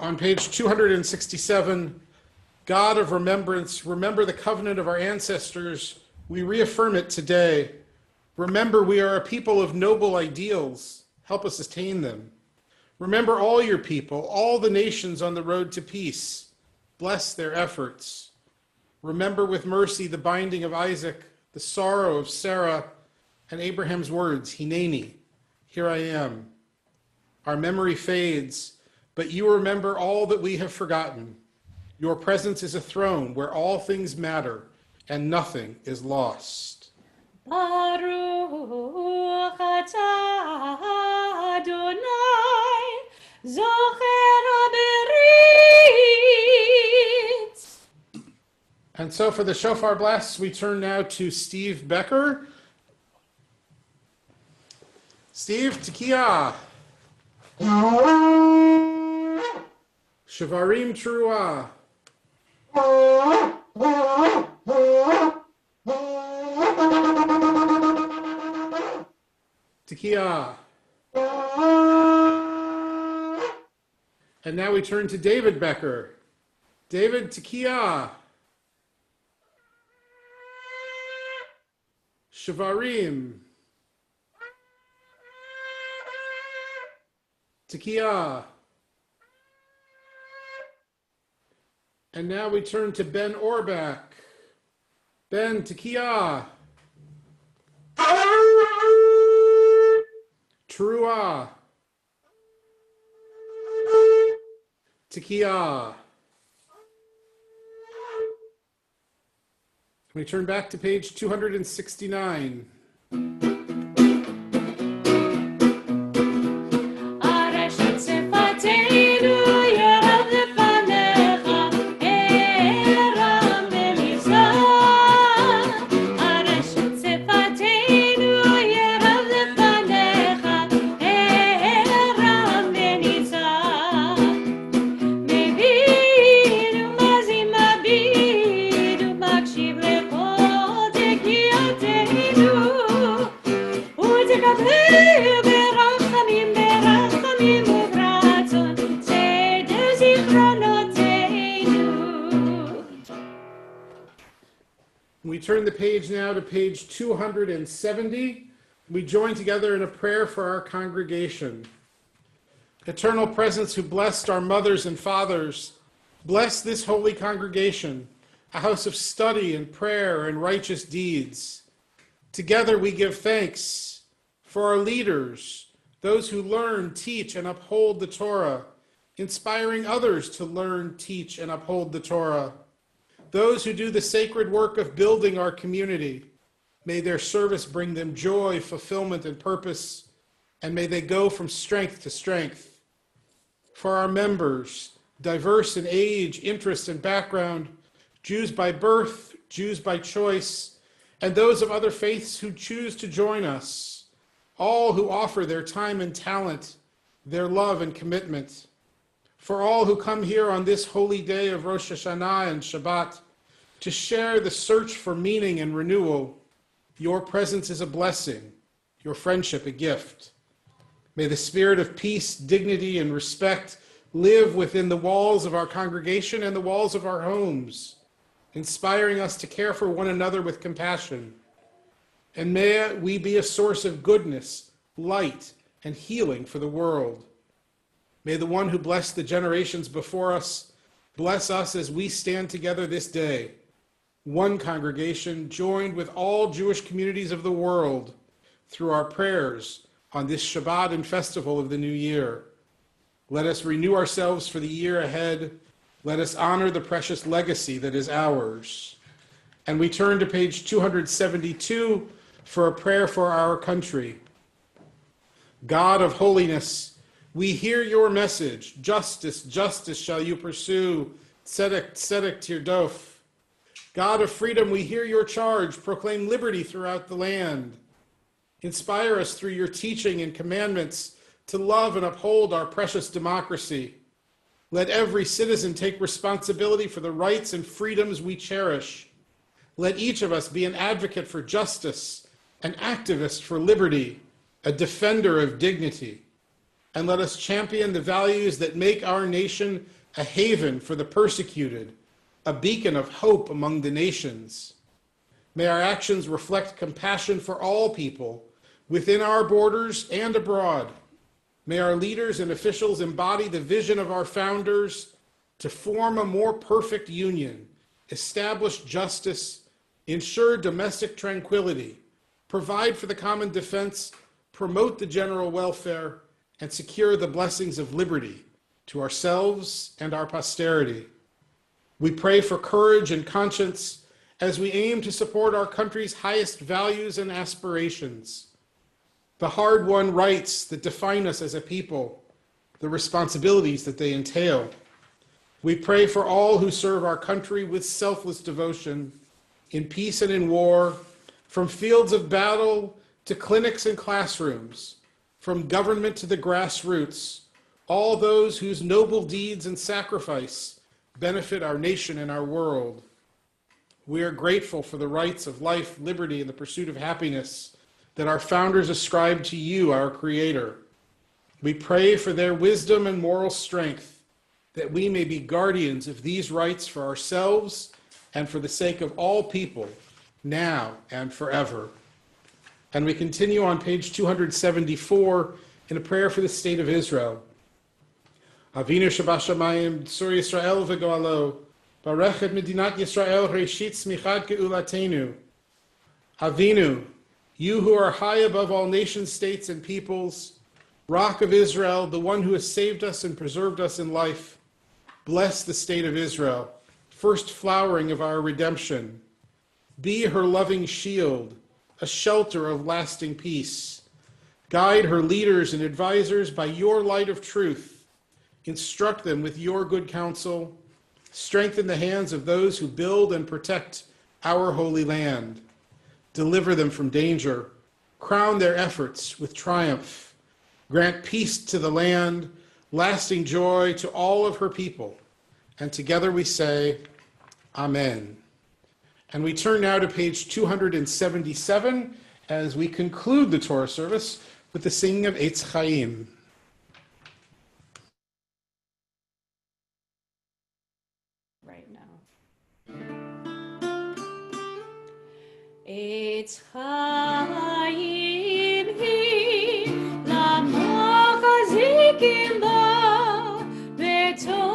Speaker 3: On page 267, God of remembrance, remember the covenant of our ancestors. We reaffirm it today. Remember, we are a people of noble ideals. Help us attain them. Remember all your people, all the nations on the road to peace. Bless their efforts. Remember with mercy the binding of Isaac, the sorrow of Sarah, and Abraham's words, Hineni, here I am. Our memory fades, but you remember all that we have forgotten. Your presence is a throne where all things matter and nothing is lost.
Speaker 12: Baruch atah Adonai, Zocher HaBerit.
Speaker 3: And so for the shofar blasts, we turn now to Steve Becker. Steve, Tekiah. Shavarim Truah. Tekiah. And now we turn to David Becker. David, Tekiah. Shavarim. Tekiah. And now we turn to Ben Orbach. Ben, Tekiah. Teruah. Tekiah. We turn back to page 269. We turn the page now to page 270. We join together in a prayer for our congregation. Eternal Presence, who blessed our mothers and fathers, bless this holy congregation, a house of study and prayer and righteous deeds. Together we give thanks for our leaders, those who learn, teach, and uphold the Torah, inspiring others to learn, teach, and uphold the Torah. Those who do the sacred work of building our community, may their service bring them joy, fulfillment, and purpose, and may they go from strength to strength. For our members, diverse in age, interest, and background, Jews by birth, Jews by choice, and those of other faiths who choose to join us, all who offer their time and talent, their love and commitment. For all who come here on this holy day of Rosh Hashanah and Shabbat to share the search for meaning and renewal, your presence is a blessing, your friendship a gift. May the spirit of peace, dignity, and respect live within the walls of our congregation and the walls of our homes, inspiring us to care for one another with compassion. And may we be a source of goodness, light, and healing for the world. May the one who blessed the generations before us bless us as we stand together this day, one congregation joined with all Jewish communities of the world through our prayers on this Shabbat and festival of the new year. Let us renew ourselves for the year ahead. Let us honor the precious legacy that is ours. And we turn to page 272 for a prayer for our country. God of holiness, we hear your message. Justice, justice shall you pursue. Tzedek, tzedek tirdof. God of freedom, we hear your charge. Proclaim liberty throughout the land. Inspire us through your teaching and commandments to love and uphold our precious democracy. Let every citizen take responsibility for the rights and freedoms we cherish. Let each of us be an advocate for justice, an activist for liberty, a defender of dignity. And let us champion the values that make our nation a haven for the persecuted, a beacon of hope among the nations. May our actions reflect compassion for all people, within our borders and abroad. May our leaders and officials embody the vision of our founders to form a more perfect union, establish justice, ensure domestic tranquility, provide for the common defense, promote the general welfare, and secure the blessings of liberty to ourselves and our posterity. We pray for courage and conscience as we aim to support our country's highest values and aspirations, the hard-won rights that define us as a people, the responsibilities that they entail. We pray for all who serve our country with selfless devotion, in peace and in war, from fields of battle to clinics and classrooms, from government to the grassroots, all those whose noble deeds and sacrifice benefit our nation and our world. We are grateful for the rights of life, liberty, and the pursuit of happiness that our founders ascribed to you, our Creator. We pray for their wisdom and moral strength, that we may be guardians of these rights for ourselves and for the sake of all people, now and forever. And we continue on page 274 in a prayer for the state of Israel. Avinu Shabashamayim, Tzur Yisrael v'goalo, Barechet Medinat Yisrael, Reshit Smichad Geulatenu. Avinu, you who are high above all nations, states, and peoples, Rock of Israel, the one who has saved us and preserved us in life, bless the state of Israel, first flowering of our redemption. Be her loving shield, a shelter of lasting peace. Guide her leaders and advisors by your light of truth. Instruct them with your good counsel. Strengthen the hands of those who build and protect our holy land. Deliver them from danger. Crown their efforts with triumph. Grant peace to the land, lasting joy to all of her people. And together we say, Amen. And we turn now to page 277 as we conclude the Torah service with the singing of Eitz Chaim.
Speaker 1: Right now. Eitz Chaim hi lamachazikim ba betom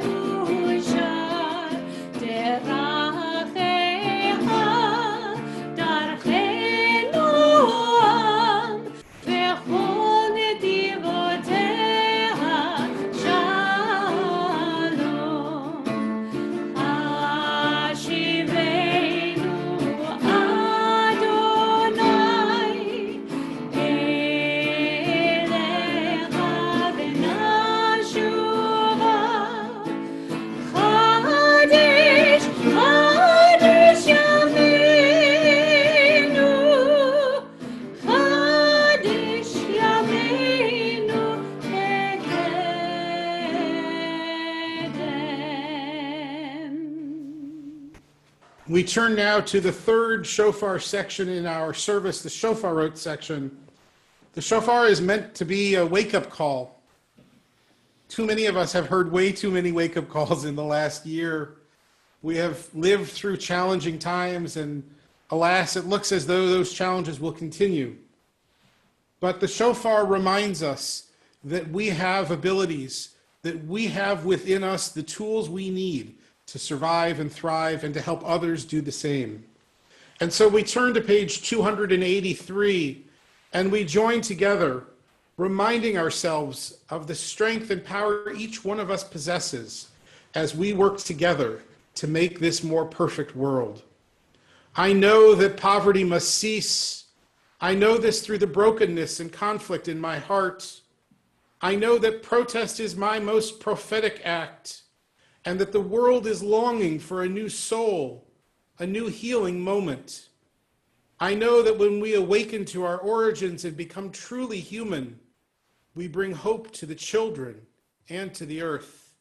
Speaker 1: me'ushar derachecha darchenu am v'chol netivoteha shalom. Ashivenu Adonai elecha v'nashuva Chadesh Chadesh Yameinu Chadesh Yameinu Ekedem.
Speaker 3: We turn now to the third shofar section in our service, the shofarot section. The shofar is meant to be a wake-up call. Too many of us have heard way too many wake-up calls in the last year. We have lived through challenging times, and alas, it looks as though those challenges will continue. But the shofar reminds us that we have abilities, that we have within us the tools we need to survive and thrive and to help others do the same. And so we turn to page 283 and we join together, reminding ourselves of the strength and power each one of us possesses as we work together to make this more perfect world. I know that poverty must cease. I know this through the brokenness and conflict in my heart. I know that protest is my most prophetic act, and that the world is longing for a new soul, a new healing moment. I know that when we awaken to our origins and become truly human, we bring hope to the children and to the earth.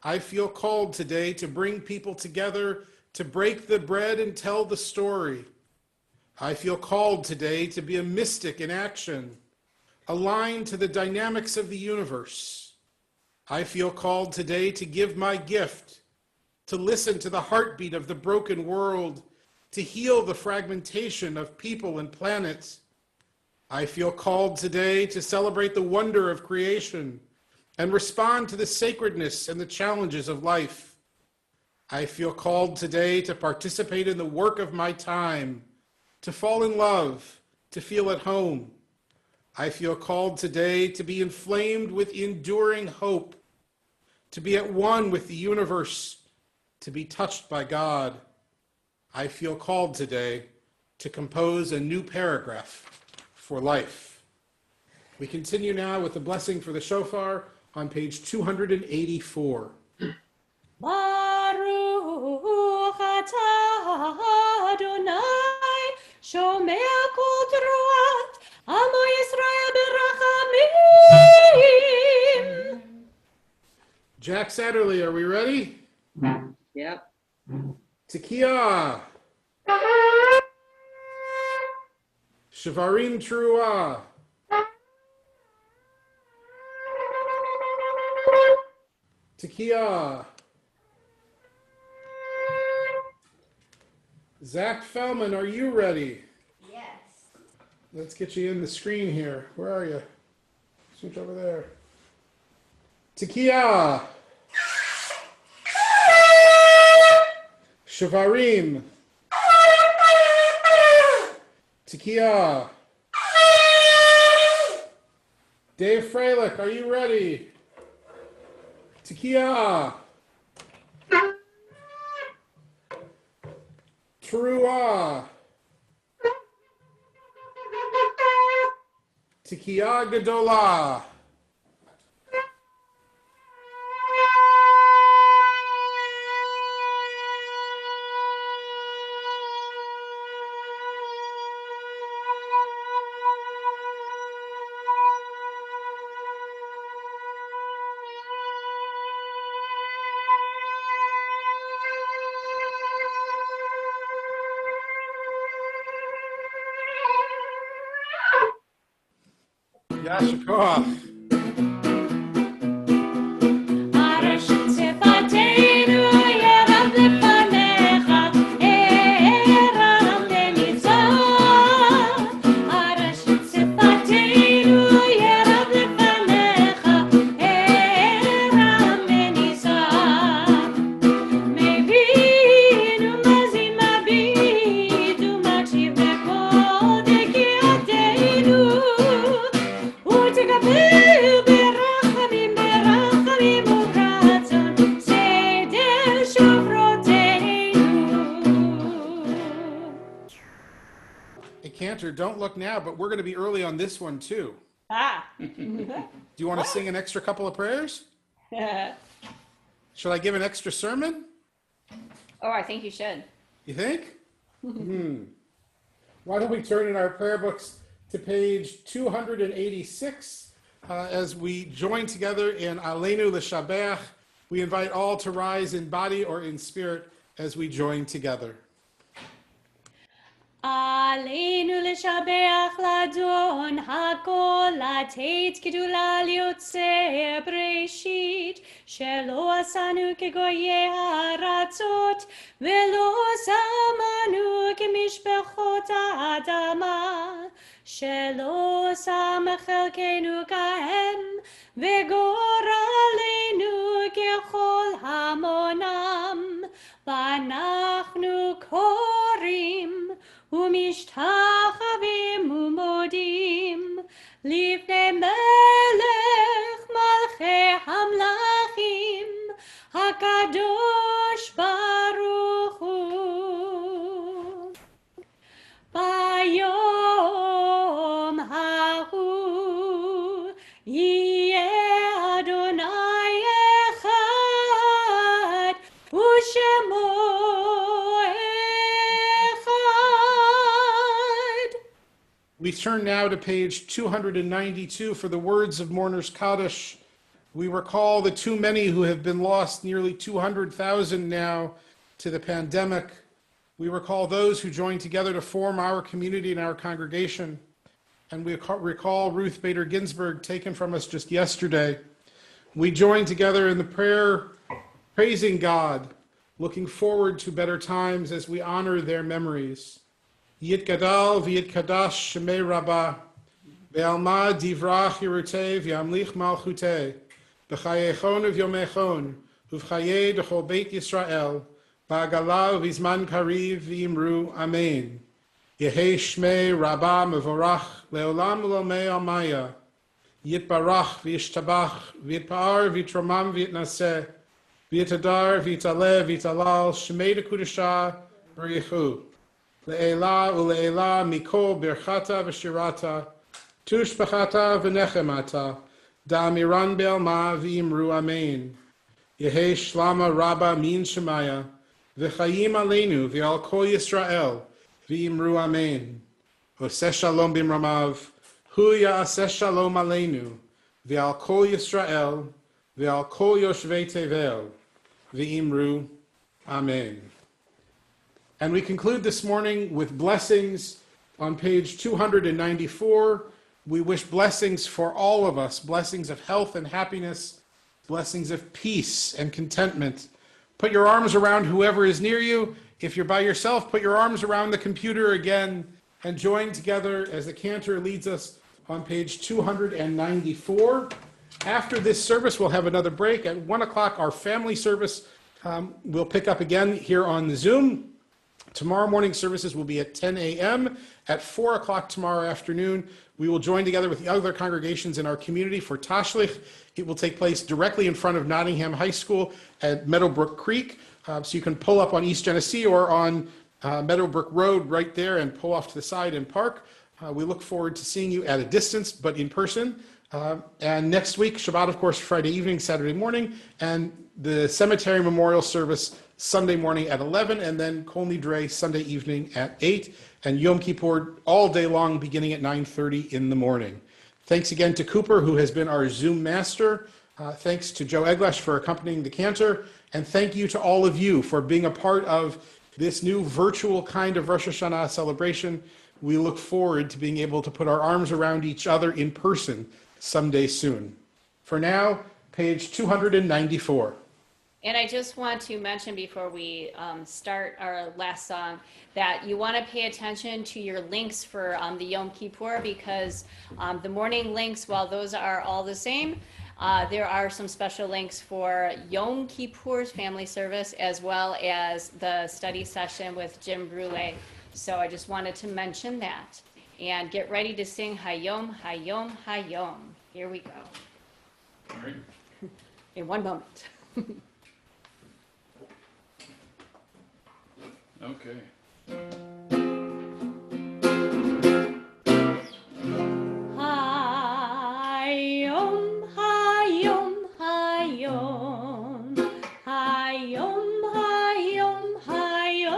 Speaker 3: I feel called today to bring people together, to break the bread and tell the story. I feel called today to be a mystic in action, aligned to the dynamics of the universe. I feel called today to give my gift, to listen to the heartbeat of the broken world, to heal the fragmentation of people and planets. I feel called today to celebrate the wonder of creation and respond to the sacredness and the challenges of life. I feel called today to participate in the work of my time, to fall in love, to feel at home. I feel called today to be inflamed with enduring hope, to be at one with the universe, to be touched by God. I feel called today to compose a new paragraph for life. We continue now with the blessing for the shofar on page 284.
Speaker 12: Baruch atah Adonai, shomea kol teruat, amo Yisrael berachamim.
Speaker 3: Jack Satterley, are we ready?
Speaker 9: Yep.
Speaker 3: Tekiah. Shavarim Teruah. Tekiah. Zach Fellman, are you ready?
Speaker 1: Yes.
Speaker 3: Let's get you in the screen here. Where are you? Switch over there. Tekiah. Shavarim. Tekiah. Dave Freilich, are you ready? Tekiah. Trua. Tikia Gadola. Yashikoach. Hey, Cantor, don't look now, but we're going to be early on this one too.
Speaker 1: Ah.
Speaker 3: Do you want to sing an extra couple of prayers? Should I give an extra sermon?
Speaker 1: Oh, I think you should.
Speaker 3: You think? Why don't we turn in our prayer books to page 286 as we join together in Aleinu L'Shabeach. We invite all to rise in body or in spirit as we join together.
Speaker 12: עלינו לשבח לאדון הכל, לתת גדולה ליוצא בראשית, שלא עשנו כגויי הארצות, ולא שמנו כמשפחות האדמה, שלא שם חלקנו כהם, וגורלנו ככל המונם, ואנחנו קוראים ומשתחווים ומודים לפני מלך מלכי המלכים הקדוש ברוך הוא. ביום ההוא יהיה אדוני אחד ושמו
Speaker 3: We turn now to page 292 for the words of Mourner's Kaddish. We recall the too many who have been lost, nearly 200,000 now, to the pandemic. We recall those who joined together to form our community and our congregation. And we recall Ruth Bader Ginsburg, taken from us just yesterday. We join together in the prayer, praising God, looking forward to better times as we honor their memories. Yitgadal v'yitkadash shemei rabbah, ve'alma divrach yiruteh v'yamlich malchuteh, b'chayechon v'yomechon, uv'chayei d'chol beit Yisrael, ba'agala v'izman kariv v'imru amen. Yehei shmei rabbah mevorach le'olam u'lomei almaya, yitbarach v'yishtabach, v'yitpa'ar v'yitromam v'yitnaseh, v'yitadar v'yitaleh v'yitalal, shmei d'kudashah v'yichu. Le'ela ule'ela mikol birchata v'shirata, tushbachata v'nechemata, da'amiran be'alma v'imru amen. Yehei shlama rabba min shemaya, v'chayim aleinu v'al kol Yisrael, v'imru amen. Oseh shalom b'mramav, hu ya'aseh shalom aleinu, v'al kol Yisrael, v'al kol yoshvei tevel, v'imru amen. And we conclude this morning with blessings on page 294. We wish blessings for all of us, blessings of health and happiness, blessings of peace and contentment. Put your arms around whoever is near you. If you're by yourself, put your arms around the computer again and join together as the cantor leads us on page 294. After this service, we'll have another break. At 1 o'clock, our family service will pick up again here on the Zoom. Tomorrow morning services will be at 10 a.m. At 4 o'clock tomorrow afternoon, we will join together with the other congregations in our community for Tashlich. It will take place directly in front of Nottingham High School at Meadowbrook Creek. So you can pull up on East Genesee or on Meadowbrook Road right there and pull off to the side and park. We look forward to seeing you at a distance, but in person. And next week, Shabbat, of course, Friday evening, Saturday morning, and the cemetery memorial service Sunday morning at 11, and then Kol Nidre Sunday evening at 8, and Yom Kippur all day long beginning at 9:30 in the morning. Thanks again to Cooper, who has been our Zoom master. Thanks to Joe Eglash for accompanying the cantor, and thank you to all of you for being a part of this new virtual kind of Rosh Hashanah celebration. We look forward to being able to put our arms around each other in person someday soon. For now, page 294.
Speaker 1: And I just want to mention before we start our last song that you want to pay attention to your links for the Yom Kippur, because the morning links, while those are all the same, there are some special links for Yom Kippur's family service as well as the study session with Jim Brule. So I just wanted to mention that. And get ready to sing Hayom, Hayom, Hayom. Here we go.
Speaker 15: All right.
Speaker 1: In one moment.
Speaker 15: Okay.
Speaker 1: Hayom, Hayom, Hayom. Hayom, Hayom, Hayom.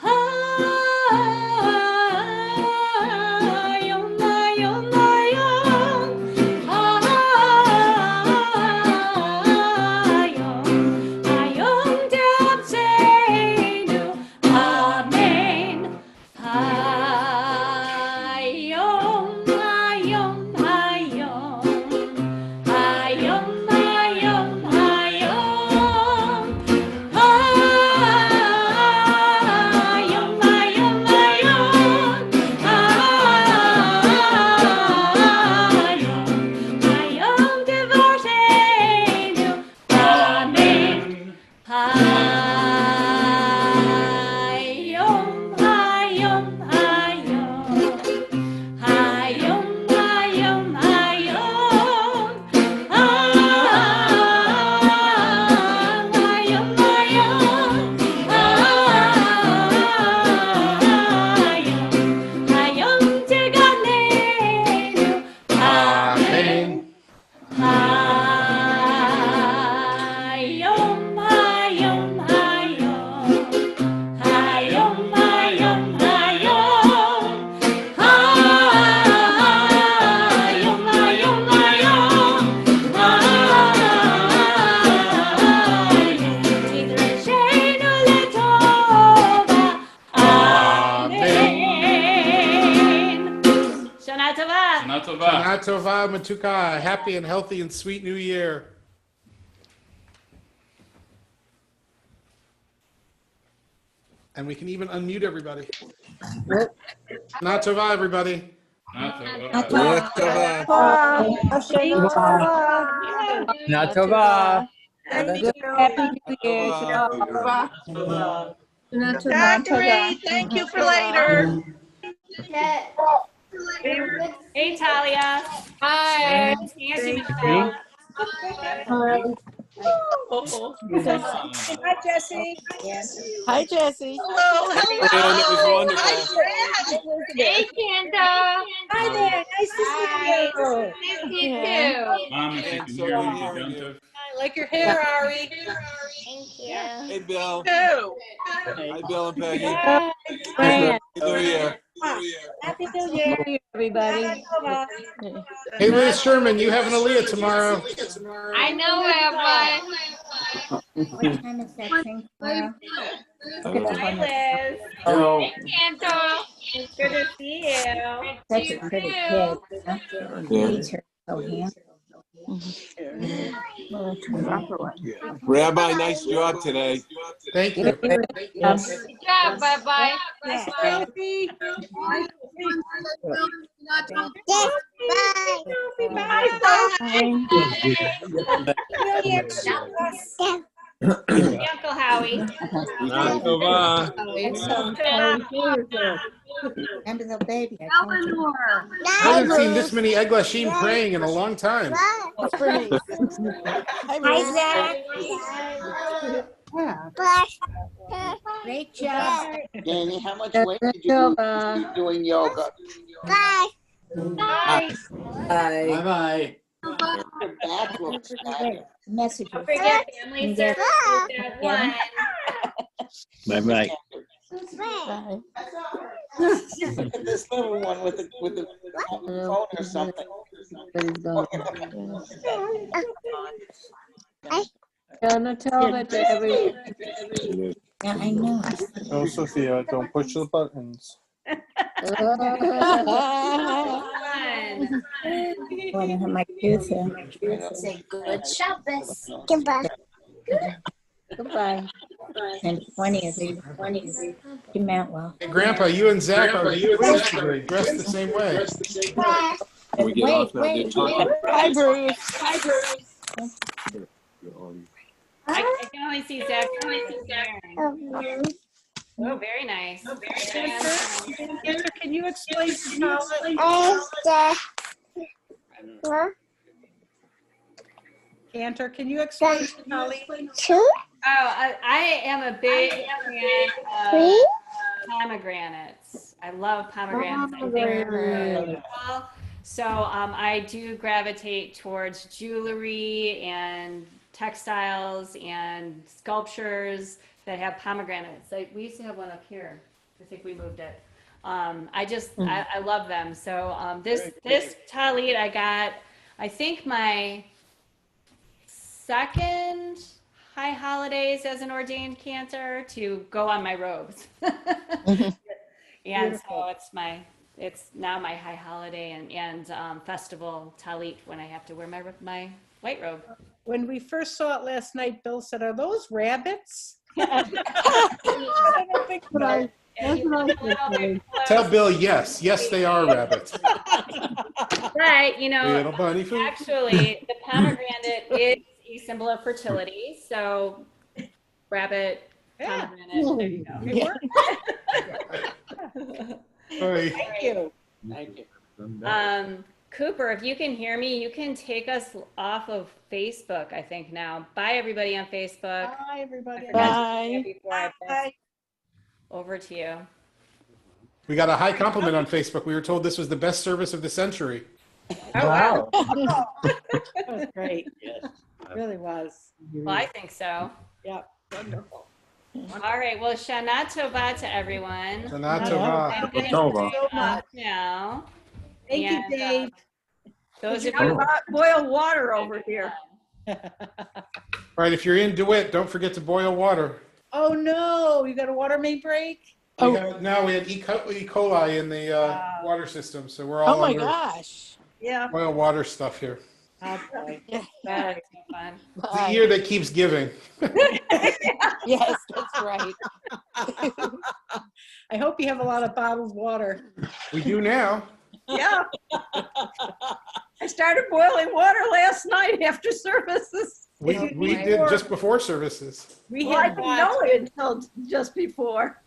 Speaker 1: Hayom, Hayom, Hayom. Hayom, Hayom Dabseinu. Amen. Hayom, Hayom, Hayom. Hayom, Hayom, Hayom. Hayom, Hayom, Hayom. Hayom Devoteinu. Amen. Hayom, Hayom, Hayom. Hayom, Hayom, Hayom. Hayom, Hayom. Hayom Teganenu. Amen. Hayom, Hayom, Hayom. Hayom, Hayom, Hayom. Hayom, Hayom, Hayom. Tidrashenu letova. Amen. Shana Tova.
Speaker 15: Shana Tova.
Speaker 3: Shana Tova, Matuka, happy and healthy and sweet new year. And we can even unmute everybody. Shana Tova, everybody.
Speaker 15: Shana
Speaker 9: Natova.
Speaker 19: Happy
Speaker 9: New Year.
Speaker 19: Zachary, thank you for later.
Speaker 1: Hey, Talia.
Speaker 19: Hi.
Speaker 1: Nancy Michelle.
Speaker 4: Hi, Jesse.
Speaker 19: Hi, Jesse. Hello, hello.
Speaker 15: That was wonderful.
Speaker 19: Hi, Fred.
Speaker 12: Hey, Kenda.
Speaker 4: Hi there. Nice to see you.
Speaker 12: Nice to meet you too.
Speaker 15: Mom, if you can hear me, Yontif.
Speaker 19: I like your hair, Ari.
Speaker 12: Thank you.
Speaker 11: Hey, Bill.
Speaker 19: Too.
Speaker 11: Hi, Bill and Peggy.
Speaker 9: Fran.
Speaker 11: New Year.
Speaker 4: Happy New Year, everybody.
Speaker 3: Hey, Liz Sherman, you have an Aliyah tomorrow.
Speaker 12: I know I have one.
Speaker 14: What time is that thing tomorrow?
Speaker 12: Hi, Liz.
Speaker 9: Oh.
Speaker 12: Hey, Kenta. Good to see you.
Speaker 14: Such a pretty kid. Huh? He eats her so handsome.
Speaker 11: Rabbi, nice job today.
Speaker 3: Thank you.
Speaker 12: Good job. Bye-bye.
Speaker 19: Nice selfie.
Speaker 12: Bye. Uncle Howie.
Speaker 11: Natova.
Speaker 14: Remember the baby? I told you.
Speaker 3: I haven't seen this many Eglashim praying in a long time.
Speaker 19: Hi, Zach.
Speaker 14: Yeah. Great job.
Speaker 19: Danny, how much weight did you lose doing yoga?
Speaker 14: Bye.
Speaker 19: Bye.
Speaker 11: Bye-bye.
Speaker 19: Your back looks fabulous.
Speaker 14: Messages.
Speaker 1: Don't forget family services at 1.
Speaker 11: Bye-bye.
Speaker 14: Bye.
Speaker 19: Look at this little one with a phone or something.
Speaker 9: Gonna tell that to everyone.
Speaker 14: Yeah, I know.
Speaker 11: Oh, Sophia, don't push the buttons.
Speaker 1: Fun.
Speaker 14: Oh, I don't have my tooth here.
Speaker 1: Say good Shabbos.
Speaker 14: Goodbye. Goodbye. And funny is he came out well.
Speaker 3: Hey, Grandpa, you and Zach are twins today, dressed the same way.
Speaker 11: Can we get off now? They're talking.
Speaker 19: Hi, Bruce.
Speaker 1: Hi, Bruce. I can only see Zach. Oh, very nice.
Speaker 19: Cantor, can you explain to Cantor, can you explain to Holly?
Speaker 1: Oh, I am a big fan of pomegranates. I love pomegranates. I think they're really beautiful. So I do gravitate towards jewelry and textiles and sculptures that have pomegranates. We used to have one up here. I think we moved it. I love them. So this talit I got, I think my second high holidays as an ordained cantor to go on my robes. And so it's now my high holiday and festival talit when I have to wear my white robe.
Speaker 19: When we first saw it last night, Bill said, "Are those rabbits?"
Speaker 9: That's what I said.
Speaker 3: Tell Bill, yes, they are rabbits.
Speaker 1: But,
Speaker 3: Little bunny food.
Speaker 1: actually, the pomegranate is a symbol of fertility. So, rabbit, pomegranate, there you go.
Speaker 19: Thank you. Thank you.
Speaker 1: Cooper, if you can hear me, you can take us off of Facebook, I think now. Bye, everybody on Facebook.
Speaker 19: Bye, everybody.
Speaker 1: Bye. Over to you.
Speaker 3: We got a high compliment on Facebook. We were told this was the best service of the century.
Speaker 19: Wow. That was great. Yes, it really was.
Speaker 1: Well, I think so.
Speaker 19: Yep. Wonderful.
Speaker 1: All right. Well, Shana Tova to everyone.
Speaker 3: Shana Tova.
Speaker 1: I'm gonna
Speaker 11: Tova.
Speaker 1: sign off now.
Speaker 19: Thank you, Dave.
Speaker 1: Those of
Speaker 4: Talk
Speaker 1: you.
Speaker 4: about boiled water over here.
Speaker 3: All right, if you're in DeWitt, don't forget to boil water.
Speaker 19: Oh no, you got a water main break?
Speaker 3: We had E. coli in the water system, so we're all under
Speaker 19: gosh. Yeah.
Speaker 3: boil water stuff here.
Speaker 19: Oh boy.
Speaker 1: That's so fun.
Speaker 3: It's the year that keeps giving.
Speaker 19: Yes, that's right. I hope you have a lot of bottled water.
Speaker 3: We do now.
Speaker 4: Yeah. I started boiling water last night after services.
Speaker 3: We did just before services.
Speaker 4: I didn't know it until just before.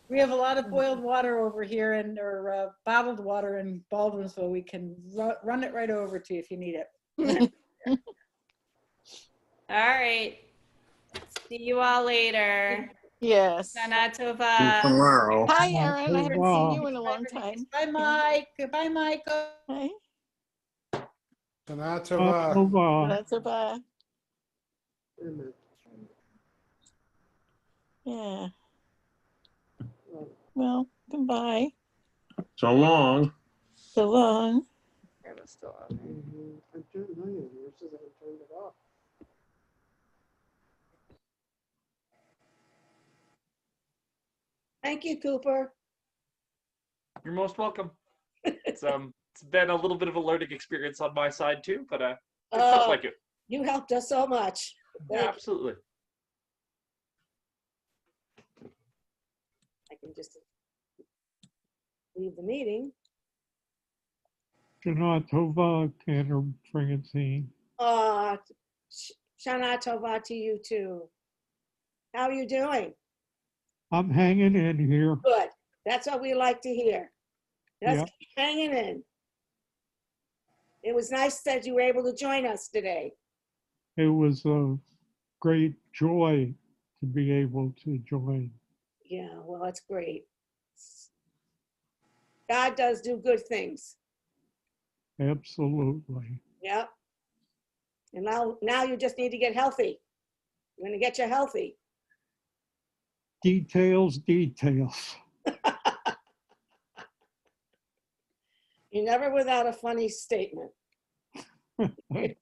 Speaker 19: We have a lot of boiled water over here or bottled water in Baldwinsville. We can run it right over to you if you need it.
Speaker 1: All right. See you all later.
Speaker 19: Yes.
Speaker 1: Shana Tova.
Speaker 11: Tomorrow.
Speaker 19: Hi, Erin. I haven't seen you in a long time. Bye, Mike. Goodbye, Michael. Hi.
Speaker 3: Shana Tova.
Speaker 19: That's a bye. Yeah. Well, goodbye.
Speaker 11: So long.
Speaker 19: So long.
Speaker 17: Thank you, Cooper.
Speaker 5: You're most welcome. It's been a little bit of a learning experience on my side too, but it feels like it.
Speaker 17: You helped us so much.
Speaker 5: Yeah, absolutely.
Speaker 17: I can just leave the meeting.
Speaker 10: Shana Tova, Cantor Francine.
Speaker 17: Shana Tova to you too. How are you doing?
Speaker 10: I'm hanging in here.
Speaker 17: Good. That's what we like to hear. Just
Speaker 10: Yeah.
Speaker 17: keep hanging in. It was nice that you were able to join us today.
Speaker 10: It was a great joy to be able to join.
Speaker 17: Yeah, well, that's great. God does do good things.
Speaker 10: Absolutely.
Speaker 17: Yep. And now you just need to get healthy. You're gonna get you healthy.
Speaker 10: Details, details.
Speaker 17: You're never without a funny statement. All right.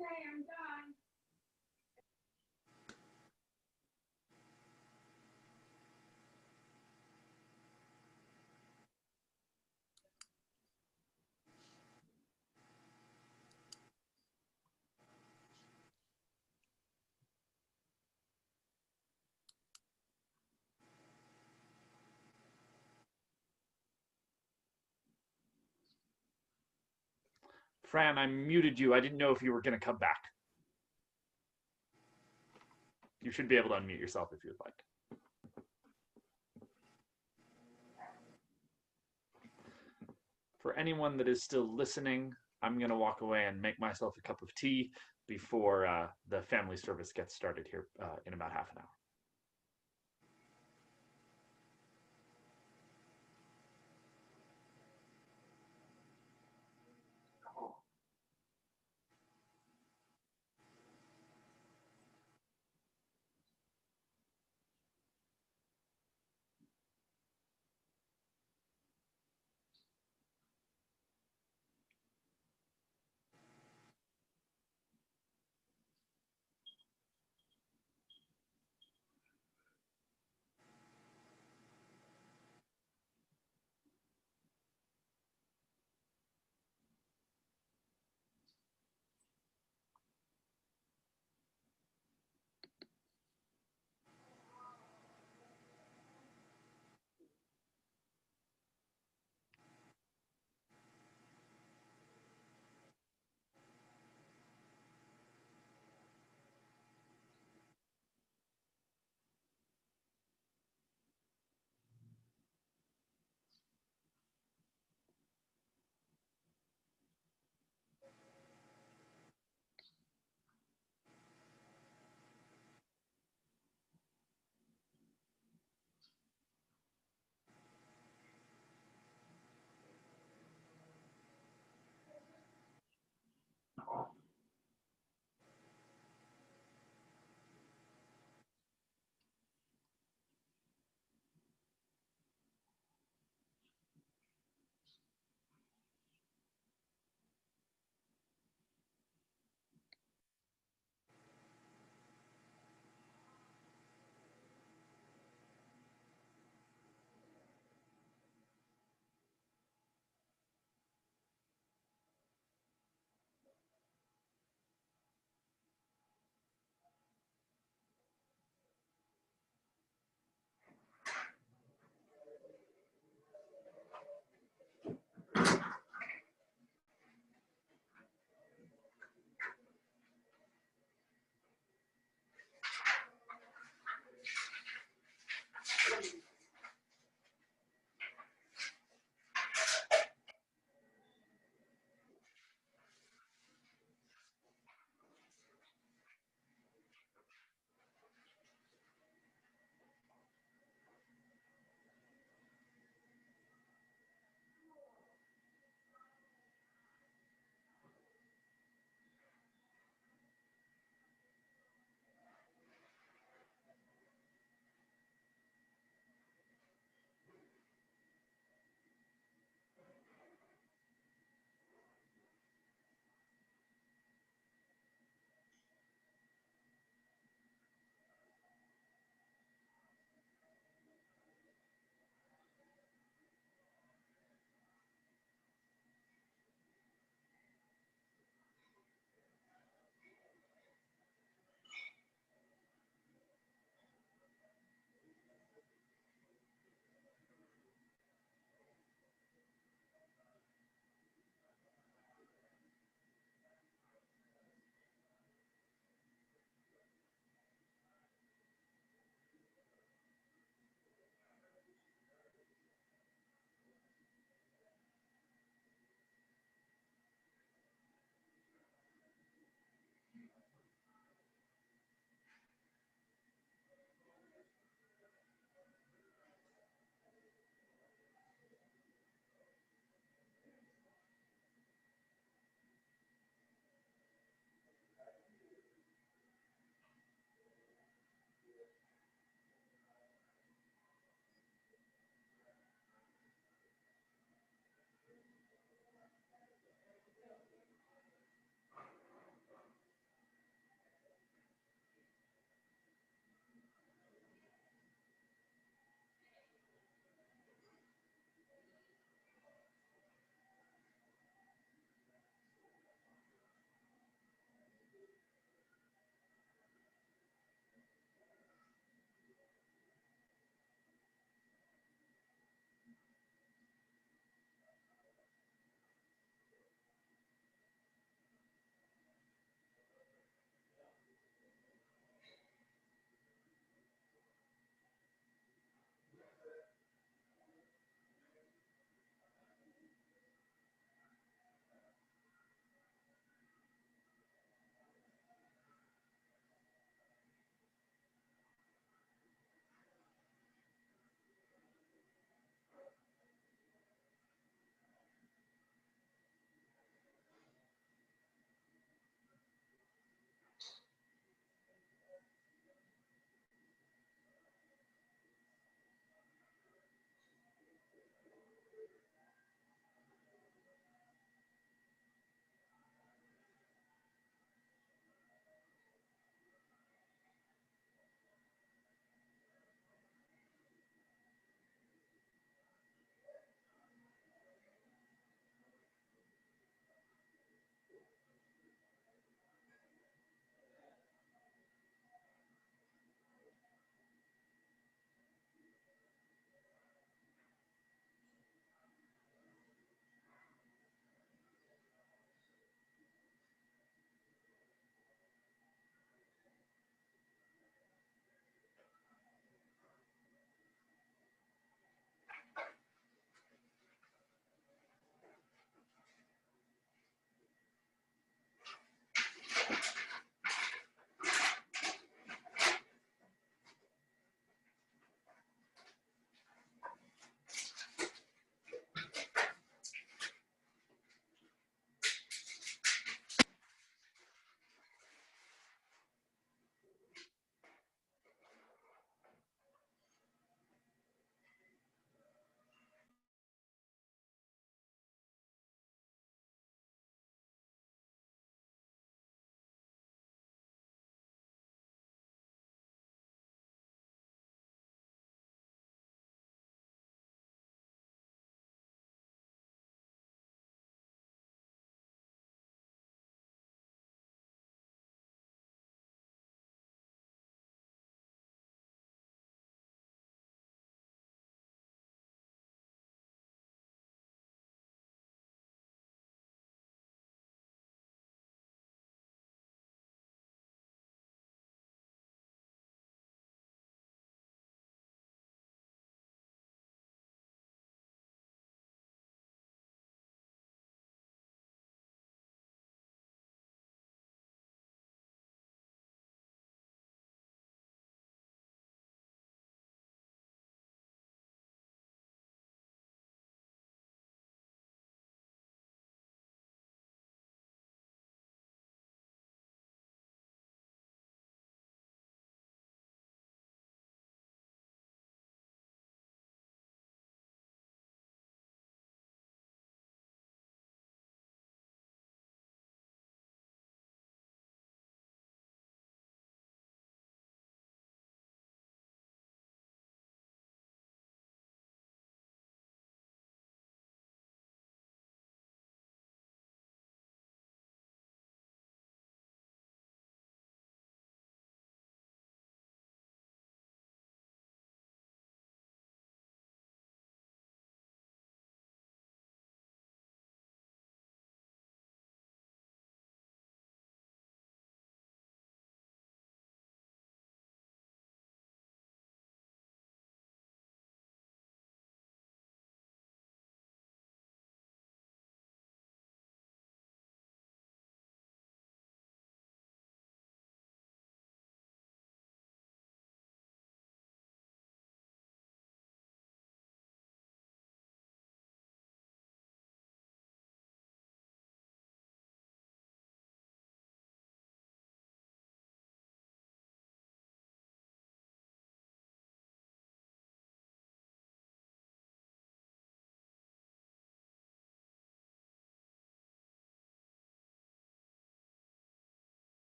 Speaker 17: Okay, I'm done.
Speaker 5: Fran, I muted you. I didn't know if you were going to come back. You should be able to unmute yourself if you'd like. For anyone that is still listening, I'm going to walk away and make myself a cup of tea before the family service gets started here in about half an hour.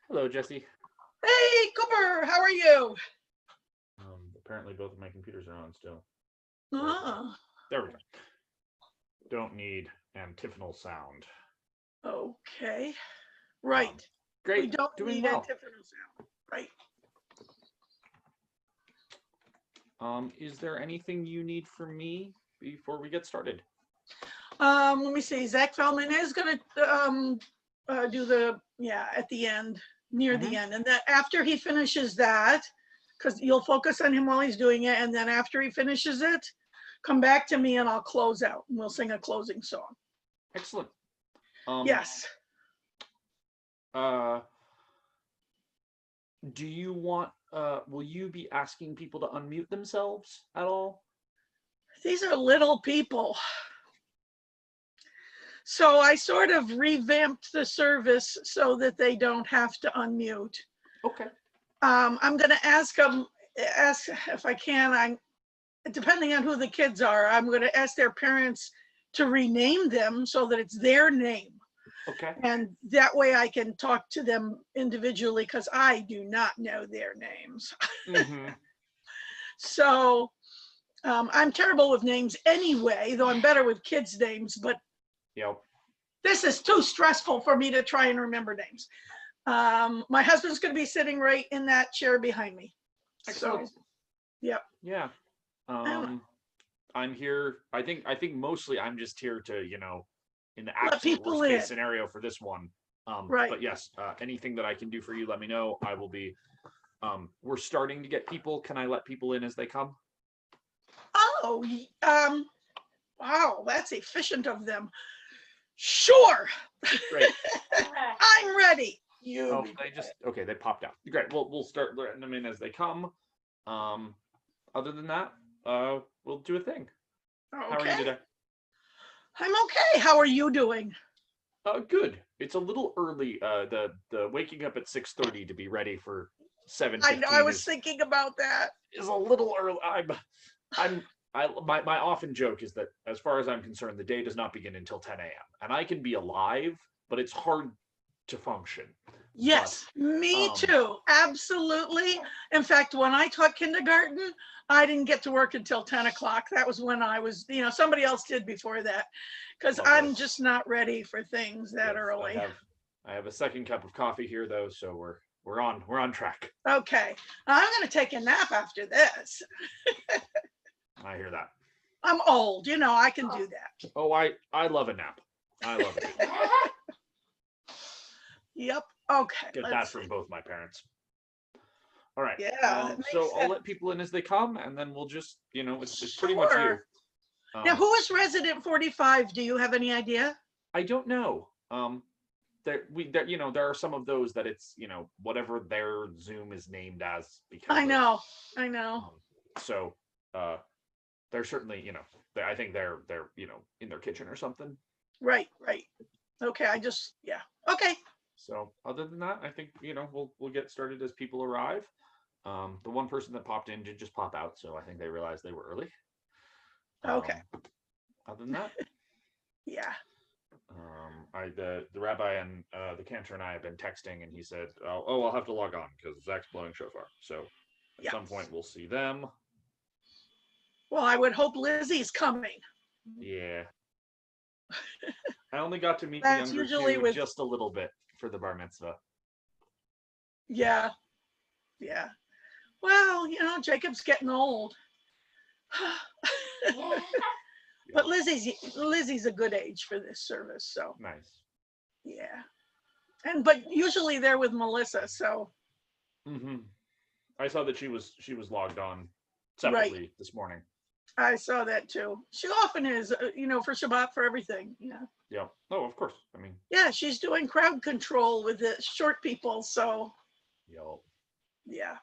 Speaker 5: Hello, Jesse.
Speaker 4: Hey, Cooper, how are you?
Speaker 5: Apparently both of my computers are on still.
Speaker 4: Ah,
Speaker 5: There we go. Don't need antiphonal sound.
Speaker 4: okay. Right.
Speaker 5: Great.
Speaker 4: We don't
Speaker 5: Doing
Speaker 4: need
Speaker 5: well.
Speaker 4: antiphonal sound. Right.
Speaker 5: Is there anything you need from me before we get started?
Speaker 4: Let me see. Zach Feldman is going to do the, at the end, near the end. And then after he finishes that, because you'll focus on him while he's doing it. And then after he finishes it, come back to me and I'll close out and we'll sing a closing song.
Speaker 5: Excellent.
Speaker 4: Yes.
Speaker 5: Do you want, will you be asking people to unmute themselves at all?
Speaker 4: These are little people. So I sort of revamped the service so that they don't have to unmute.
Speaker 5: Okay.
Speaker 4: I'm going to ask if I can, depending on who the kids are, I'm going to ask their parents to rename them so that it's their name.
Speaker 5: Okay.
Speaker 4: And that way I can talk to them individually because I do not know their names.
Speaker 5: Mm-hmm.
Speaker 4: So I'm terrible with names anyway, though I'm better with kids' names, but
Speaker 5: Yep.
Speaker 4: this is too stressful for me to try and remember names. My husband's going to be sitting right in that chair behind me.
Speaker 5: Excellent.
Speaker 4: So, yep.
Speaker 5: Yeah. I'm here. I think mostly I'm just here to, in the
Speaker 4: Let
Speaker 5: absolute
Speaker 4: people
Speaker 5: worst case
Speaker 4: in.
Speaker 5: scenario for this one.
Speaker 4: Right.
Speaker 5: But yes, anything that I can do for you, let me know. I will be. We're starting to get people. Can I let people in as they come?
Speaker 4: Oh, wow, that's efficient of them. Sure.
Speaker 5: Great.
Speaker 4: I'm ready.
Speaker 5: Oh, they popped out. Great. We'll start letting them in as they come. Other than that, we'll do a thing.
Speaker 4: Okay.
Speaker 5: How are you today?
Speaker 4: I'm okay. How are you doing?
Speaker 5: Good. It's a little early. The waking up at 6:30 to be ready for 7:15.
Speaker 4: I was thinking about that.
Speaker 5: Is a little early. My often joke is that as far as I'm concerned, the day does not begin until 10 a.m. and I can be alive, but it's hard to function.
Speaker 4: Yes, me too. Absolutely. In fact, when I taught kindergarten, I didn't get to work until 10 o'clock. That was when I was, somebody else did before that, because I'm just not ready for things that early.
Speaker 5: I have a second cup of coffee here though, so we're on track.
Speaker 4: Okay. I'm going to take a nap after this.
Speaker 5: I hear that.
Speaker 4: I'm old, I can do that.
Speaker 5: Oh, I love a nap. I love it.
Speaker 4: Yep. Okay.
Speaker 5: Get that from both my parents. All right.
Speaker 4: Yeah.
Speaker 5: So I'll let people in as they come, and then we'll just, it's pretty much you.
Speaker 4: Now, who is resident 45? Do you have any idea?
Speaker 5: I don't know. There are some of those that it's, whatever their Zoom is named as. Because
Speaker 4: I know.
Speaker 5: So they're certainly, I think they're in their kitchen or something.
Speaker 4: Right. Okay. Okay.
Speaker 5: So other than that, I think, we'll get started as people arrive. The one person that popped in did just pop out, so I think they realized they were early.
Speaker 4: Okay.
Speaker 5: Other than that,
Speaker 4: yeah.
Speaker 5: The rabbi and the cantor and I have been texting, and he said, I'll have to log on because Zach's blowing shofar. So at some point we'll see them.
Speaker 4: Well, I would hope Lizzie's coming.
Speaker 5: Yeah. I only got to meet the
Speaker 4: That's
Speaker 5: younger
Speaker 4: usually
Speaker 5: two
Speaker 4: with-
Speaker 5: just a little bit for the bar mitzvah.
Speaker 4: Yeah. Well, Jacob's getting old. But Lizzie's a good age for this service, so.
Speaker 5: Nice.
Speaker 4: Yeah. But usually they're with Melissa, so.
Speaker 5: Mm-hmm. I saw that she was logged on separately this morning.
Speaker 4: I saw that too. She often is, for Shabbat, for everything. Yeah.
Speaker 5: Yeah. Oh, of course. I mean.
Speaker 4: Yeah, she's doing crowd control with the short people, so.
Speaker 5: Yep.
Speaker 4: Yeah.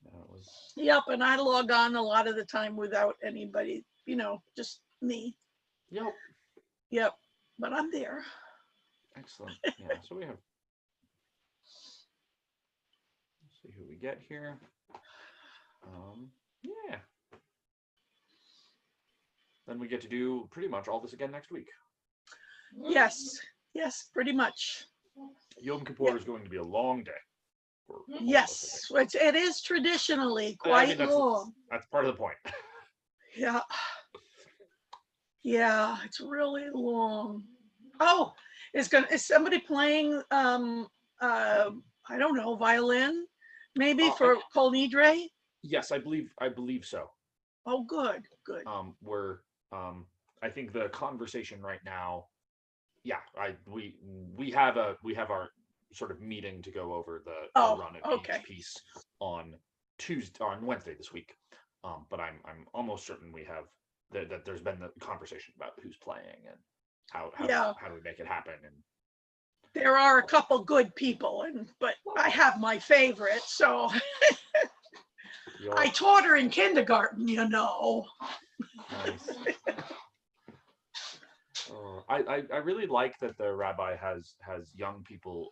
Speaker 5: That was.
Speaker 4: Yep, and I log on a lot of the time without anybody, just me.
Speaker 5: Yep.
Speaker 4: Yep, but I'm there.
Speaker 5: Excellent. Yeah, so we have. Let's see who we get here. Yeah. Then we get to do pretty much all this again next week.
Speaker 4: Yes, pretty much.
Speaker 5: Yom Kippur is going to be a long day. For all of us, I
Speaker 4: Yes, it is traditionally
Speaker 5: think.
Speaker 4: quite
Speaker 5: that's
Speaker 4: long.
Speaker 5: part of the point.
Speaker 4: Yeah. Yeah, it's really long. Oh, is somebody playing I don't know, violin maybe for Kol Nidre?
Speaker 5: Yes, I believe so.
Speaker 4: Oh, good, good.
Speaker 5: We're I think the conversation right now, yeah, we have our sort of meeting to go over the run of each piece on Wednesday this week. But I'm almost certain we have that there's been the conversation about who's playing and how do we make it happen. And
Speaker 4: there are a couple good people, but I have my favorite, so I taught her in kindergarten, you know.
Speaker 5: Nice. I really like that the rabbi has young people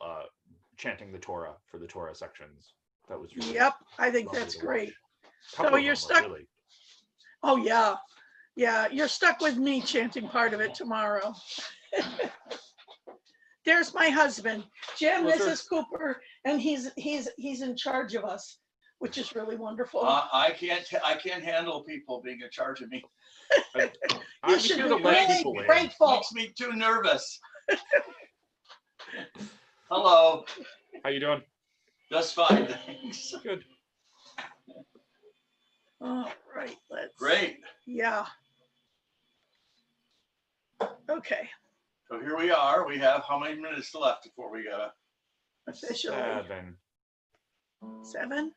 Speaker 5: chanting the Torah for the Torah sections. That was really
Speaker 4: I think that's great.
Speaker 5: So
Speaker 4: you're stuck.
Speaker 5: Really...
Speaker 4: Oh yeah, you're stuck with me chanting part of it tomorrow. There's my husband, Jim. This is Cooper, and he's in charge of us, which is really wonderful.
Speaker 6: I can't handle people being in charge of me.
Speaker 4: You should be really grateful.
Speaker 6: Makes me too nervous. Hello.
Speaker 5: How you doing?
Speaker 6: Just fine, thanks.
Speaker 5: Good.
Speaker 4: All right,
Speaker 6: Great.
Speaker 4: Yeah. Okay.
Speaker 6: So here we are. We have how many minutes left before we gotta?
Speaker 4: Officially. 7.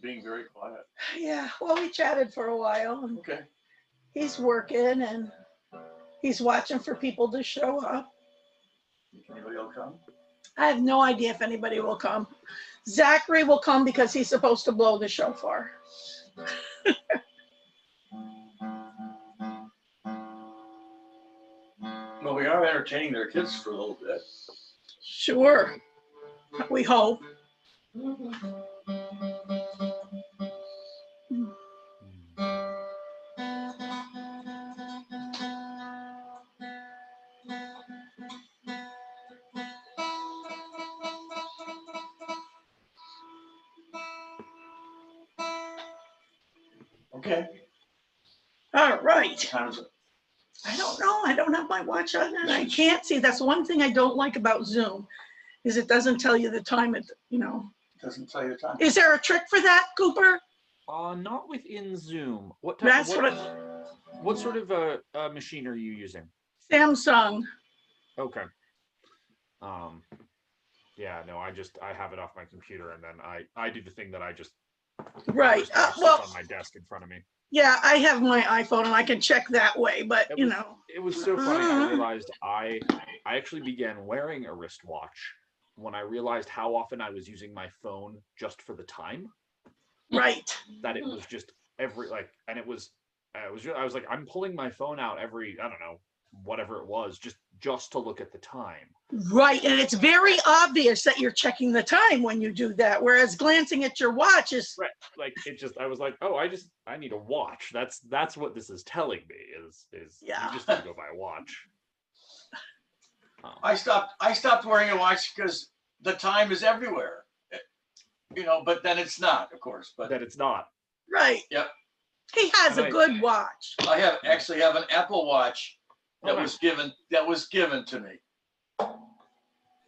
Speaker 6: Being very quiet.
Speaker 4: Yeah, well, we chatted for a while.
Speaker 6: Okay.
Speaker 4: He's working and he's watching for people to show up.
Speaker 6: Anybody will come?
Speaker 4: I have no idea if anybody will come. Zachary will come because he's supposed to blow the shofar.
Speaker 6: Well, we are entertaining their kids for a little bit.
Speaker 4: Sure. We hope.
Speaker 6: Okay.
Speaker 4: All right. I don't know. I don't have my watch on and I can't see. That's one thing I don't like about Zoom is it doesn't tell you the time. It
Speaker 6: doesn't tell you the time.
Speaker 4: Is there a trick for that, Cooper?
Speaker 5: Not within Zoom. What sort of a machine are you using?
Speaker 4: Samsung.
Speaker 5: Okay. Yeah, no, I have it off my computer and then I do the thing that I just
Speaker 4: right.
Speaker 5: Well, on my desk in front of me.
Speaker 4: Yeah, I have my iPhone and I can check that way, but
Speaker 5: it was so funny. I realized I actually began wearing a wristwatch when I realized how often I was using my phone just for the time.
Speaker 4: Right.
Speaker 5: That it was just I was like, I'm pulling my phone out every, I don't know, whatever it was, just to look at the time.
Speaker 4: Right, and it's very obvious that you're checking the time when you do that, whereas glancing at your watch is
Speaker 5: right. Like I was like, oh, I need a watch. That's what this is telling me is you just need to go buy a watch.
Speaker 6: I stopped wearing a watch because the time is everywhere, but then it's not, of course. But
Speaker 5: then it's not.
Speaker 4: Right.
Speaker 6: Yep.
Speaker 4: He has a good watch.
Speaker 6: I actually have an Apple Watch that was given to me.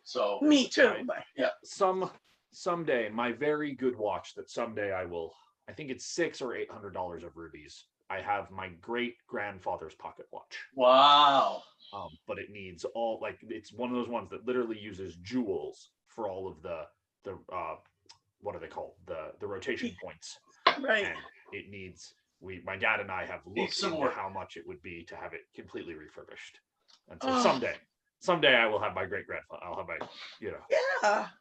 Speaker 6: So
Speaker 4: me too. But
Speaker 6: yeah.
Speaker 5: Someday, my very good watch that someday I will. I think it's $600 or $800 of rubies. I have my great grandfather's pocket watch.
Speaker 6: Wow.
Speaker 5: But it needs it's one of those ones that literally uses jewels for all of the what are they called? The rotation points.
Speaker 4: Right.
Speaker 5: And it needs my dad and I have looked into how much it would be to have it completely refurbished. And so someday I will have my great grandfather. I'll have my,
Speaker 4: Yeah.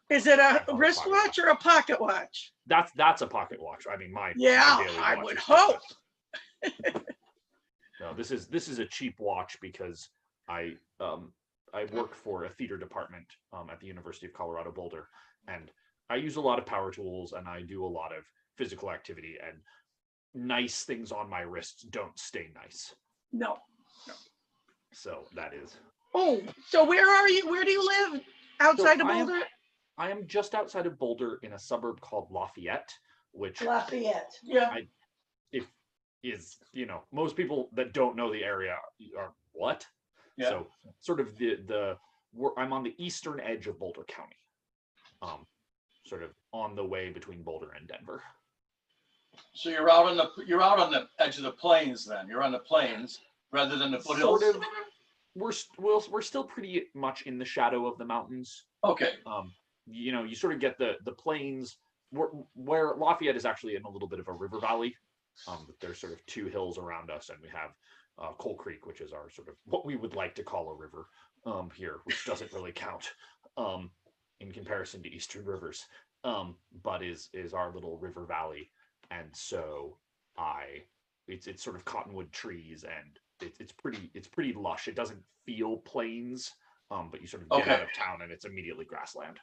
Speaker 4: Is it a wristwatch or a pocket watch?
Speaker 5: That's a pocket watch. I mean, my daily
Speaker 4: I would hope.
Speaker 5: No, this is a cheap watch because I work for a theater department at the University of Colorado Boulder, and I use a lot of power tools and I do a lot of physical activity, and nice things on my wrists don't stay nice.
Speaker 4: No.
Speaker 5: So that is.
Speaker 4: Oh, so where are you? Where do you live? Outside of Boulder?
Speaker 5: I am just outside of Boulder in a suburb called Lafayette, which
Speaker 4: Yeah.
Speaker 5: is, most people that don't know the area are what?
Speaker 6: Yeah.
Speaker 5: So sort of I'm on the eastern edge of Boulder County, sort of on the way between Boulder and Denver.
Speaker 6: So you're out on the edge of the plains then. You're on the plains rather than the foothills.
Speaker 5: Sort of. We're still pretty much in the shadow of the mountains.
Speaker 6: Okay.
Speaker 5: You sort of get the plains where Lafayette is actually in a little bit of a river valley. There's sort of two hills around us, and we have Coal Creek, which is our sort of what we would like to call a river here, which doesn't really count in comparison to eastern rivers, but is our little river valley. And so it's sort of cottonwood trees, and it's pretty lush. It doesn't feel plains, but you sort of get out of town and it's immediately grassland.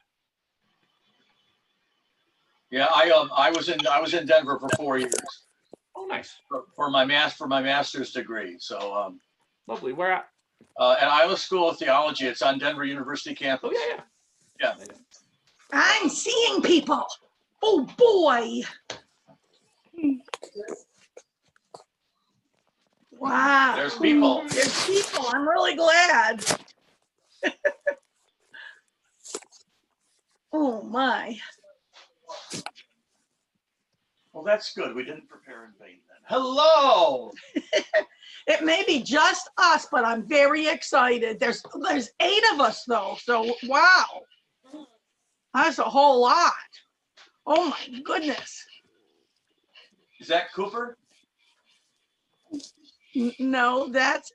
Speaker 6: Yeah, I was in Denver for 4 years.
Speaker 5: Oh, nice.
Speaker 6: For my master's degree. So
Speaker 5: lovely. Where at?
Speaker 6: At Iowa School of Theology. It's on Denver University campus.
Speaker 5: Oh yeah.
Speaker 4: I'm seeing people. Oh boy. Wow.
Speaker 6: There's people.
Speaker 4: There's people. I'm really glad. Oh my.
Speaker 6: Well, that's good. We didn't prepare in vain then. Hello.
Speaker 4: It may be just us, but I'm very excited. There's 8 of us though, so wow. That's a whole lot. Oh my goodness.
Speaker 6: Is that Cooper?
Speaker 4: No, that's,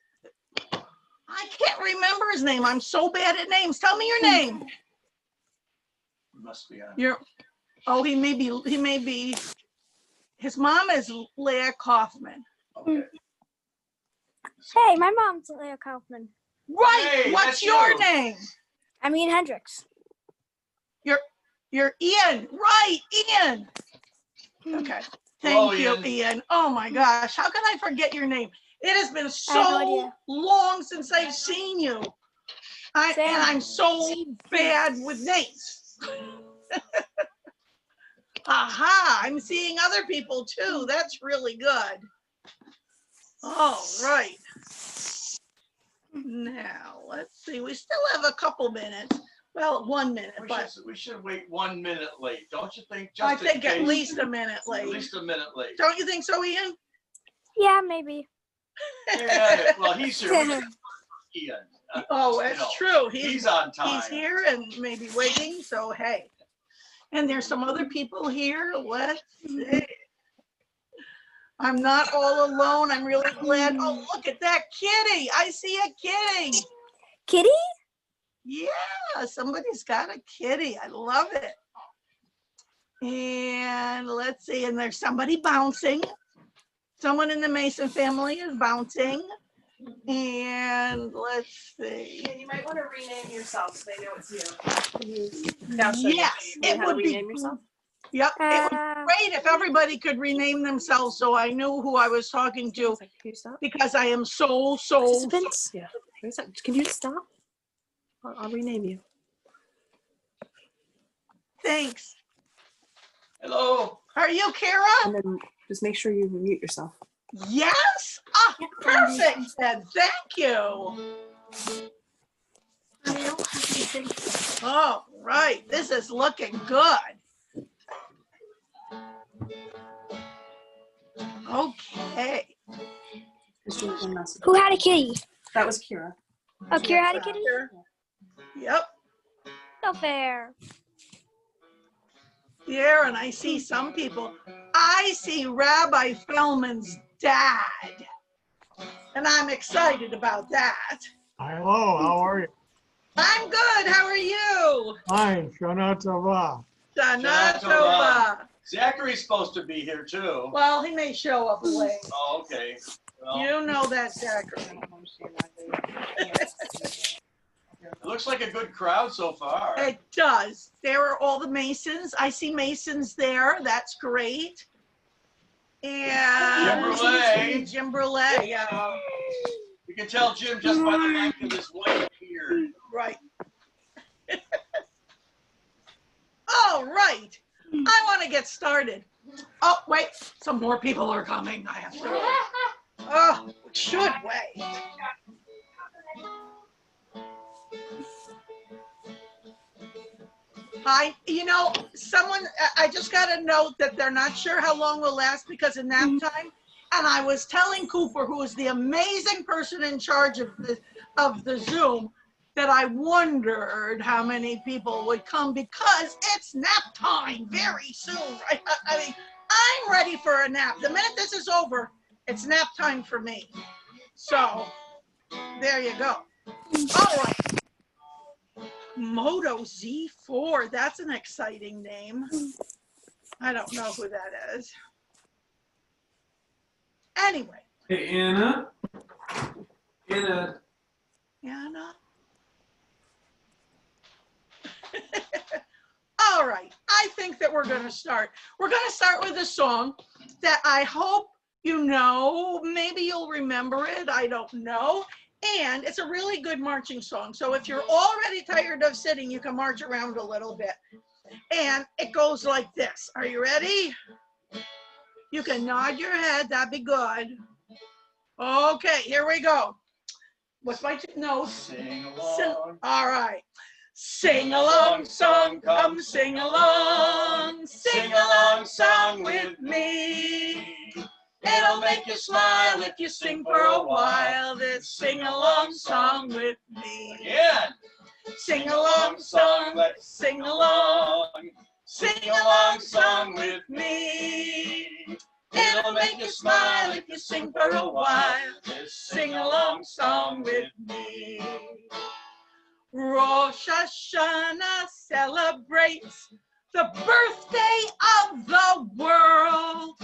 Speaker 4: I can't remember his name. I'm so bad at names. Tell me your name.
Speaker 6: Must be on.
Speaker 4: He may be, his mom is Leah Kaufman.
Speaker 6: Okay.
Speaker 2: Hey, my mom's Leah Kaufman.
Speaker 4: Right.
Speaker 6: Hey,
Speaker 4: what's your name?
Speaker 2: I'm Ian Hendricks.
Speaker 4: You're Ian. Right, Ian. Okay. Thank you, Ian. Oh my gosh. How can I forget your name? It has been so long since I've seen you. And I'm so bad with names. Aha, I'm seeing other people too. That's really good. All right. Now, let's see. We still have a couple minutes. Well, 1 minute,
Speaker 6: We should wait 1 minute late, don't you think?
Speaker 4: I think at least a minute late.
Speaker 6: At least a minute late.
Speaker 4: Don't you think so, Ian?
Speaker 2: Yeah, maybe.
Speaker 6: Yeah, well, he's here. Ian.
Speaker 4: Oh, that's true.
Speaker 6: He's on time.
Speaker 4: He's here and maybe waiting, so hey. And there's some other people here. Let's see. I'm not all alone. I'm really glad. Oh, look at that kitty. I see a kitty.
Speaker 2: Kitty?
Speaker 4: Yeah, somebody's got a kitty. I love it. And let's see. And there's somebody bouncing. Someone in the Mason family is bouncing. And let's see.
Speaker 8: Yeah, you might want to rename yourself so they know it's you.
Speaker 4: Yes, it would be. Yep, it would be great if everybody could rename themselves so I knew who I was talking to, because I am so.
Speaker 8: Yeah. Can you stop? I'll rename you.
Speaker 4: Thanks.
Speaker 6: Hello.
Speaker 4: Are you Kara?
Speaker 8: And then just make sure you mute yourself.
Speaker 4: Yes. Ah, perfect. Then thank you. All right, this is looking good. Okay.
Speaker 2: Who had a kitty?
Speaker 8: That was Kira.
Speaker 2: Oh, Kira had a kitty?
Speaker 4: Yep.
Speaker 2: No fair.
Speaker 4: Here, and I see some people. I see Rabbi Feldman's dad, and I'm excited about that.
Speaker 10: Hello, how are you?
Speaker 4: I'm good. How are you?
Speaker 10: Fine, Shana Tova.
Speaker 4: Shana Tova.
Speaker 6: Zachary's supposed to be here too.
Speaker 4: Well, he may show up late.
Speaker 6: Oh, okay. Well,
Speaker 4: You know that, Zachary.
Speaker 6: it looks like a good crowd so far.
Speaker 4: It does. There are all the Masons. I see Masons there. That's great. And Jim Brulé, yeah.
Speaker 6: You can tell Jim just by the length of his white beard.
Speaker 4: Right. All right. I want to get started. Oh, wait. Some more people are coming. I have to. Oh, we should wait. Hi. You know, I just got a note that they're not sure how long we'll last because of nap time. And I was telling Cooper, who is the amazing person in charge of the Zoom, that I wondered how many people would come because it's nap time very soon, right? I mean, I'm ready for a nap. The minute this is over, it's nap time for me. So there you go. All right. Moto Z4, that's an exciting name. I don't know who that is. Anyway.
Speaker 16: Hey, Anna. Anna.
Speaker 4: Anna. All right, I think that we're going to start. We're going to start with a song that I hope you know. Maybe you'll remember it. I don't know. And it's a really good marching song. So if you're already tired of sitting, you can march around a little bit. And it goes like this. Are you ready? You can nod your head. That'd be good. Okay, here we go. What's my notes?
Speaker 6: Sing along.
Speaker 4: All right. Sing along song, come sing along. Sing along song with me. It'll make you smile if you sing for a while. This sing along song with me.
Speaker 6: Again.
Speaker 4: Sing along song, let's sing along. Sing along song with me. It'll make you smile if you sing for a while. This sing along song with me. Rosh Hashanah celebrates the birthday of the world.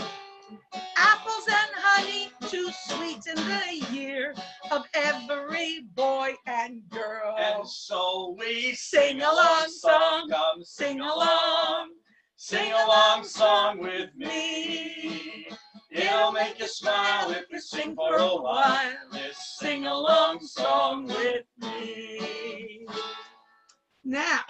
Speaker 4: Apples and honey to sweeten the year of every boy and girl.
Speaker 6: And so we
Speaker 4: sing along song,
Speaker 6: come
Speaker 4: sing along.
Speaker 6: Sing along song with me. It'll make you smile if you sing for a while. This sing along song with me.
Speaker 4: Now,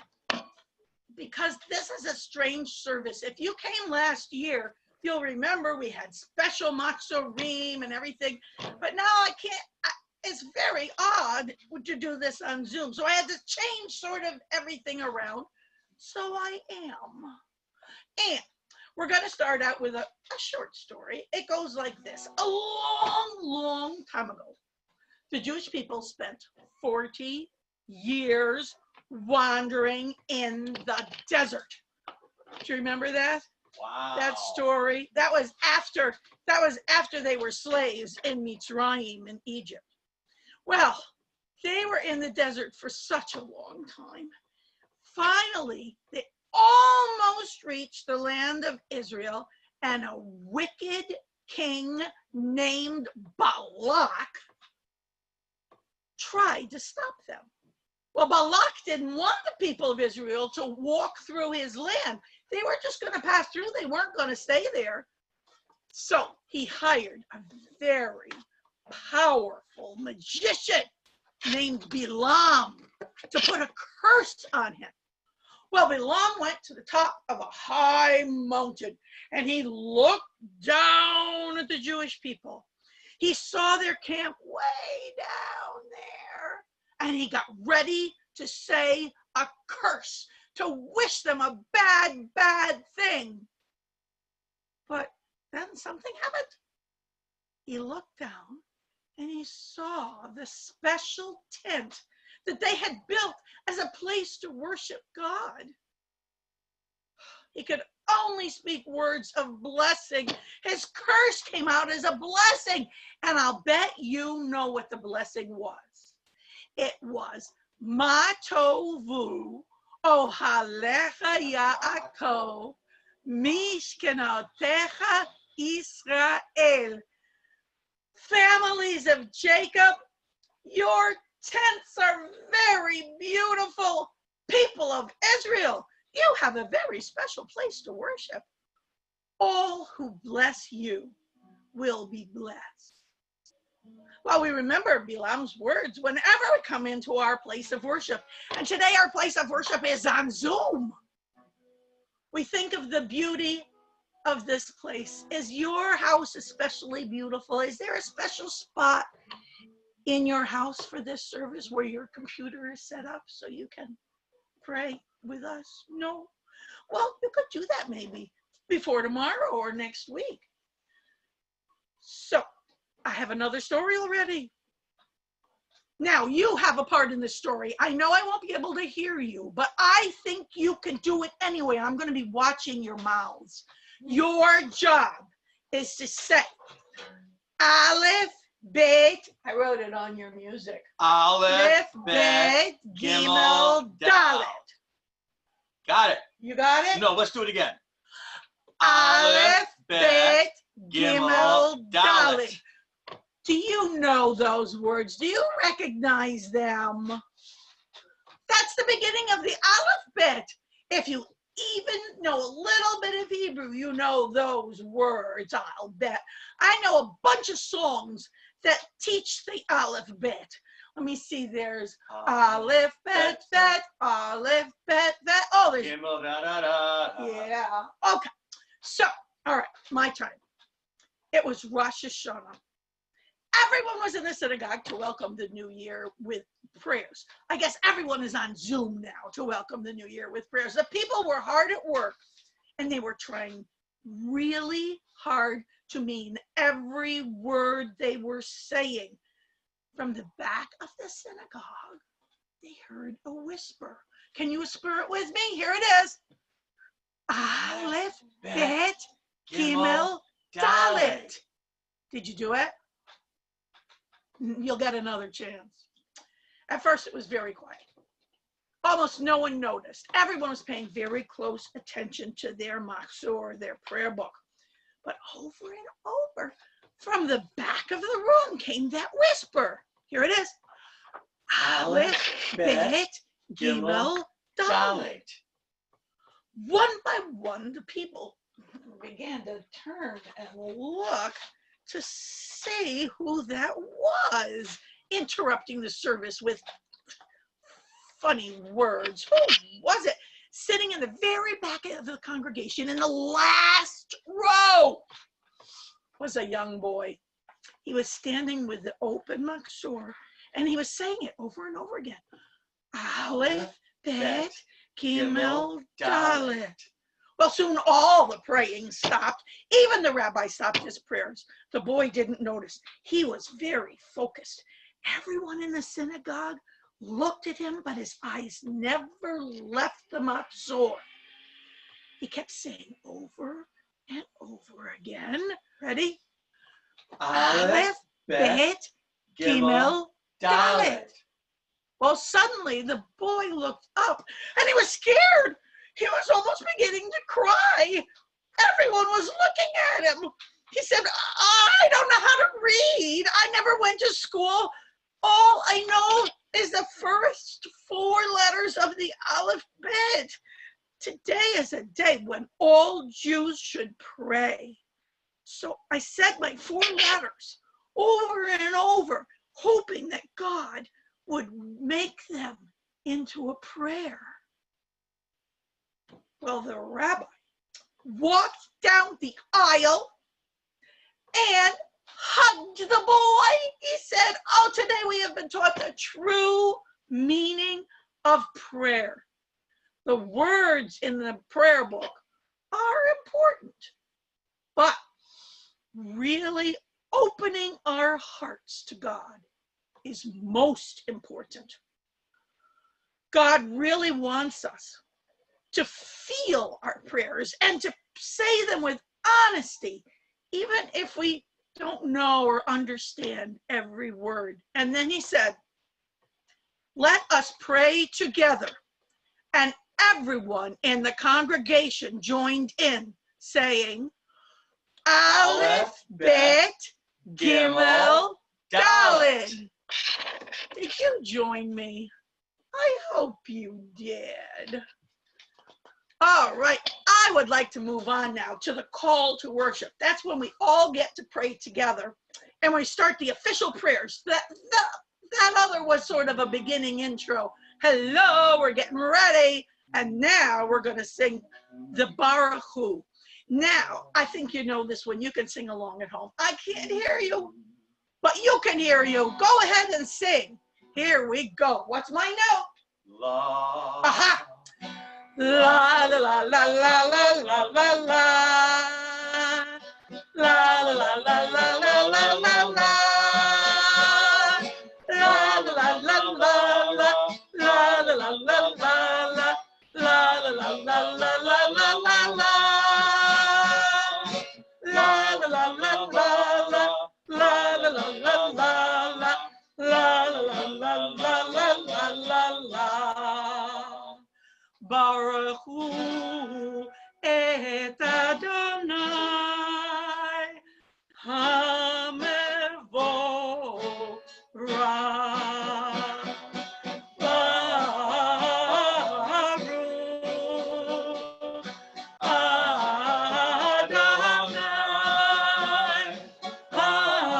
Speaker 4: because this is a strange service, if you came last year, you'll remember we had special Matzorim and everything, but now I can't, it's very odd to do this on Zoom. So I had to change sort of everything around. So I am. And we're going to start out with a short story. It goes like this. A long, long time ago, the Jewish people spent 40 years wandering in the desert. Do you remember that?
Speaker 6: Wow.
Speaker 4: That story? That was after they were slaves in Mitzrayim in Egypt. Well, they were in the desert for such a long time. Finally, they almost reached the land of Israel, and a wicked king named Balak tried to stop them. Well, Balak didn't want the people of Israel to walk through his land. They were just going to pass through. They weren't going to stay there. So he hired a very powerful magician named Balaam to put a curse on him. Well, Balaam went to the top of a high mountain and he looked down at the Jewish people. He saw their camp way down there and he got ready to say a curse, to wish them a bad, bad thing. But then something happened. He looked down and he saw the special tent that they had built as a place to worship God. He could only speak words of blessing. His curse came out as a blessing. And I'll bet you know what the blessing was. It was, Ma tovu ohalecha Yaakov mishkenotecha Israel. Families of Jacob, your tents are very beautiful. People of Israel, you have a very special place to worship. All who bless you will be blessed. Well, we remember Bilam's words whenever we come into our place of worship. And today our place of worship is on Zoom. We think of the beauty of this place. Is your house especially beautiful? Is there a special spot in your house for this service where your computer is set up so you can pray with us? No? Well, you could do that maybe before tomorrow or next week. So, I have another story already. Now, you have a part in this story. I know I won't be able to hear you, but I think you can do it anyway. I'm going to be watching your mouths. Your job is to say, Aleph, Bet, I wrote it on your music.
Speaker 15: Aleph,
Speaker 4: Bet, Gimel, Dalet.
Speaker 15: Got it.
Speaker 4: You got it?
Speaker 15: No, let's do it again.
Speaker 4: Aleph, Bet, Gimel, Dalet. Do you know those words? Do you recognize them? That's the beginning of the alphabet. If you even know a little bit of Hebrew, you know those words, I'll bet. I know a bunch of songs that teach the alphabet. Let me see, there's Aleph, Bet, Bet, Aleph, Bet, Bet. Oh, there's...
Speaker 15: Gimel, da, da, da.
Speaker 4: Yeah. Okay. So, all right, my time. It was Rosh Hashanah. Everyone was in the synagogue to welcome the new year with prayers. I guess everyone is on Zoom now to welcome the new year with prayers. The people were hard at work, and they were trying really hard to mean every word they were saying. From the back of the synagogue, they heard a whisper. Can you whisper it with me? Here it is. Aleph, Bet, Gimel, Dalet. Did you do it? You'll get another chance. At first, it was very quiet. Almost no one noticed. Everyone was paying very close attention to their machzor, their prayer book. But over and over, from the back of the room came that whisper. Here it is. Aleph, Bet, Gimel, Dalet. One by one, the people began to turn and look to see who that was, interrupting the service with funny words. Who was it? Sitting in the very back of the congregation in the last row was a young boy. He was standing with the open machzor, and he was saying it over and over again. Aleph, Bet, Gimel, Dalet. Well, soon all the praying stopped. Even the rabbi stopped his prayers. The boy didn't notice. He was very focused. Everyone in the synagogue looked at him, but his eyes never left the machzor. He kept saying over and over again. Ready? Aleph, Bet, Gimel, Dalet. Well, suddenly the boy looked up and he was scared. He was almost beginning to cry. Everyone was looking at him. He said, I don't know how to read. I never went to school. All I know is the first 4 letters of the alphabet. Today is a day when all Jews should pray. So I said my 4 letters over and over, hoping that God would make them into a prayer. Well, the rabbi walked down the aisle and hugged the boy. He said, oh, today we have been taught the true meaning of prayer. The words in the prayer book are important, but really opening our hearts to God is most important. God really wants us to feel our prayers and to say them with honesty, even if we don't know or understand every word. And then he said, let us pray together. And everyone in the congregation joined in, saying, Aleph, Bet, Gimel, Dalet. Did you join me? I hope you did. All right, I would like to move on now to the call to worship. That's when we all get to pray together and we start the official prayers. That other was sort of a beginning intro. Hello, we're getting ready. And now we're going to sing the Baruch Hu. Now, I think you know this one. You can sing along at home. I can't hear you, but you can hear you. Go ahead and sing. Here we go. What's my note?
Speaker 6: La.
Speaker 4: Aha. La la la la la la la la la. La la la la la la la la la. La la la la la la. La la la la la la. La la la la la la la la la. La la la la la la. La la la la la la. La la la la la la la la. Baruch Hu et Adonai HaMevorach. Baruch Adonai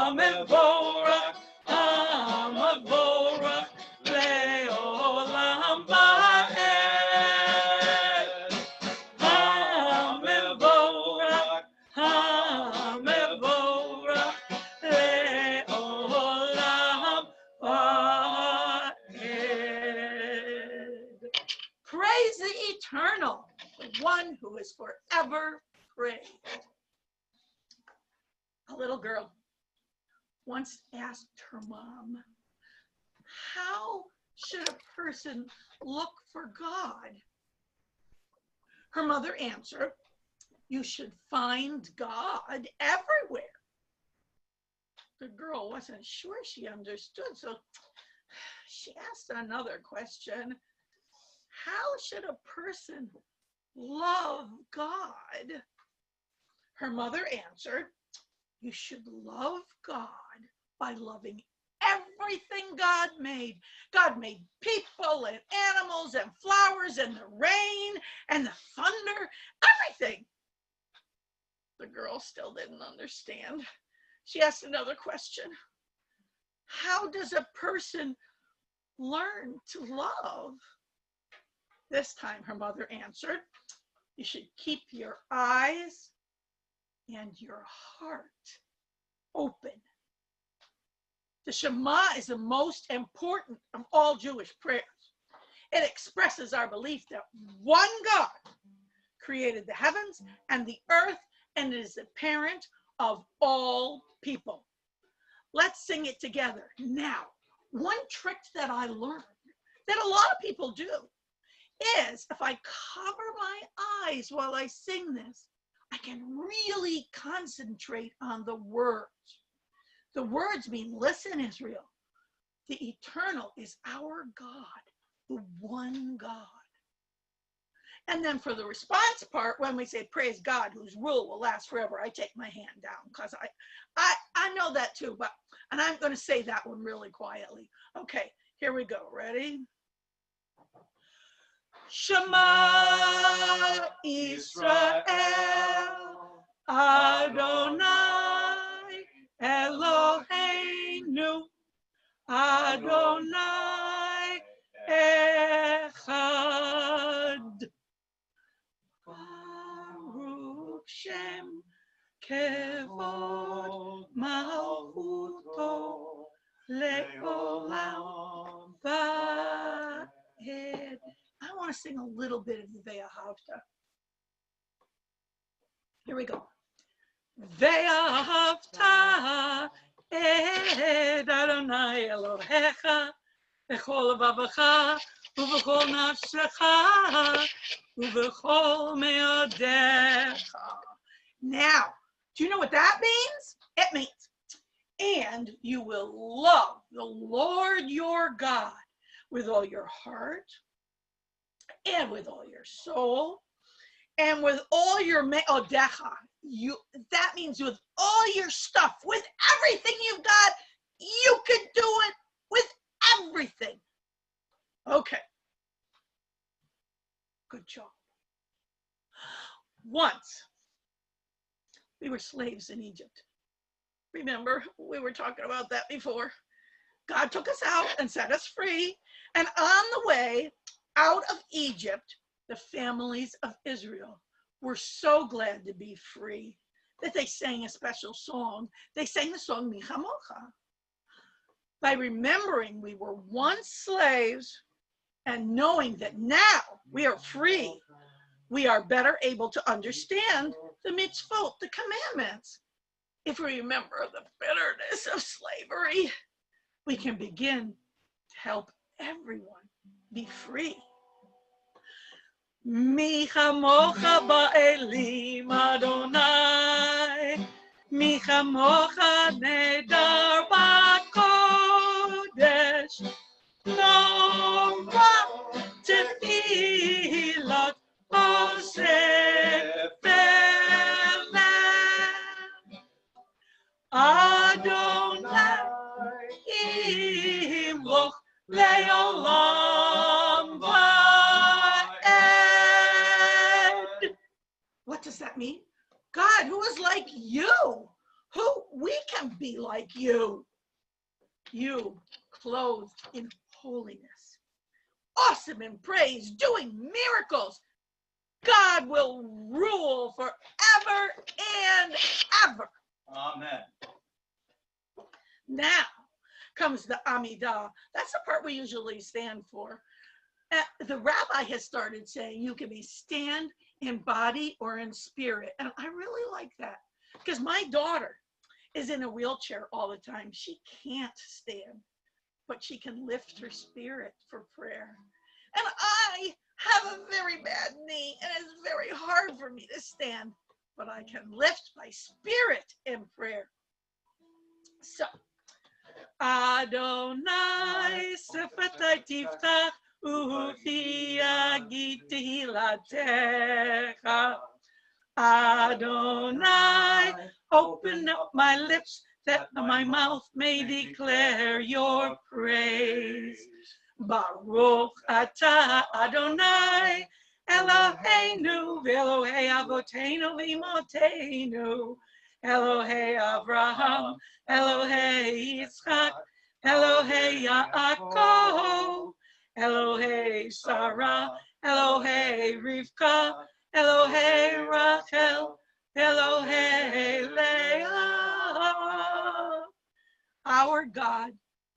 Speaker 4: HaMevorach, HaMevorach le'olam va'ed. HaMevorach, HaMevorach le'olam va'ed. Praise the Eternal, the one who is forever praised. A little girl once asked her mom, how should a person look for God? Her mother answered, you should find God everywhere. The girl wasn't sure she understood, so she asked another question. How should a person love God? Her mother answered, you should love God by loving everything God made. God made people and animals and flowers and the rain and the thunder, everything. The girl still didn't understand. She asked another question. How does a person learn to love? This time her mother answered, you should keep your eyes and your heart open. The Shema is the most important of all Jewish prayers. It expresses our belief that one God created the heavens and the earth and is the parent of all people. Let's sing it together. Now, one trick that I learned that a lot of people do is if I cover my eyes while I sing this, I can really concentrate on the words. The words mean, listen, Israel, the eternal is our God, the one God. And then for the response part, when we say praise God, whose rule will last forever, I take my hand down because I know that too, and I'm going to say that one really quietly. Okay, here we go. Ready? Shema Israel, Adonai Eloheinu, Adonai Echad. Baruch Shem Kevod Malchuto Le'olam Va'ed. I want to sing a little bit of the Ve'ahavta. Here we go. Ve'ahavta et Adonai Elohecha b'chol levavecha u'b'chol nafshecha u'b'chol me'odecha. Now, do you know what that means? It means, and you will love the Lord your God with all your heart, and with all your soul, and with all your me'odecha. That means with all your stuff, with everything you've got, you can do it with everything. Okay. Good job. Once we were slaves in Egypt. Remember, we were talking about that before. God took us out and set us free. And on the way out of Egypt, the families of Israel were so glad to be free that they sang a special song. They sang the song Micha Mocha. By remembering we were once slaves and knowing that now we are free, we are better able to understand the mitzvot, the commandments. If we remember the bitterness of slavery, we can begin to help everyone be free. Micha mocha ba'elim Adonai, Micha mocha nedar ba'kodesh, Nora tefilot osef Adonai imloch le'olam va'ed. What does that mean? God, who is like you? Who we can be like you? You clothed in holiness, awesome in praise, doing miracles. God will rule forever and ever.
Speaker 6: Amen.
Speaker 4: Now comes the Amidah. That's the part we usually stand for. The rabbi has started saying you can be stand in body or in spirit. And I really like that because my daughter is in a wheelchair all the time. She can't stand, but she can lift her spirit for prayer. And I have a very bad knee and it's very hard for me to stand, but I can lift my spirit in prayer. So, Adonai sefatai tiftach ufi yagid tehilatecha. Adonai, open up my lips that my mouth may declare your praise. Baruch atah Adonai, Eloheinu v'Elohei avoteinu v'imotenu, Elohei Avraham, Elohei Yitzchak, Elohei Yaakov, Elohei Sarah, Elohei Rivka, Elohei Rachel, Elohei Leah. Our God,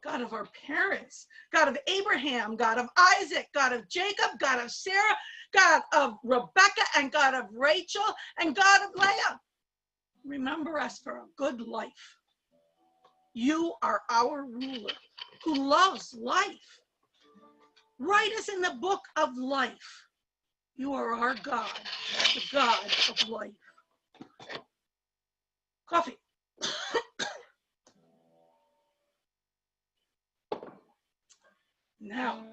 Speaker 4: God of our parents, God of Abraham, God of Isaac, God of Jacob, God of Sarah, God of Rebecca, and God of Rachel, and God of Leah. Remember us for a good life. You are our ruler who loves life. Write us in the book of life. You are our God, the God of life. Coffee. Now,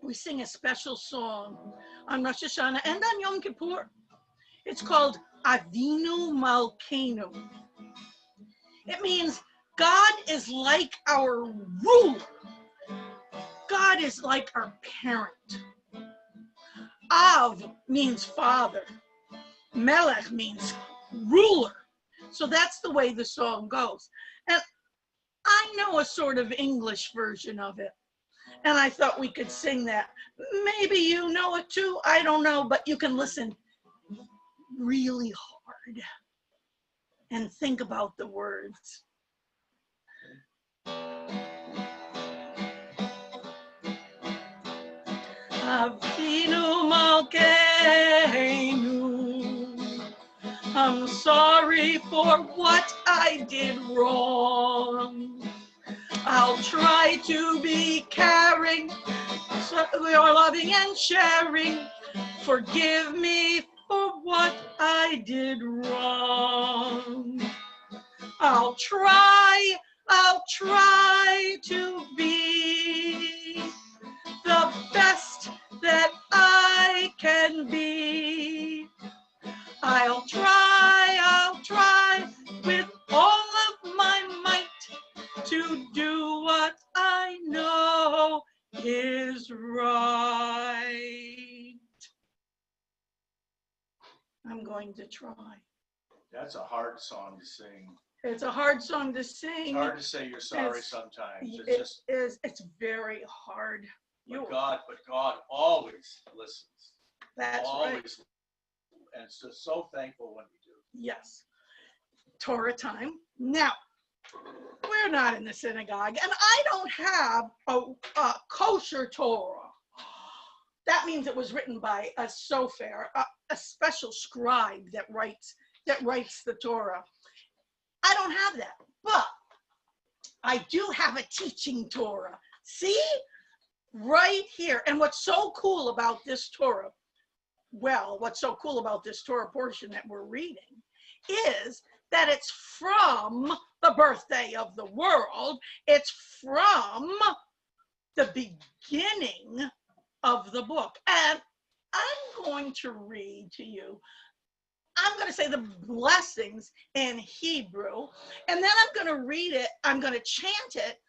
Speaker 4: we sing a special song on Rosh Hashanah and on Yom Kippur. It's called Avinu Malkeinu. It means God is like our ruler. God is like our parent. Av means father. Melech means ruler. So that's the way the song goes. And I know a sort of English version of it. And I thought we could sing that. Maybe you know it too. I don't know, but you can listen really hard and think about the words. Avinu Malkeinu, I'm sorry for what I did wrong. I'll try to be caring, you're loving and sharing. Forgive me for what I did wrong. I'll try to be the best that I can be. I'll try with all of my might to do what I know is right. going to try.
Speaker 6: That's a hard song to sing.
Speaker 4: It's a hard song to sing.
Speaker 6: It's hard to say you're sorry sometimes. It's
Speaker 4: it's very hard.
Speaker 6: But God always listens.
Speaker 4: That's
Speaker 6: always,
Speaker 4: right.
Speaker 6: And so thankful when we do.
Speaker 4: Yes. Torah time. Now, we're not in the synagogue, and I don't have a kosher Torah. That means it was written by a sofer, a special scribe that writes the Torah. I don't have that, but I do have a teaching Torah. See? Right here. And what's so cool about this Torah, what's so cool about this Torah portion that we're reading is that it's from the birthday of the world. It's from the beginning of the book. And I'm going to read to you, I'm going to say the blessings in Hebrew, and then I'm going to read it, I'm going to chant it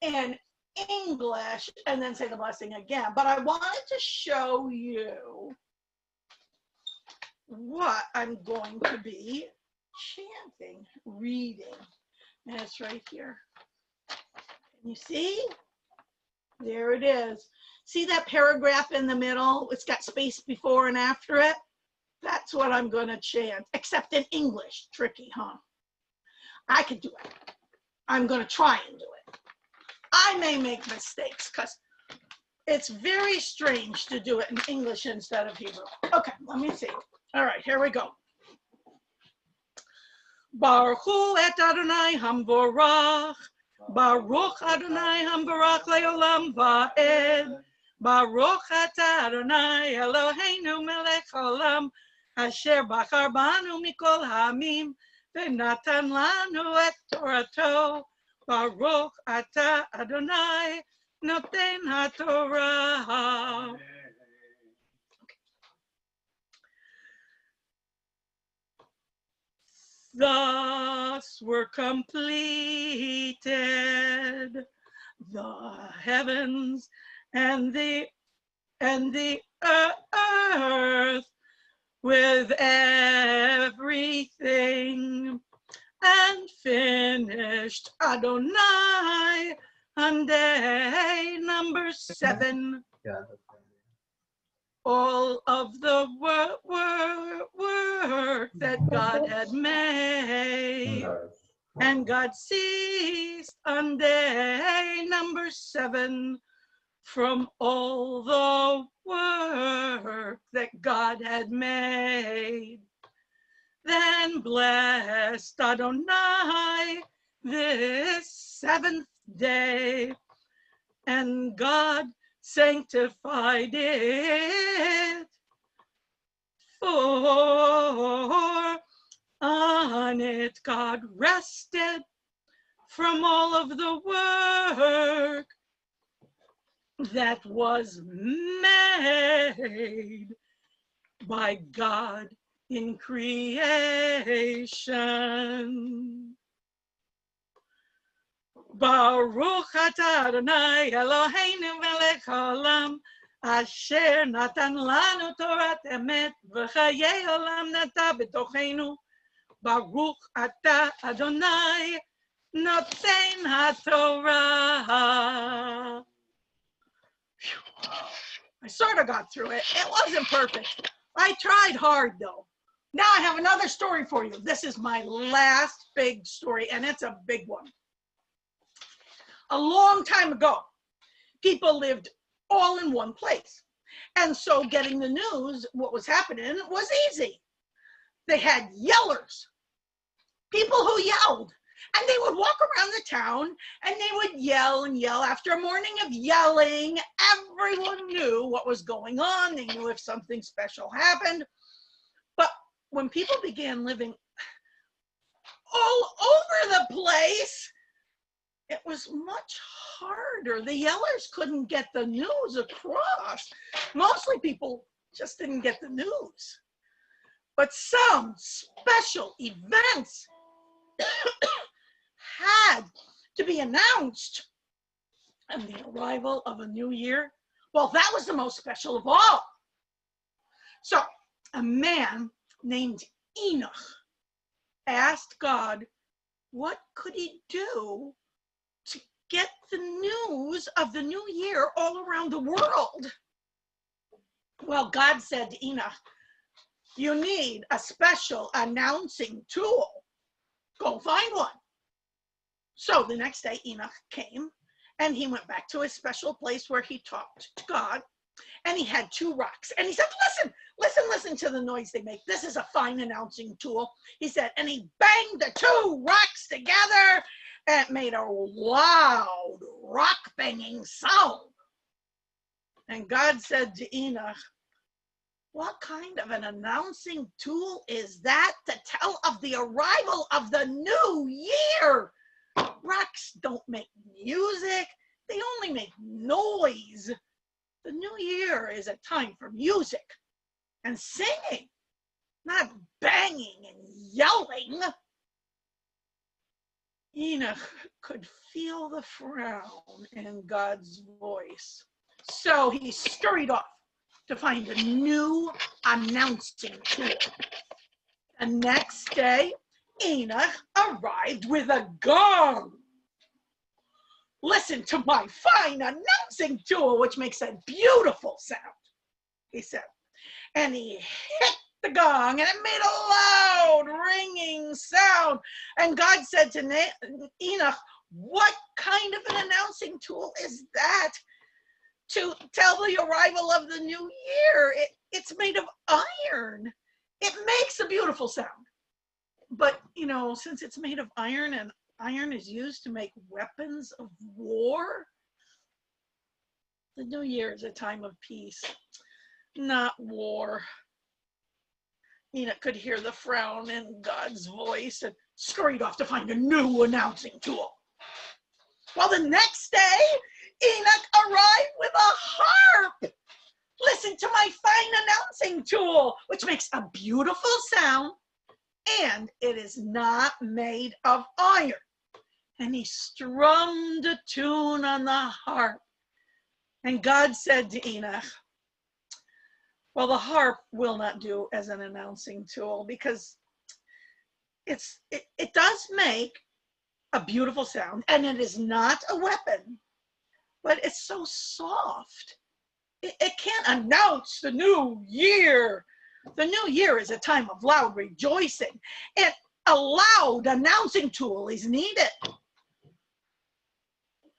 Speaker 4: in English, and then say the blessing again. But I wanted to show you what I'm going to be chanting, reading. And it's right here. Can you see? There it is. See that paragraph in the middle? It's got space before and after it. That's what I'm going to chant, except in English. Tricky, huh? I can do it. I'm going to try and do it. I may make mistakes because it's very strange to do it in English instead of Hebrew. Okay, let me see. All right, here we go. Baruch hu et Adonai hamvorach. Baruch Adonai hamvorach leolam va'ed. Baruch atah Adonai Eloheinu melech haolam asher bachar banu mikol ha'amim v'natan lanu et Torato. Baruch atah Adonai noten haTorah. Thus were completed the heavens and the earth with everything, and finished Adonai on day number 7. All of the work that God had made. And God ceased on day number 7 from all the work that God had made. Then blessed Adonai this 7th day, and God sanctified it, for on it God rested from all of the work that was made by God in creation. Baruch atah Adonai Eloheinu melech haolam asher natan lanu torat emet v'chayei olam nata b'tochenu. Baruch atah Adonai noten haTorah. I sort of got through it. It wasn't perfect. I tried hard though. Now I have another story for you. This is my last big story, and it's a big one. A long time ago, people lived all in one place. And so getting the news, what was happening, was easy. They had yellers, people who yelled. And they would walk around the town and they would yell and yell. After a morning of yelling, everyone knew what was going on. They knew if something special happened. But when people began living all over the place, it was much harder. The yellers couldn't get the news across. Mostly people just didn't get the news. But some special events had to be announced. And the arrival of a new year, well, that was the most special of all. So a man named Enoch asked God, what could he do to get the news of the new year all around the world? Well, God said to Enoch, you need a special announcing tool. Go find one. So the next day Enoch came and he went back to his special place where he talked to God, and he had 2 rocks. And he said, listen to the noise they make. This is a fine announcing tool. He said, and he banged the 2 rocks together and it made a loud rock banging sound. And God said to Enoch, what kind of an announcing tool is that to tell of the arrival of the new year? Rocks don't make music. They only make noise. The new year is a time for music and singing, not banging and yelling. Enoch could feel the frown in God's voice. So he scurried off to find a new announcing tool. The next day, Enoch arrived with a gong. Listen to my fine announcing tool, which makes a beautiful sound, he said. And he hit the gong and it made a loud ringing sound. And God said to Enoch, what kind of an announcing tool is that to tell the arrival of the new year? It's made of iron. It makes a beautiful sound. But, you know, since it's made of iron and iron is used to make weapons of war, the new year is a time of peace, not war. Enoch could hear the frown in God's voice and scurried off to find a new announcing tool. Well, the next day, Enoch arrived with a harp. Listen to my fine announcing tool, which makes a beautiful sound, and it is not made of iron. And he strummed a tune on the harp. And God said to Enoch, well, the harp will not do as an announcing tool because it does make a beautiful sound, and it is not a weapon, but it's so soft. It can't announce the new year. The new year is a time of loud rejoicing, and a loud announcing tool is needed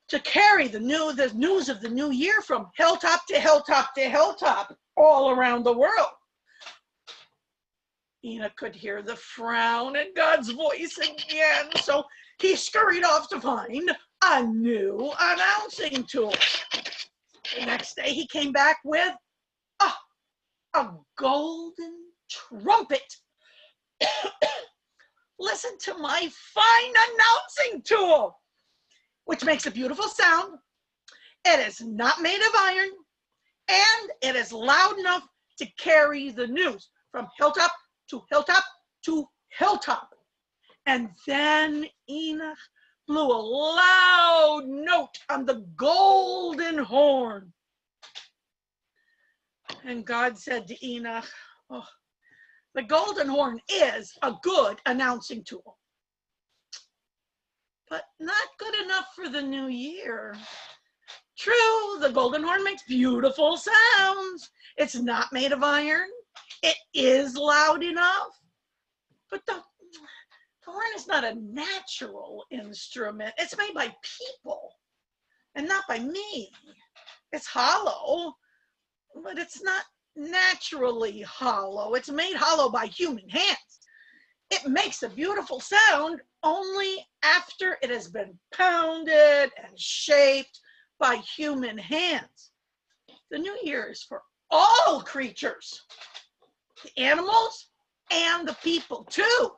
Speaker 4: to carry the news of the new year from hilltop to hilltop to hilltop all around the world. Enoch could hear the frown in God's voice again, so he scurried off to find a new announcing tool. The next day he came back with a golden trumpet. Listen to my fine announcing tool, which makes a beautiful sound. It is not made of iron, and it is loud enough to carry the news from hilltop to hilltop to hilltop. And then Enoch blew a loud note on the golden horn. And God said to Enoch, oh, the golden horn is a good announcing tool, but not good enough for the new year. True, the golden horn makes beautiful sounds. It's not made of iron. It is loud enough, but the horn is not a natural instrument. It's made by people and not by me. It's hollow, but it's not naturally hollow. It's made hollow by human hands. It makes a beautiful sound only after it has been pounded and shaped by human hands. The new year is for all creatures, the animals and the people too.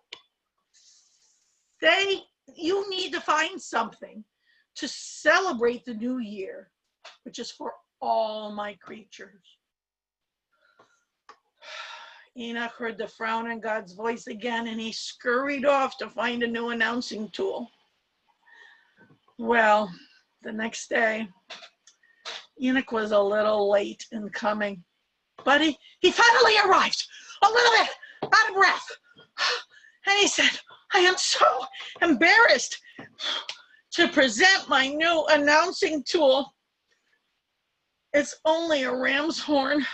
Speaker 4: You need to find something to celebrate the new year, which is for all my creatures. Enoch heard the frown in God's voice again, and he scurried off to find a new announcing tool. Well, the next day, Enoch was a little late in coming, but he finally arrived, a little bit out of breath. And he said, I am so embarrassed to present my new announcing tool. It's only a ram's horn.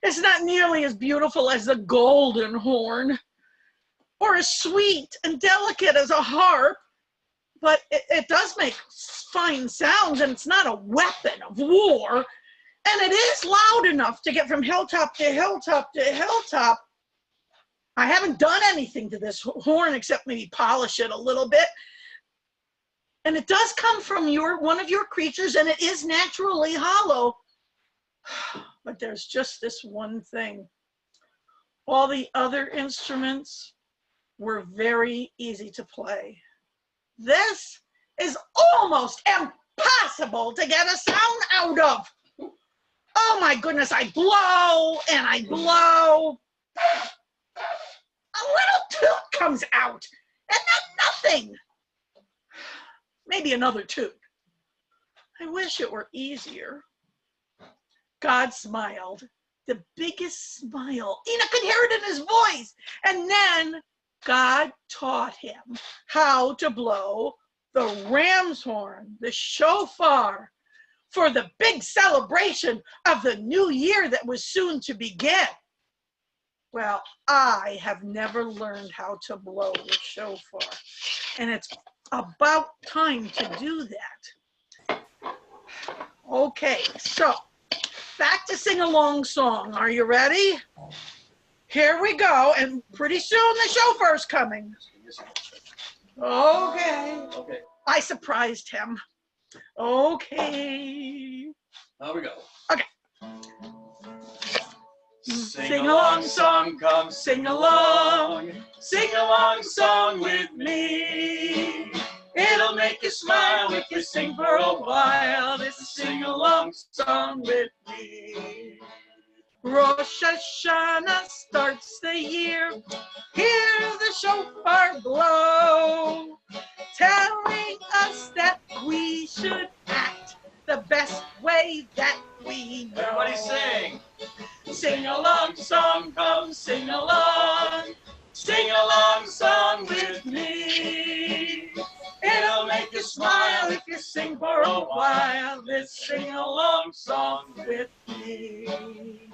Speaker 4: It's not nearly as beautiful as the golden horn, or as sweet and delicate as a harp, but it does make fine sounds, and it's not a weapon of war, and it is loud enough to get from hilltop to hilltop to hilltop. I haven't done anything to this horn except maybe polish it a little bit. And it does come from one of your creatures, and it is naturally hollow. But there's just this one thing. All the other instruments were very easy to play. This is almost impossible to get a sound out of. Oh my goodness, I blow and I blow. A little toot comes out, and then nothing. Maybe another toot. I wish it were easier. God smiled, the biggest smile. Ina could hear it in his voice. And then God taught him how to blow the ram's horn, the shofar, for the big celebration of the new year that was soon to begin. Well, I have never learned how to blow the shofar, and it's about time to do that. Okay, so back to sing-along song. Are you ready? Here we go, and pretty soon the shofar's coming. Okay.
Speaker 15: Okay.
Speaker 4: I surprised him. Okay.
Speaker 15: Now we go.
Speaker 4: Okay.
Speaker 15: Sing along song, come sing along. Sing along song with me. It'll make you smile if you sing for a while. It's a sing along song with me.
Speaker 4: Rosh Hashanah starts the year. Hear the shofar blow, telling us that we should act the best way that we know.
Speaker 15: Everybody sing.
Speaker 4: Sing along song, come sing along. Sing along song with me. It'll make you smile if you sing for a while. This sing along song with me.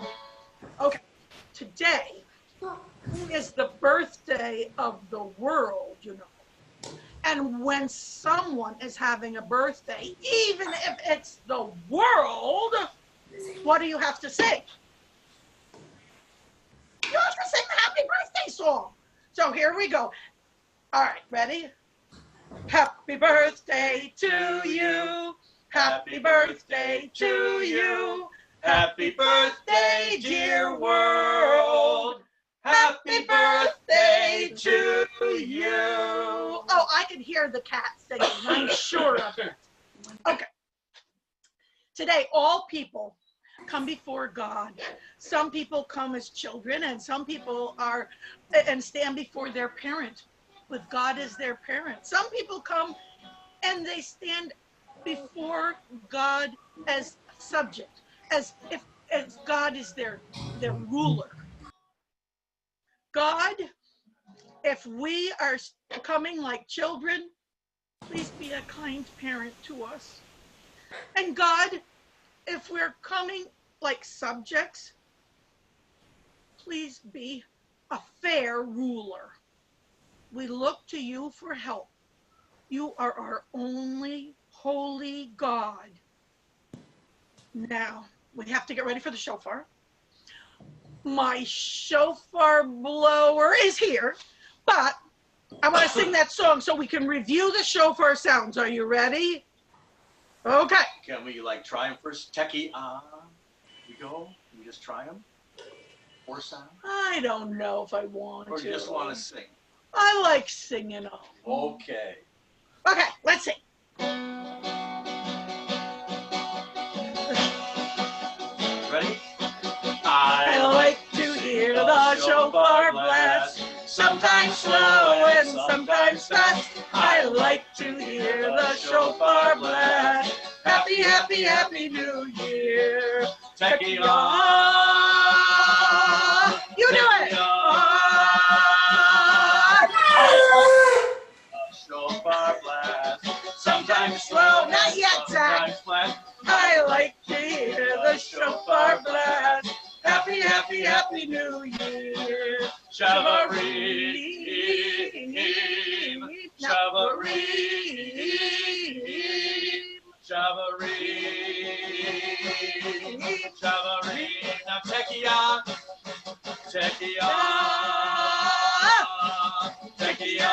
Speaker 4: Okay, today is the birthday of the world, you know. And when someone is having a birthday, even if it's the world, what do you have to say? You have to sing the happy birthday song. So here we go. All right, ready? Happy birthday to you. Happy birthday to you. Happy birthday, dear world. Happy birthday to you. Oh, I can hear the cat singing. I'm sure of it. Okay. Today, all people come before God. Some people come as children, and some people are and stand before their parent, with God as their parent. Some people come and they stand before God as subject, as God is their ruler. God, if we are coming like children, please be a kind parent to us. And God, if we're coming like subjects, please be a fair ruler. We look to you for help. You are our only holy God. Now, we have to get ready for the shofar. My shofar blower is here, but I want to sing that song so we can review the shofar sounds. Are you ready? Okay.
Speaker 15: Can we like try them first? Techie, we go. Can we just try them? Or sound?
Speaker 4: I don't know if I want to.
Speaker 15: Or you just want to sing?
Speaker 4: I like singing them.
Speaker 15: Okay.
Speaker 4: Okay, let's sing.
Speaker 15: Ready?
Speaker 4: I like to hear the shofar blast, sometimes slow and sometimes fast. I like to hear the shofar blast. Happy, happy, happy New Year.
Speaker 15: Techie,
Speaker 4: You do it.
Speaker 6: blast. I like to hear the shofar blast. Happy, happy, happy New Year. Shavarim, Shavarim, Shavarim, Shavarim. Now Tekiah, Tekiah, Tekiah.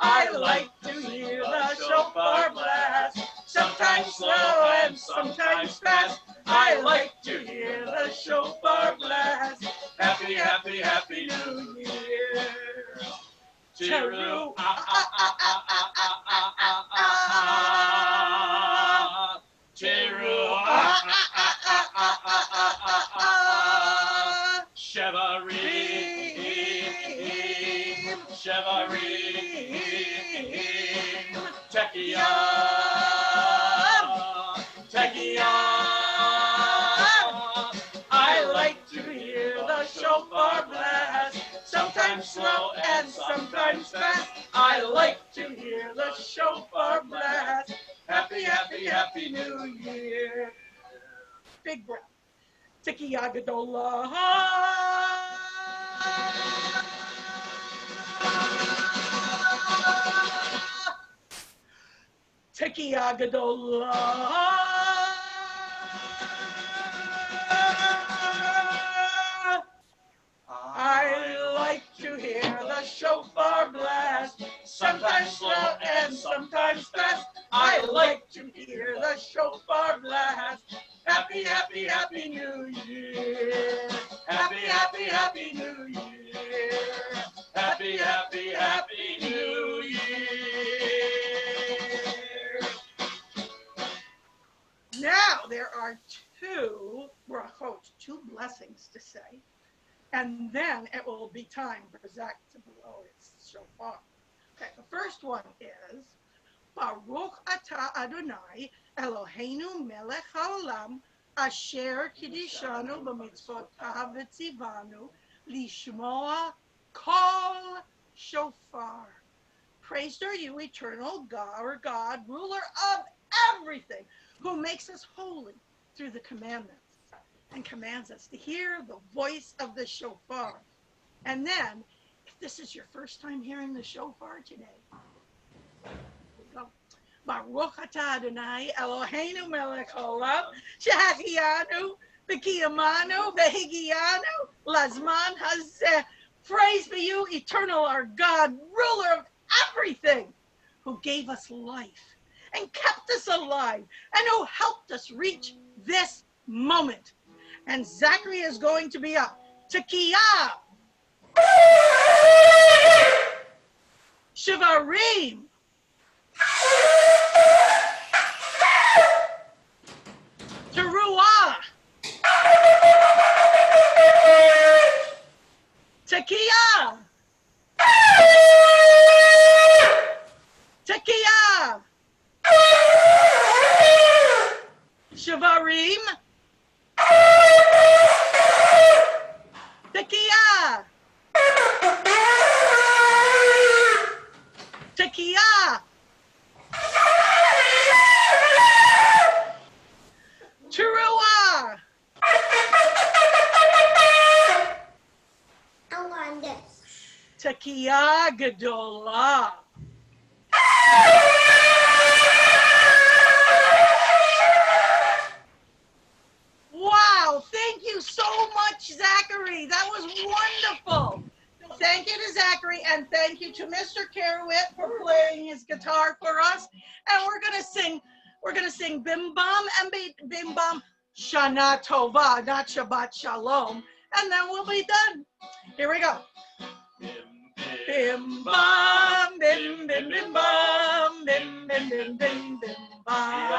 Speaker 6: I like to hear the shofar blast. Sometimes slow and sometimes fast. I like to hear the shofar blast. Happy, happy, happy New Year. Cheru, Cheru, Shevarim, Shevarim, Tekiah, Tekiah. I like to hear the shofar blast. Sometimes slow and sometimes fast. I like to hear the shofar blast. Happy, happy, happy New Year. Big breath. Tekiah Gadolah. Tekiah Gadolah. I like to hear the shofar blast. Sometimes slow and sometimes fast. I like to hear the shofar blast. Happy, happy, happy New Year. Happy, happy, happy New Year. Happy, happy, happy New Year. Now there are two brachot, two blessings to say. And then it will be time for Zach to blow his shofar. Okay, the first one is Baruch Atah Adonai Eloheinu Melech Haolam Asher Kiddushanu B'mitzvotav V'tzivanu Lishmoa Kol Shofar. Praised are you, eternal God, or God, ruler of everything, who makes us holy through the commandments and commands us to hear the voice of the shofar. And then, if this is your first time hearing the shofar today, here we go. Baruch atah Adonai Eloheinu melech haolam shehachianu v'kiyamanu v'higianu lazman hazeh. Praise be you, eternal our God, ruler of everything, who gave us life and kept us alive and who helped us reach this moment. And Zachary is going to be up. Tekiah. Shivarim. Teruah. Tekiah. Tekiah. Shivarim. Tekiah. Tekiah. Teruah. Tekiah Gadolah. Wow, thank you so much, Zachary. That was wonderful. Thank you to Zachary, and thank you to Mr. Kerowit for playing his guitar for us. And we're gonna sing Bim Bam and Bim Bam Shana Tova, not Shabbat Shalom, and then we'll be done. Here we go. Bim bam, bim bim bim bam, bim bim bim bim bim bam.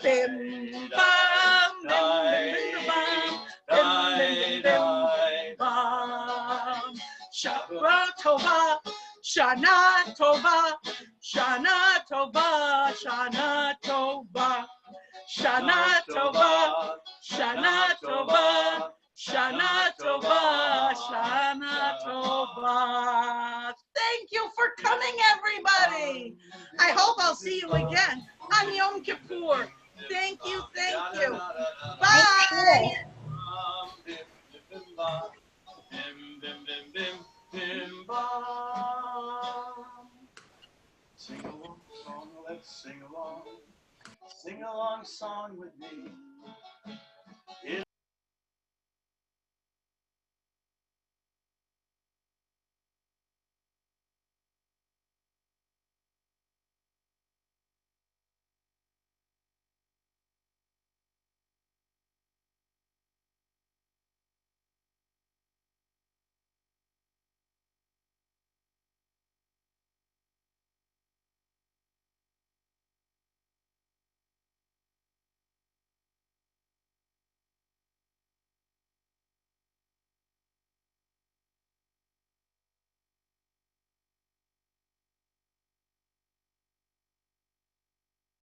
Speaker 6: Bim bam, bim bim bam, bim bim bam. Shabbat Tova, Shana Tova, Shana Tova, Shana Tova, Shana Tova, Shana Tova. Shana Tova, Shana Tova. Thank
Speaker 4: Thank you for coming, everybody. I hope I'll see you again on Yom Kippur. Thank you. Thank you. Bye.
Speaker 6: Sing along song, let's sing along. Sing along song with me.